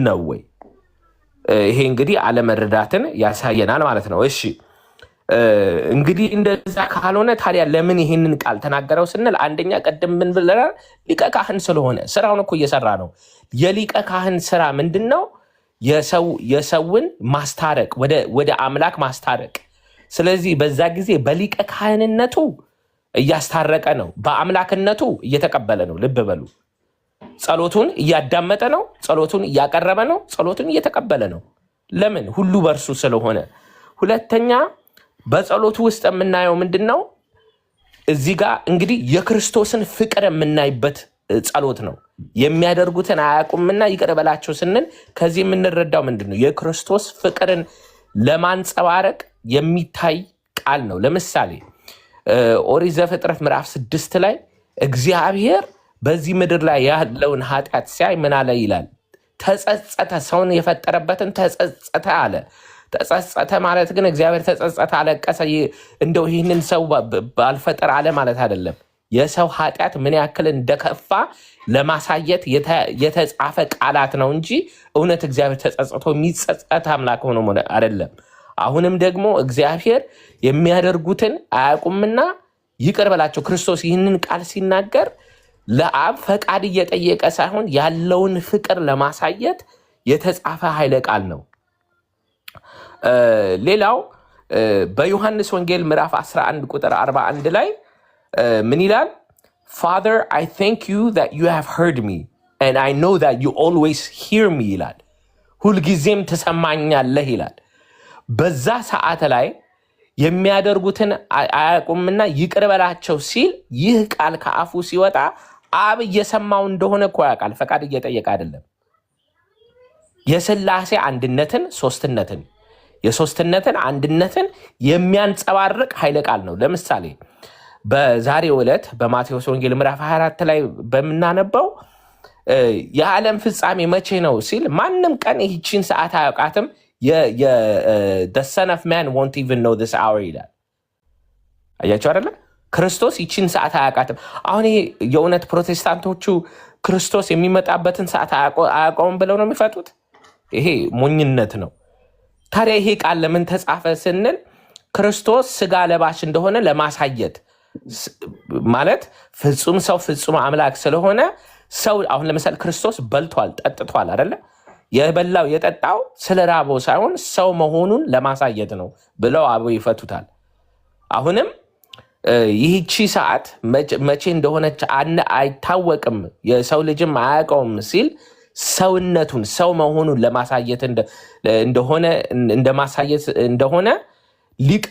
ነው ወይ? ይሄ እንግዲህ አለመረዳትን ያሳየናል ማለት ነው። እሺ እንግዲህ እንደዛ ካልሆነ ታዲያ ለምን ይሄንን ቃል ተናገረው ስንል አንደኛ ቀደም ምን ብለናል? ሊቀ ካህን ስለሆነ ስራውን እኮ እየሰራ ነው። የሊቀ ካህን ስራ ምንድነው? የሰውን ማስታረቅ፣ ወደ አምላክ ማስታረቅ። ስለዚህ በዛ ጊዜ በሊቀ ካህንነቱ እያስታረቀ ነው፣ በአምላክነቱ እየተቀበለ ነው። ልብ በሉ። ጸሎቱን እያዳመጠ ነው፣ ጸሎቱን እያቀረበ ነው፣ ጸሎቱን እየተቀበለ ነው። ለምን? ሁሉ በእርሱ ስለሆነ። ሁለተኛ በጸሎቱ ውስጥ የምናየው ምንድነው? እዚህ ጋር እንግዲህ የክርስቶስን ፍቅር የምናይበት ጸሎት ነው። የሚያደርጉትን አያውቁምና ይቅር በላቸው ስንል ከዚህ የምንረዳው ምንድነው? የክርስቶስ ፍቅርን ለማንጸባረቅ የሚታይ ቃል ነው። ለምሳሌ ኦሪት ዘፍጥረት ምዕራፍ 6 ላይ እግዚአብሔር በዚህ ምድር ላይ ያለውን ኃጢአት ሲያይ ምን አለ ይላል? ተጸጸተ። ሰውን የፈጠረበትን ተጸጸተ አለ። ተጸጸተ ማለት ግን እግዚአብሔር ተጸጸተ፣ አለቀሰ፣ እንደው ይህንን ሰው ባልፈጠር አለ ማለት አይደለም። የሰው ኃጢአት ምን ያክል እንደከፋ ለማሳየት የተጻፈ ቃላት ነው እንጂ እውነት እግዚአብሔር ተጸጽቶ የሚጸጸት አምላክ ሆኖ አይደለም። አሁንም ደግሞ እግዚአብሔር የሚያደርጉትን አያውቁምና ይቅር በላቸው። ክርስቶስ ይህንን ቃል ሲናገር ለአብ ፈቃድ እየጠየቀ ሳይሆን ያለውን ፍቅር ለማሳየት የተጻፈ ኃይለ ቃል ነው። ሌላው በዮሐንስ ወንጌል ምዕራፍ 11 ቁጥር 41 ላይ ምን ይላል? Father, I thank you that you have heard me and I know that you always hear me ይላል። ሁልጊዜም ትሰማኛለህ ይላል። በዛ ሰዓት ላይ የሚያደርጉትን አያውቁምና ይቅር በላቸው ሲል ይህ ቃል ከአፉ ሲወጣ አብ እየሰማው እንደሆነ እኮ ያውቃል። ፈቃድ እየጠየቀ አይደለም። የሥላሴ አንድነትን፣ ሶስትነትን፣ የሶስትነትን አንድነትን የሚያንጸባርቅ ኃይለ ቃል ነው። ለምሳሌ በዛሬው ዕለት በማቴዎስ ወንጌል ምዕራፍ 24 ላይ በምናነበው የዓለም ፍጻሜ መቼ ነው ሲል ማንም ቀን ይህችን ሰዓት አያውቃትም፣ the son of man won't even know this hour ይላል። አያቸው አይደለ? ክርስቶስ ይህችን ሰዓት አያውቃትም። አሁን ይሄ የእውነት ፕሮቴስታንቶቹ ክርስቶስ የሚመጣበትን ሰዓት አያውቀውም ብለው ነው የሚፈጡት። ይሄ ሞኝነት ነው። ታዲያ ይሄ ቃል ለምን ተጻፈ ስንል ክርስቶስ ስጋ ለባሽ እንደሆነ ለማሳየት ማለት ፍጹም ሰው ፍጹም አምላክ ስለሆነ ሰው አሁን ለምሳሌ ክርስቶስ በልቷል ጠጥቷል አይደለ? የበላው የጠጣው ስለ ራበው ሳይሆን ሰው መሆኑን ለማሳየት ነው ብለው አበው ይፈቱታል። አሁንም ይህቺ ሰዓት መቼ እንደሆነች አይታወቅም፣ የሰው ልጅም አያውቀውም ሲል ሰውነቱን ሰው መሆኑን ለማሳየት እንደሆነ ሊቀ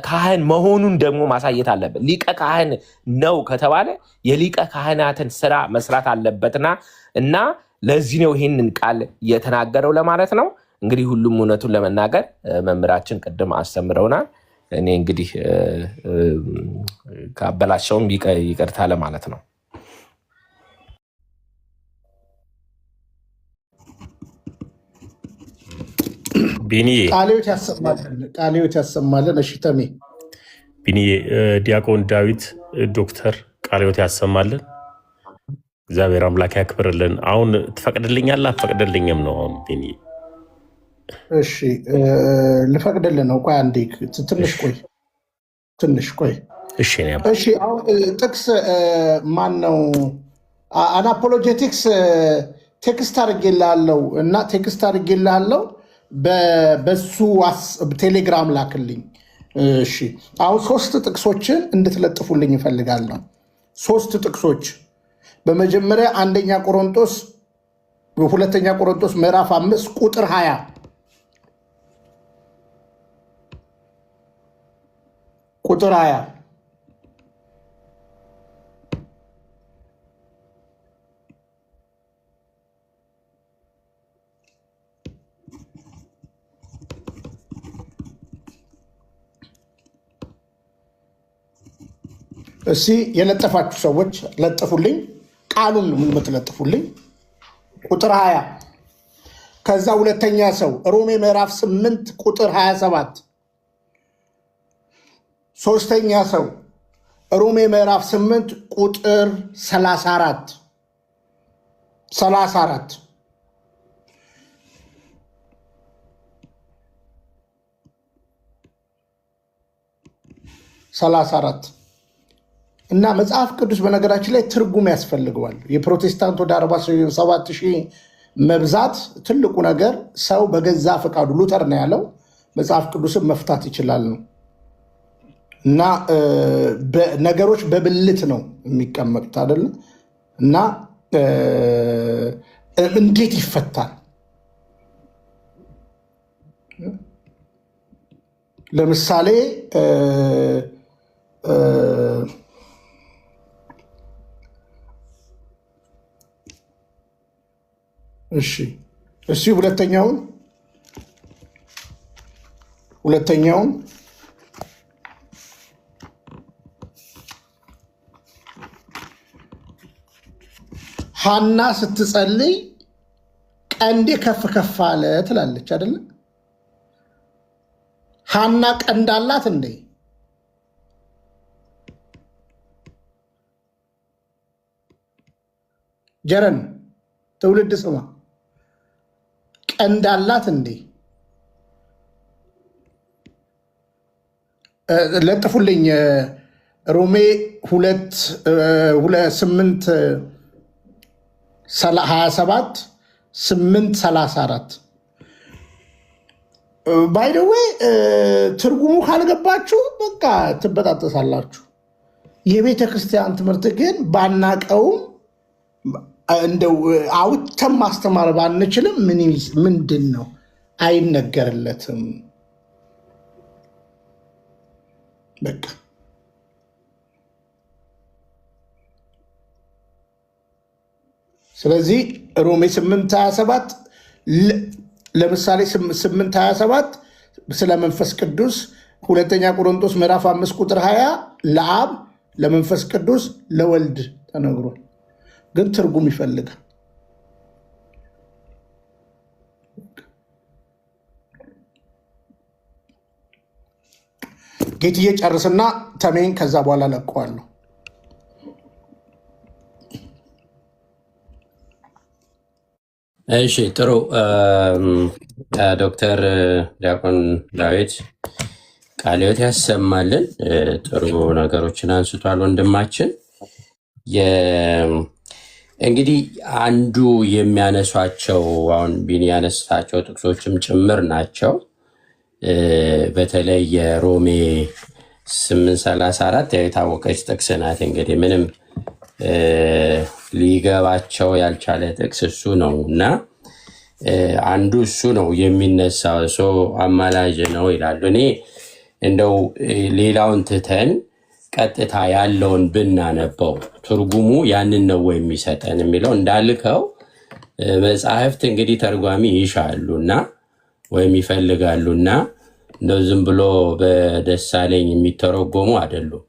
ካህን መሆኑን ደግሞ ማሳየት አለበት። ሊቀ ካህን ነው ከተባለ የሊቀ ካህናትን ስራ መስራት አለበትና እና ለዚህ ነው ይህንን ቃል የተናገረው ለማለት ነው። እንግዲህ ሁሉም እውነቱን ለመናገር መምህራችን ቅድም አስተምረውናል። እኔ እንግዲህ ካበላሸውም ይቅርታ ለማለት ነው።
ቢኒዬ
ቃልዮት ያሰማልን። እሺ ተሜ
ቢኒዬ፣ ዲያቆን ዳዊት ዶክተር ቃልዮት ያሰማልን። እግዚአብሔር አምላክ ያክብርልን። አሁን ትፈቅድልኛለህ? አትፈቅድልኝም ነው አሁን ቢኒዬ?
እሺ ልፈቅድልህ ነው። ቆይ አንዴ ትንሽ ቆይ።
እሺ
አሁን ጥቅስ ማን ነው? አናፖሎጀቲክስ ቴክስት አድርጌልሃለሁ እና ቴክስት አድርጌልሃለሁ በሱ ቴሌግራም ላክልኝ። እሺ አሁን 3 ጥቅሶችን እንድትለጥፉልኝ ይፈልጋለሁ። 3 ጥቅሶች። በመጀመሪያ አንደኛ ቆሮንቶስ ሁለተኛ ቆሮንቶስ ምዕራፍ 5 ቁጥር 20 ቁጥር 20 እሺ የለጠፋችሁ ሰዎች ለጥፉልኝ። ቃሉን ምን የምትለጥፉልኝ? ቁጥር 20 ከዛ ሁለተኛ ሰው ሮሜ ምዕራፍ 8 ቁጥር 27 ሶስተኛ ሰው ሮሜ ምዕራፍ 8 ቁጥር 34 እና መጽሐፍ ቅዱስ በነገራችን ላይ ትርጉም ያስፈልገዋል። የፕሮቴስታንት ወደ 47,000 መብዛት ትልቁ ነገር ሰው በገዛ ፈቃዱ ሉተር ነው ያለው መጽሐፍ ቅዱስን መፍታት ይችላል ነው። እና ነገሮች በብልት ነው የሚቀመጡት አይደለ? እና እንዴት ይፈታል? ለምሳሌ እሺ ሁለተኛውን ሐና ስትጸልይ ቀንዴ ከፍ ከፍ አለ ትላለች አይደለ? ሐና ቀንድ አላት እንዴ? ጀረን ትውልድ ስማ፣ ቀንድ አላት እንዴ? ለጥፉልኝ። ሮሜ 2:8-27 8:34 ባይደዌ ትርጉሙ ካልገባችሁ በቃ ትበጣጠሳላችሁ። የቤተ ክርስቲያን ትምህርት ግን ባናቀውም እንደው አውጥተን ማስተማር ባንችልም ምንድን ነው አይነገርለትም። በቃ ስለዚህ ሮሜ 8:27 ለምሳሌ 8:27 ስለ መንፈስ ቅዱስ፣ ሁለተኛ ቆሮንቶስ ምዕራፍ 5 ቁጥር 20 ለአብ ለመንፈስ ቅዱስ ለወልድ ተነግሯል። ግን ትርጉም ይፈልጋል። ጌትዬ ጨርስና ተሜን ከዛ በኋላ ለቀዋለሁ።
እሺ ጥሩ። ዶክተር ዲያቆን ዳዊት ቃለ ሕይወት ያሰማልን። ጥሩ ነገሮችን አንስቷል ወንድማችን። እንግዲህ አንዱ የሚያነሷቸው አሁን ቢኒ ያነሳቸው ጥቅሶችም ጭምር ናቸው። በተለይ የሮሜ 8:34 ያው የታወቀች ጥቅስ ናት። እንግዲህ ምንም ሊገባቸው ያልቻለ ጥቅስ እሱ ነው እና አንዱ እሱ ነው የሚነሳው። ሰው አማላጅ ነው ይላሉ። እኔ እንደው ሌላውን ትተን ቀጥታ ያለውን ብናነበው ትርጉሙ ያንን ነው ወይ የሚሰጠን የሚለው እንዳልከው መጽሐፍት እንግዲህ ተርጓሚ ይሻሉና ወይም ይፈልጋሉና እንደው ዝም ብሎ በደሳለኝ የሚተረጎሙ አይደሉም።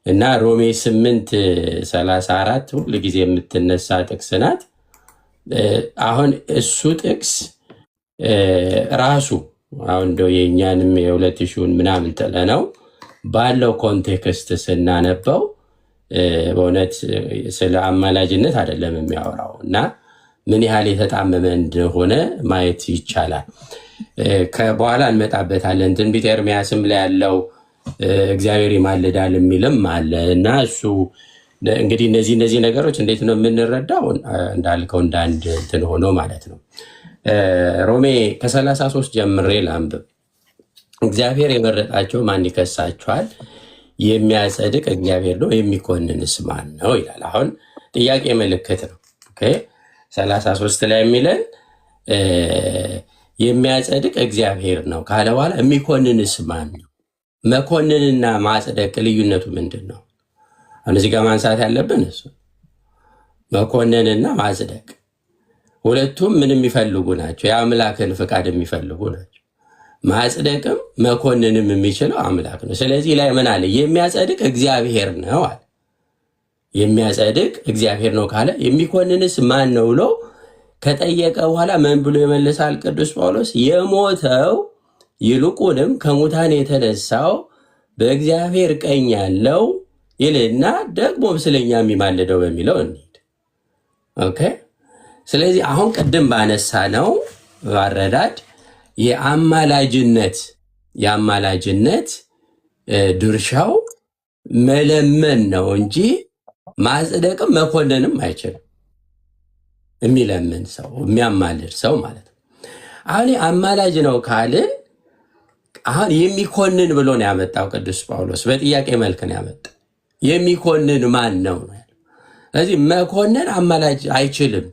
እና ሮሜ 8:34 ሁል ጊዜ የምትነሳ ጥቅስ ናት። አሁን እሱ ጥቅስ ራሱ አሁን እንደው የእኛንም የ2000 ምናምን ጥለነው ባለው ኮንቴክስት ስናነበው በእውነት ስለ አማላጅነት አይደለም የሚያወራው እና ምን ያህል የተጣመመ እንደሆነ ማየት ይቻላል። በኋላ እንመጣበታለን። ትንቢተ ኤርምያስም ላይ ያለው እግዚአብሔር ይማልዳል የሚልም አለ እና እሱ እንግዲህ እነዚህ ነገሮች እንዴት ነው የምንረዳው? እንዳልከው እንዳንድ እንትን ሆኖ ማለት ነው። ሮሜ ከ33 ጀምሬ ላንብብ። እግዚአብሔር የመረጣቸው ማን ይከሳቸዋል? የሚያጸድቅ እግዚአብሔር ነው፣ የሚኮንንስ ማን ነው ይላል። አሁን ጥያቄ ምልክት ነው። 33 ላይ የሚለን የሚያጸድቅ እግዚአብሔር ነው ካለ በኋላ የሚኮንንስ ማን ነው? መኮንንና ማጽደቅ ልዩነቱ ምንድን ነው? አሁን እዚህ ጋር ማንሳት ያለብን እሱ መኮንንና ማጽደቅ ሁለቱም ምን የሚፈልጉ ናቸው? የአምላክን ፍቃድ የሚፈልጉ ናቸው። ማጽደቅም መኮንንም የሚችለው አምላክ ነው። ስለዚህ ላይ ምን አለ? የሚያጸድቅ እግዚአብሔር ነው አለ። የሚያጸድቅ እግዚአብሔር ነው ካለ የሚኮንንስ ማን ነው ብሎ ከጠየቀ በኋላ ምን ብሎ ይመልሳል ቅዱስ ጳውሎስ? የሞተው ይልቁንም ከሙታን የተነሳው በእግዚአብሔር ቀኝ ያለው ይልና ደግሞም ስለኛ የሚማልደው በሚለው እንሂድ። ኦኬ። ስለዚህ አሁን ቅድም ባነሳ ነው አረዳድ የአማላጅነት ድርሻው መለመን ነው እንጂ ማጽደቅም መኮንንም አይችልም። የሚለምን ሰው የሚያማልድ ሰው ማለት ነው። አሁን አማላጅ ነው ካልን አሁን የሚኮንን ብሎ ነው ያመጣው ቅዱስ ጳውሎስ። በጥያቄ መልክ ነው ያመጣው። የሚኮንን ማን ነው? ስለዚህ መኮንን አማላጅ አይችልም።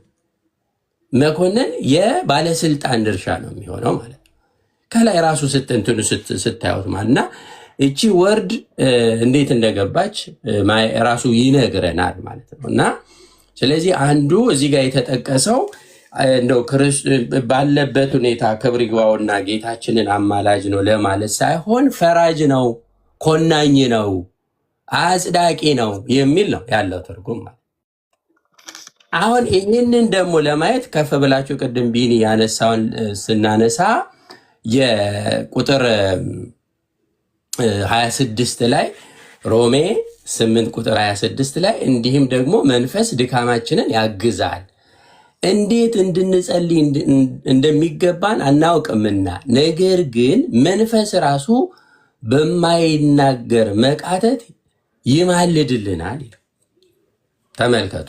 መኮንን የባለስልጣን ድርሻ ነው የሚሆነው ማለት ነው። ከላይ ራሱ ስትንትኑ ስታዩት ማለትና እቺ ወርድ እንዴት እንደገባች ራሱ ይነግረናል ማለት ነው። እና ስለዚህ አንዱ እዚህ ጋር የተጠቀሰው እንደው ባለበት ሁኔታ ክብር ይግባውና ጌታችንን አማላጅ ነው ለማለት ሳይሆን ፈራጅ ነው፣ ኮናኝ ነው፣ አጽዳቂ ነው የሚል ነው ያለው ትርጉም ማለት። አሁን ይህንን ደግሞ ለማየት ከፍ ብላችሁ ቅድም ቢኒ ያነሳውን ስናነሳ የቁጥር 26 ላይ ሮሜ 8 ቁጥር 26 ላይ እንዲህም ደግሞ መንፈስ ድካማችንን ያግዛል፣ እንዴት እንድንጸልይ እንደሚገባን አናውቅምና፣ ነገር ግን መንፈስ ራሱ በማይናገር መቃተት ይማልድልናል። ተመልከቱ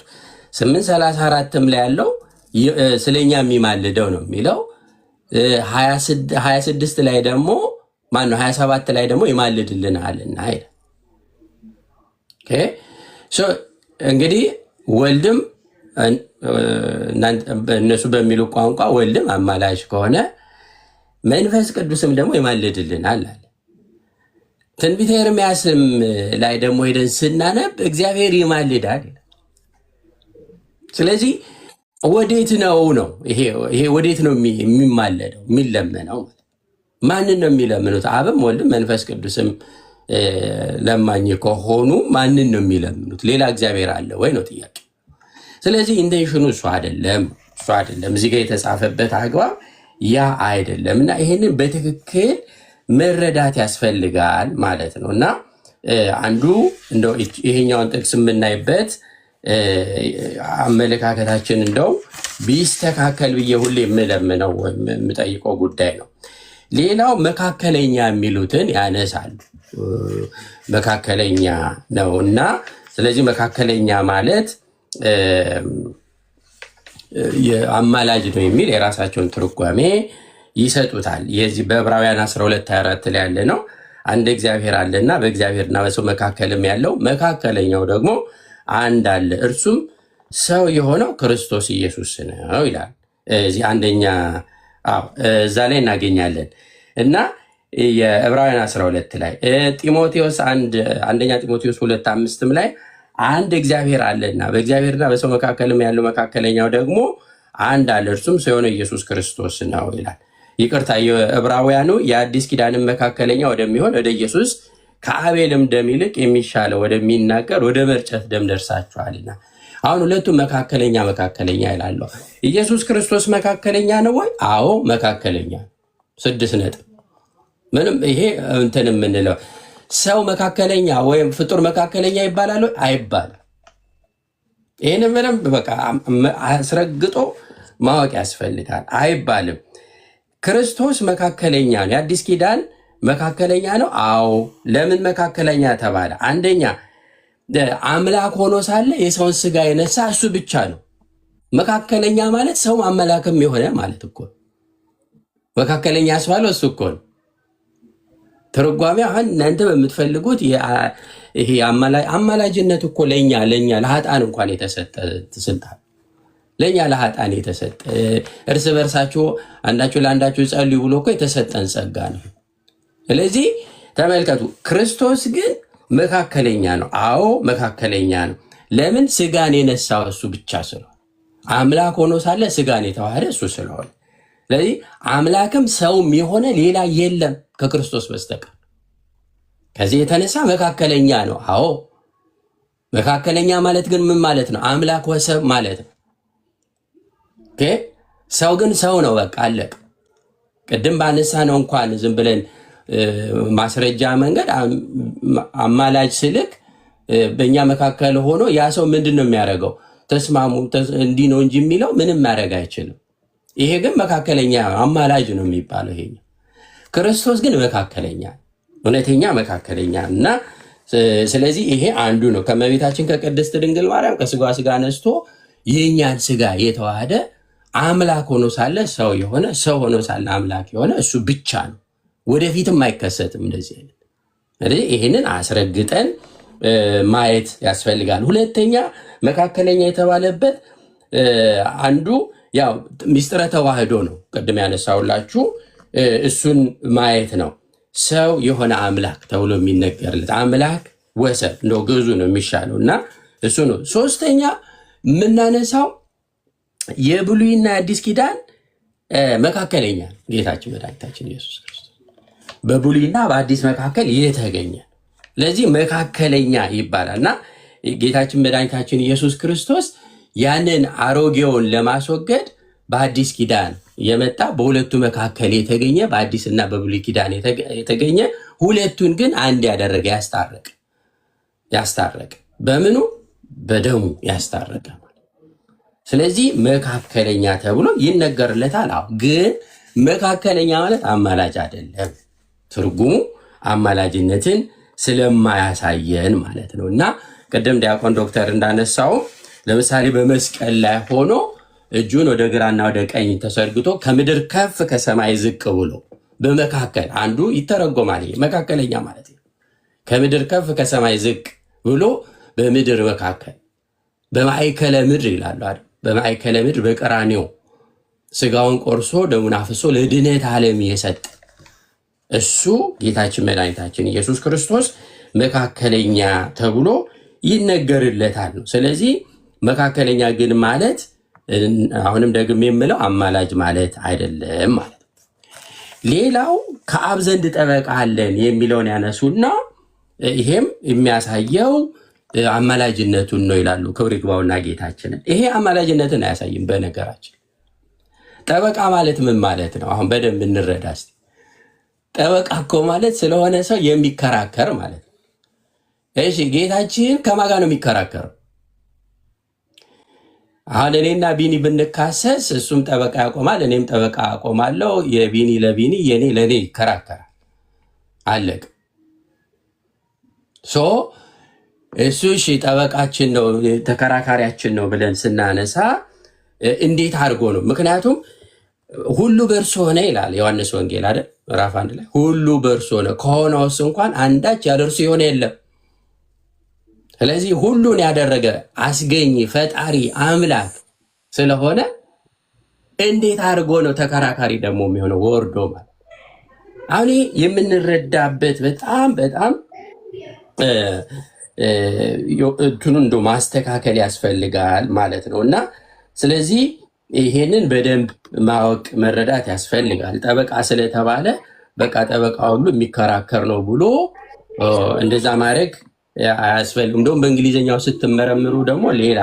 8:34 ላይ ያለው ስለኛ የሚማልደው ነው የሚለው። 26 ላይ ደግሞ ማነው 27 ላይ ደግሞ ይማልድልናልና አይደል? እንግዲህ ወልድም እነሱ በሚሉ ቋንቋ ወልድም አማላጅ ከሆነ መንፈስ ቅዱስም ደግሞ ይማልድልናል አለ። ትንቢተ ኤርምያስም ላይ ደግሞ ሄደን ስናነብ እግዚአብሔር ይማልዳል። ስለዚህ ወዴት ነው ይሄ ወዴት ነው የሚማለደው የሚለመነው? ማንን ነው የሚለምኑት? አብም ወልድም መንፈስ ቅዱስም ለማኝ ከሆኑ ማንን ነው የሚለምኑት? ሌላ እግዚአብሔር አለ ወይ ነው ጥያቄ። ስለዚህ ኢንቴንሽኑ እሱ አይደለም እዚህ ጋር የተጻፈበት አግባብ ያ አይደለም። እና ይሄንን በትክክል መረዳት ያስፈልጋል ማለት ነው። እና አንዱ እንደው ይሄኛውን ጥቅስ የምናይበት አመለካከታችን እንደው ቢስተካከል ብዬ ሁሌ የምለምነው የምጠይቀው ጉዳይ ነው። ሌላው መካከለኛ የሚሉትን ያነሳሉ። መካከለኛ ነው እና ስለዚህ መካከለኛ ማለት አማላጅ ነው የሚል የራሳቸውን ትርጓሜ ይሰጡታል። የዚህ በዕብራውያን 12:24 ላይ ያለ ነው። አንድ እግዚአብሔር አለና በእግዚአብሔርና በሰው መካከልም ያለው መካከለኛው ደግሞ አንድ አለ፣ እርሱም ሰው የሆነው ክርስቶስ ኢየሱስ ነው ይላል። እዚህ እዛ ላይ እናገኛለን። እና የዕብራውያን 12 ላይ ጢሞቴዎስ አንደኛ ጢሞቴዎስ 2:5 ላይ አንድ እግዚአብሔር አለና በእግዚአብሔርና በሰው መካከልም ያለው መካከለኛው ደግሞ አንድ አለ፣ እርሱም ሰው የሆነው ኢየሱስ ክርስቶስ ነው ይላል። ይቅርታ፣ የዕብራውያኑ የአዲስ ኪዳንን መካከለኛ ወደሚሆን ወደ ኢየሱስ ከአቤልም ደም ይልቅ የሚሻለው ወደሚናገር ወደ መርጨት ደም ደርሳችኋልና። አሁን ሁለቱም መካከለኛ ይላሉ። ኢየሱስ ክርስቶስ መካከለኛ ነው ወይ? አዎ መካከለኛ። 6 ነጥብ። ምንም ይሄ እንትን የምንለው ሰው መካከለኛ ወይም ፍጡር መካከለኛ ይባላል ወይ? አይባልም። ይህን ምንም በቃ አስረግጦ ማወቅ ያስፈልጋል። አይባልም። ክርስቶስ መካከለኛ ነው። የአዲስ ኪዳን መካከለኛ ነው። አዎ። ለምን መካከለኛ ተባለ? አንደኛ አምላክ ሆኖ ሳለ የሰውን ስጋ የነሳ እሱ ብቻ ነው። መካከለኛ ማለት ሰው አምላክም የሆነ ማለት እኮ መካከለኛ ያስባለው እሱ እኮ ነው። ትርጓሜ አሁን እናንተ በምትፈልጉት ይሄ አማላጅነት እኮ ለኛ ለኃጥአን እንኳን የተሰጠ ስልጣን ለኛ ለኃጥአን የተሰጠ እርስ በርሳችሁ አንዳችሁ ለአንዳችሁ ጸልዩ ብሎ እኮ የተሰጠን ጸጋ ነው። ስለዚህ ተመልከቱ፣ ክርስቶስ ግን መካከለኛ ነው። አዎ መካከለኛ ነው። ለምን? ስጋን የነሳው እሱ ብቻ ስለሆነ፣ አምላክ ሆኖ ሳለ ስጋን የተዋሃደ እሱ ስለሆነ። ስለዚህ አምላክም ሰውም የሆነ ሌላ የለም ከክርስቶስ በስተቀር። ከዚህ የተነሳ መካከለኛ ነው። አዎ መካከለኛ ማለት ግን ምን ማለት ነው? አምላክ ወሰብ ማለት ነው። ሰው ግን ሰው ነው። በቃ አለቅ። ቅድም ባነሳ ነው እንኳን ዝም ብለን ማስረጃ መንገድ አማላጅ ስልክ በእኛ መካከል ሆኖ ያ ሰው ምንድን ነው የሚያደርገው? ተስማሙ እንዲህ ነው እንጂ የሚለው ምንም ማድረግ አይችልም። ይሄ ግን መካከለኛ አማላጅ ነው የሚባለው። ይሄ ክርስቶስ ግን መካከለኛ፣ እውነተኛ መካከለኛ እና ስለዚህ ይሄ አንዱ ነው። ከመቤታችን ከቅድስት ድንግል ማርያም ከስጋ ስጋ ነስቶ የእኛን ስጋ የተዋሃደ አምላክ ሆኖ ሳለ ሰው የሆነ ሰው ሆኖ ሳለ አምላክ የሆነ እሱ ብቻ ነው። ወደፊትም አይከሰትም እንደዚህ አይነት። ስለዚህ ይህንን አስረግጠን ማየት ያስፈልጋል። ሁለተኛ መካከለኛ የተባለበት አንዱ ያው ሚስጥረ ተዋህዶ ነው። ቅድም ያነሳውላችሁ እሱን ማየት ነው። ሰው የሆነ አምላክ ተብሎ የሚነገርለት አምላክ ወሰብ እንደው ግዙ ነው የሚሻለው እና እሱ ነው። ሶስተኛ የምናነሳው የብሉይና የአዲስ ኪዳን መካከለኛ ጌታችን መድኃኒታችን ኢየሱስ ክርስቶስ በብሉይና በአዲስ መካከል የተገኘ ለዚህ መካከለኛ ይባላል እና ጌታችን መድኃኒታችን ኢየሱስ ክርስቶስ ያንን አሮጌውን ለማስወገድ በአዲስ ኪዳን የመጣ በሁለቱ መካከል የተገኘ በአዲስና በብሉይ ኪዳን የተገኘ ሁለቱን ግን አንድ ያደረገ ያስታረቀ በምኑ በደሙ ያስታረቀ። ስለዚህ መካከለኛ ተብሎ ይነገርለታል። አዎ ግን መካከለኛ ማለት አማላጅ አይደለም። ትርጉሙ አማላጅነትን ስለማያሳየን ማለት ነው እና ቅድም ዲያቆን ዶክተር እንዳነሳው ለምሳሌ በመስቀል ላይ ሆኖ እጁን ወደ ግራና ወደ ቀኝ ተሰርግቶ ከምድር ከፍ ከሰማይ ዝቅ ብሎ በመካከል አንዱ ይተረጎማል። መካከለኛ ማለት ነው። ከምድር ከፍ ከሰማይ ዝቅ ብሎ በምድር መካከል በማዕከለ ምድር ይላሉ አይደል? በማዕከለ ምድር በቀራንዮ ስጋውን ቆርሶ ደሙን አፍሶ ለድነት ዓለም የሰጠ እሱ ጌታችን መድኃኒታችን ኢየሱስ ክርስቶስ መካከለኛ ተብሎ ይነገርለታል ነው። ስለዚህ መካከለኛ ግን ማለት አሁንም ደግሜ የምለው አማላጅ ማለት አይደለም ማለት ነው። ሌላው ከአብ ዘንድ ጠበቃ አለን የሚለውን ያነሱና ይሄም የሚያሳየው አማላጅነቱን ነው ይላሉ። ክብር ይግባውና ጌታችንን ይሄ አማላጅነትን አያሳይም። በነገራችን ጠበቃ ማለት ምን ማለት ነው? አሁን በደንብ እንረዳ እስቲ። ጠበቃ እኮ ማለት ስለሆነ ሰው የሚከራከር ማለት ነው። እሺ ጌታችን ከማን ጋር ነው የሚከራከረው? አሁን እኔና ቢኒ ብንካሰስ እሱም ጠበቃ ያቆማል፣ እኔም ጠበቃ አቆማለሁ። የቢኒ ለቢኒ የኔ ለኔ ይከራከራል። አለቅ እሱ እሺ ጠበቃችን ነው ተከራካሪያችን ነው ብለን ስናነሳ እንዴት አድርጎ ነው? ምክንያቱም ሁሉ በእርሱ ሆነ ይላል ዮሐንስ ወንጌል አይደል? ምዕራፍ 1 ላይ ሁሉ በእርሱ ሆነ ከሆነውስ እንኳን አንዳች ያለ እርሱ የሆነ የለም። ስለዚህ ሁሉን ያደረገ አስገኝ ፈጣሪ አምላክ ስለሆነ እንዴት አድርጎ ነው ተከራካሪ ደግሞ የሚሆነው? ወርዶ ማለት አሁን የምንረዳበት በጣም እንትኑን እንደ ማስተካከል ያስፈልጋል ማለት ነው እና ስለዚህ ይሄንን በደንብ ማወቅ መረዳት ያስፈልጋል። ጠበቃ ስለተባለ በቃ ጠበቃ ሁሉ የሚከራከር ነው ብሎ እንደዛ ማድረግ አያስፈልግም። እንደውም በእንግሊዝኛው ስትመረምሩ ደግሞ ሌላ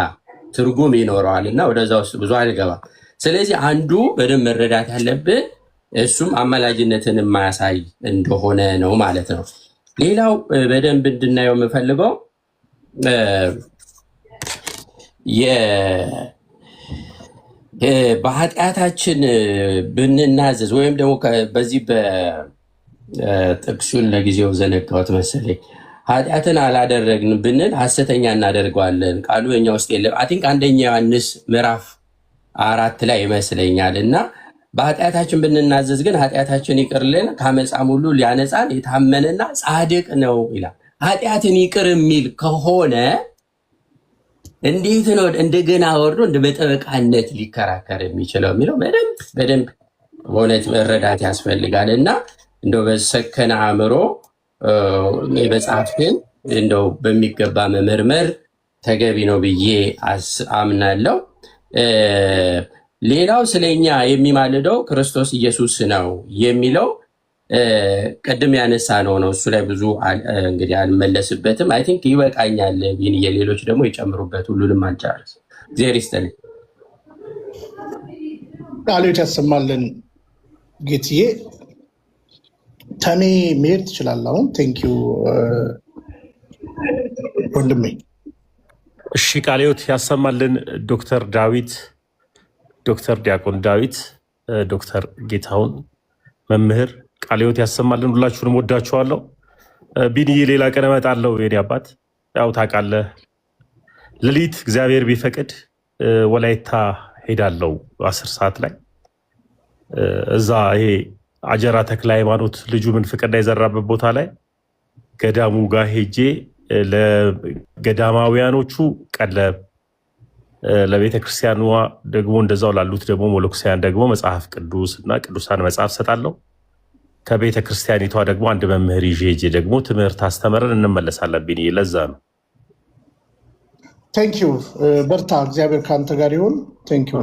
ትርጉም ይኖረዋል እና ወደዛ ውስጥ ብዙ አልገባም። ስለዚህ አንዱ በደንብ መረዳት ያለብን እሱም አማላጅነትን የማያሳይ እንደሆነ ነው ማለት ነው። ሌላው በደንብ እንድናየው የምፈልገው በኃጢአታችን ብንናዘዝ ወይም ደግሞ በዚህ በጥቅሱን ለጊዜው ዘነጋሁት መሰለኝ ኃጢአትን አላደረግን ብንል ሐሰተኛ እናደርገዋለን ቃሉ የኛ ውስጥ የለም። አይ ቲንክ አንደኛ ዮሐንስ ምዕራፍ 4 ላይ ይመስለኛል። እና በኃጢአታችን ብንናዘዝ ግን ኃጢአታችን ይቅርልን ከአመፃም ሁሉ ሊያነጻን የታመነና ጻድቅ ነው ይላል። ኃጢአትን ይቅር የሚል ከሆነ እንዴት ነው እንደገና ወርዶ እንደ በጠበቃነት ሊከራከር የሚችለው የሚለው በደንብ በእውነት መረዳት ያስፈልጋል። እና እንደው በሰከነ አእምሮ መጽሐፍን እንደው በሚገባ መመርመር ተገቢ ነው ብዬ አምናለሁ። ሌላው ስለኛ የሚማልደው ክርስቶስ ኢየሱስ ነው የሚለው ቀደም ያነሳ ነው። እሱ ላይ ብዙ እንግዲህ አልመለስበትም። አይ ቲንክ ይበቃኛል። ቢን የሌሎች ደግሞ ይጨምሩበት። ሁሉንም አንጨርስ። እግዚአብሔር ይስጥልኝ።
ቃልዮት ያሰማልን ጌትዬ። ተሜ መሄድ ትችላለህ አሁን። ቴንኪው ወንድሜ።
እሺ ቃልዮት ያሰማልን ዶክተር ዳዊት፣ ዶክተር ዲያቆን ዳዊት፣ ዶክተር ጌታሁን መምህር ቃልዮት ያሰማልን። ሁላችሁንም ወዳችኋለሁ። ቢንዬ ሌላ ቀን እመጣለሁ። የኔ አባት ያው ታውቃለህ፣ ሌሊት እግዚአብሔር ቢፈቅድ ወላይታ ሄዳለሁ 10 ሰዓት ላይ እዛ ይሄ አጀራ ተክለ ሃይማኖት ልጁ ምንፍቅና የዘራበት ቦታ ላይ ገዳሙ ጋር ሄጄ ለገዳማውያኖቹ ቀለብ ለቤተ ክርስቲያኗ ደግሞ እንደዛው ላሉት ደግሞ ሞሎክሲያን ደግሞ መጽሐፍ ቅዱስ እና ቅዱሳን መጽሐፍ ሰጣለሁ። ከቤተ ክርስቲያኒቷ ደግሞ አንድ መምህር ይዤ ደግሞ ትምህርት አስተምረን እንመለሳለን። ቢኒ ለዛ ነው።
ቴንኪው በርታ። እግዚአብሔር ከአንተ ጋር ይሁን። ቴንኪው።